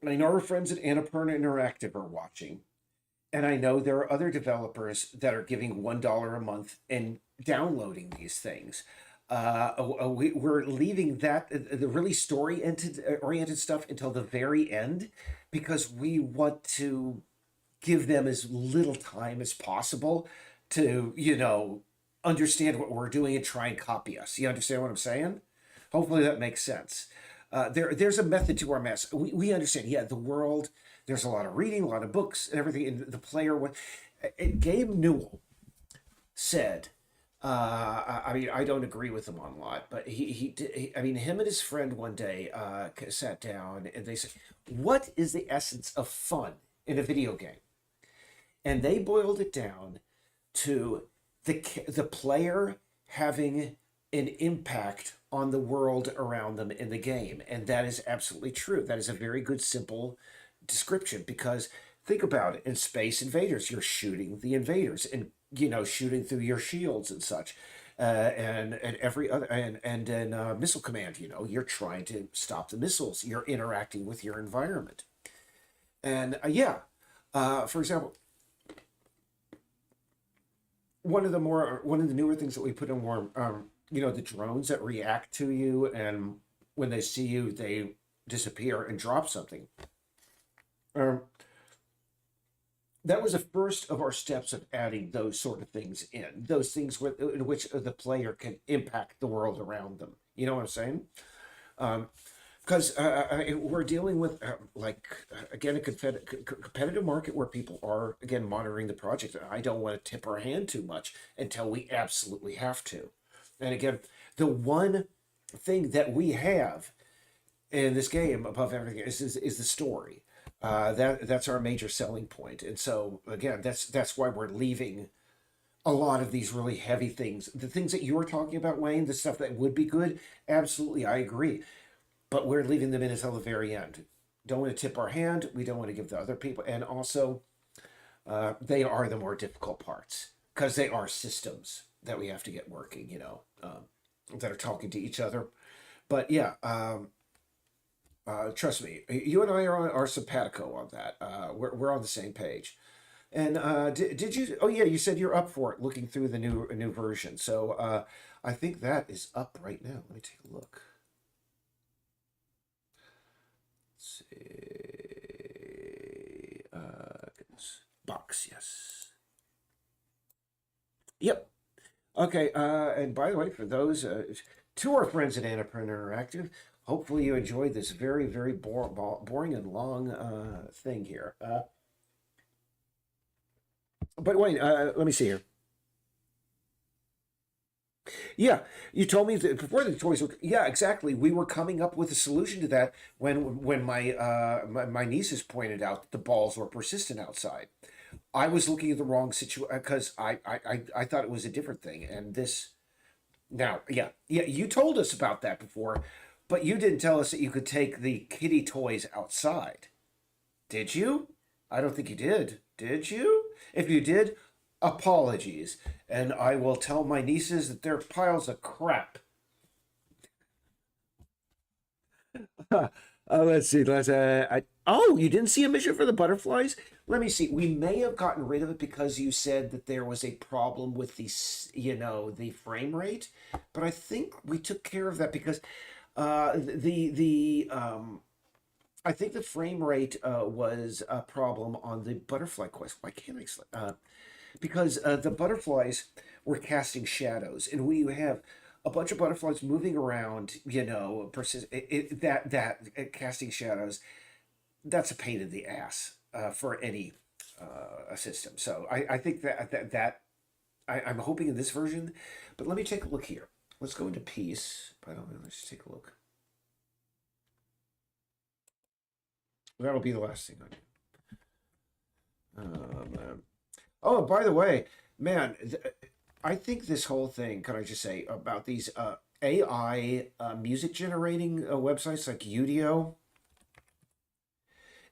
I know our friends at Annapurna Interactive are watching. And I know there are other developers that are giving $1 a month and downloading these things. We're leaving that, the really oriented stuff until the very end, because we want to give them as little time as possible to, understand what we're doing and try and copy us. You understand what I'm saying? Hopefully that makes sense. There's a method to our mess. We understand, the world, there's a lot of reading, a lot of books and everything. And the player, Gabe Newell said, I mean, I don't agree with him on a lot, but I mean, him and his friend one day sat down and they said, "What is the essence of fun in a video game?" And they boiled it down to the player having an impact on the world around them in the game, and that is absolutely true. That is a very good simple description because think about it. In Space Invaders, you're shooting the invaders and shooting through your shields and such. And every other and in Missile Command, you're trying to stop the missiles. You're interacting with your environment, and yeah, for example, one of the newer things that we put in more, the drones that react to you, and when they see you, they disappear and drop something. Um, that was the first of our steps of adding those sort of things in, those things in which the player can impact the world around them. You know what I'm saying? Um, because we're dealing with again a competitive market where people are again monitoring the project. I don't want to tip our hand too much until we absolutely have to. And again, the one thing that we have in this game above everything is the story. That's our major selling point, and so again, that's why we're leaving a lot of these really heavy things. The things that you were talking about, Wayne, the stuff that would be good, absolutely, I agree. But we're leaving them in until the very end. Don't want to tip our hand. We don't want to give the other people, and also they are the more difficult parts because they are systems that we have to get working. That are talking to each other. But yeah, trust me, you and I are simpatico on that. We're on the same page. And did you? Oh yeah, you said you're up for it. Looking through the new version, so I think that is up right now. Let me take a look. Let's see. Goodness. Box, yes. Yep. Okay. And by the way, for those to our friends at Annapurna Interactive, hopefully you enjoyed this very, very boring and long thing here. But wait, let me see here. Yeah, you told me that before the toys were. Yeah, exactly. We were coming up with a solution to that when my nieces pointed out that the balls were persistent outside. I was looking at the wrong situation because I thought it was a different thing, and this now, yeah, you told us about that before, but you didn't tell us that you could take the kitty toys outside. Did you? I don't think you did. Did you? If you did, apologies. And I will tell my nieces that they're piles of crap. Let's see. Oh, you didn't see a mission for the butterflies? Let me see. We may have gotten rid of it because you said that there was a problem with the frame rate, but I think we took care of that because the I think the frame rate was a problem on the butterfly quest. Why can't I? Because the butterflies were casting shadows, and when you have a bunch of butterflies moving around, casting shadows, that's a pain in the ass for any system. So I think I'm hoping in this version, but let me take a look here. Let's go into peace. By the way, let's take a look. That'll be the last thing I do. Oh, by the way, man, I think this whole thing, can I just say, about these AI music generating websites like Udio,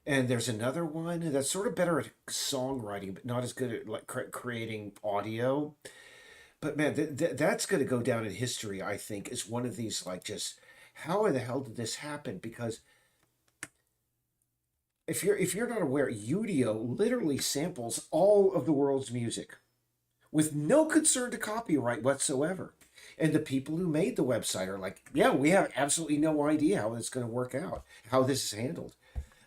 and there's another one that's sort of better at songwriting, but not as good at like creating audio. But man, that's going to go down in history, I think, as one of these like just how in the hell did this happen? Because if you're not aware, Udio literally samples all of the world's music with no concern to copyright whatsoever. And the people who made the website are like, yeah, we have absolutely no idea how it's going to work out, how this is handled.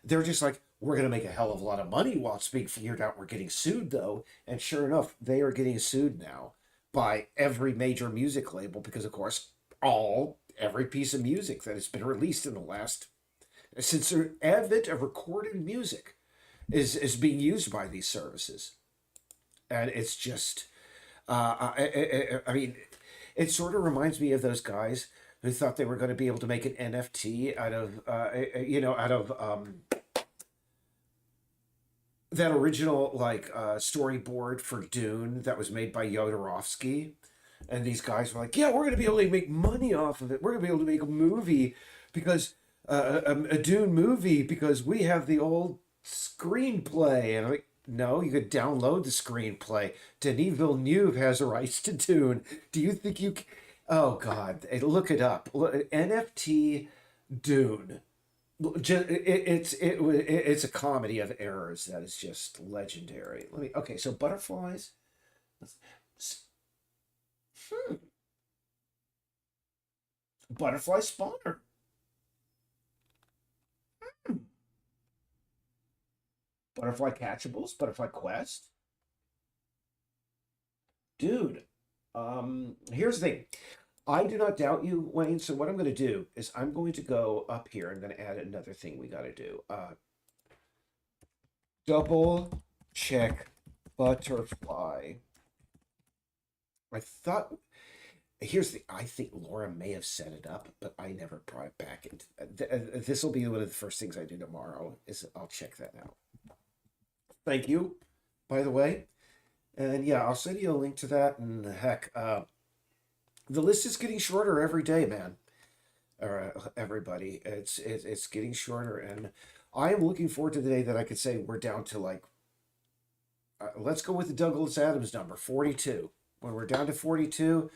They're just like, we're going to make a hell of a lot of money while it's being figured out. We're getting sued though. And sure enough, they are getting sued now by every major music label because, of course, every piece of music that has been released in the last since the advent of recorded music is being used by these services, and it's just I mean, it sort of reminds me of those guys who thought they were going to be able to make an NFT out of, out of that original like storyboard for Dune that was made by Jodorowsky. And these guys were like, "Yeah, we're going to be able to make money off of it. We're going to be able to make a movie because a Dune movie because we have the old screenplay." And I'm like, "No, you could download the screenplay. Denis Villeneuve has the rights to Dune. Do you think you? Oh God, look it up. NFT Dune. It's a comedy of errors that is just legendary. Let me. Okay, so butterflies. Hmm, butterfly spawner. Hmm. Butterfly catchables. Butterfly quest. Dude, here's the thing. I do not doubt you, Wayne. So what I'm going to do is I'm going to go up here. I'm going to add another thing we got to do. Double check butterfly. I thought here's the I think Laura may have set it up, but I never brought it back. And this will be one of the first things I do tomorrow. Is I'll check that out. Thank you, by the way. And yeah, I'll send you a link to that. And heck, the list is getting shorter every day, man. Everybody, it's getting shorter, and I am looking forward to the day that I could say we're down to like let's go with the Douglas Adams number 42. When we're down to 42,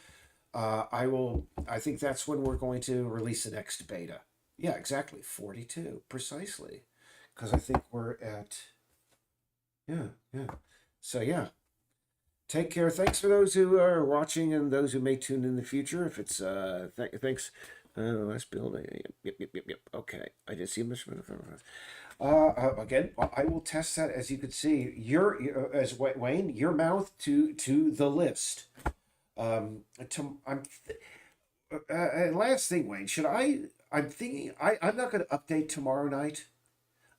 I think that's when we're going to release the next beta. Yeah, exactly. 42, precisely. Because I think we're at, yeah, yeah. So, yeah. Take care. Thanks for those who are watching and those who may tune in the future. If it's, thanks. Last build. Yep. Okay. I did see much. Again, I will test that as you could see. As Wayne, your mouth to the list. Last thing, Wayne, should I? I'm thinking I'm not going to update tomorrow night.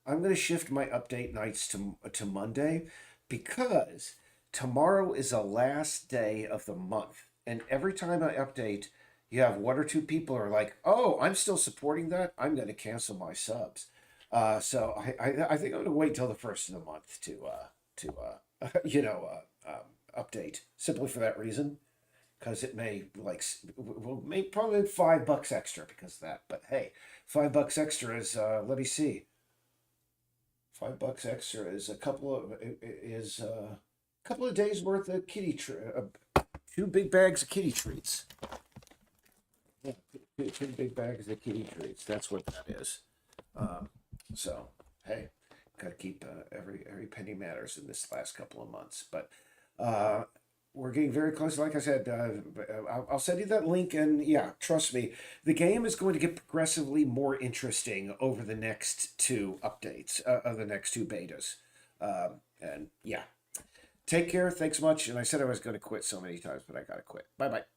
I'm going to shift my update nights to Monday because tomorrow is the last day of the month, and every time I update, you have one or two people are like, "Oh, I'm still supporting that. I'm going to cancel my subs." So I think I'm going to wait till the first of the month to update simply for that reason because it may may probably $5 extra because of that. But hey, $5 extra is let me see. $5 extra is a couple of days worth of two big bags of kitty treats. Yeah, two big bags of kitty treats. That's what that is. So hey, got to keep every penny matters in this last couple of months. But uh, we're getting very close. Like I said, I'll send you that link, and yeah, trust me, the game is going to get progressively more interesting over the next two updates, of the next two betas. And yeah, take care. Thanks much. And I said I was going to quit so many times, but I got to quit. Bye bye.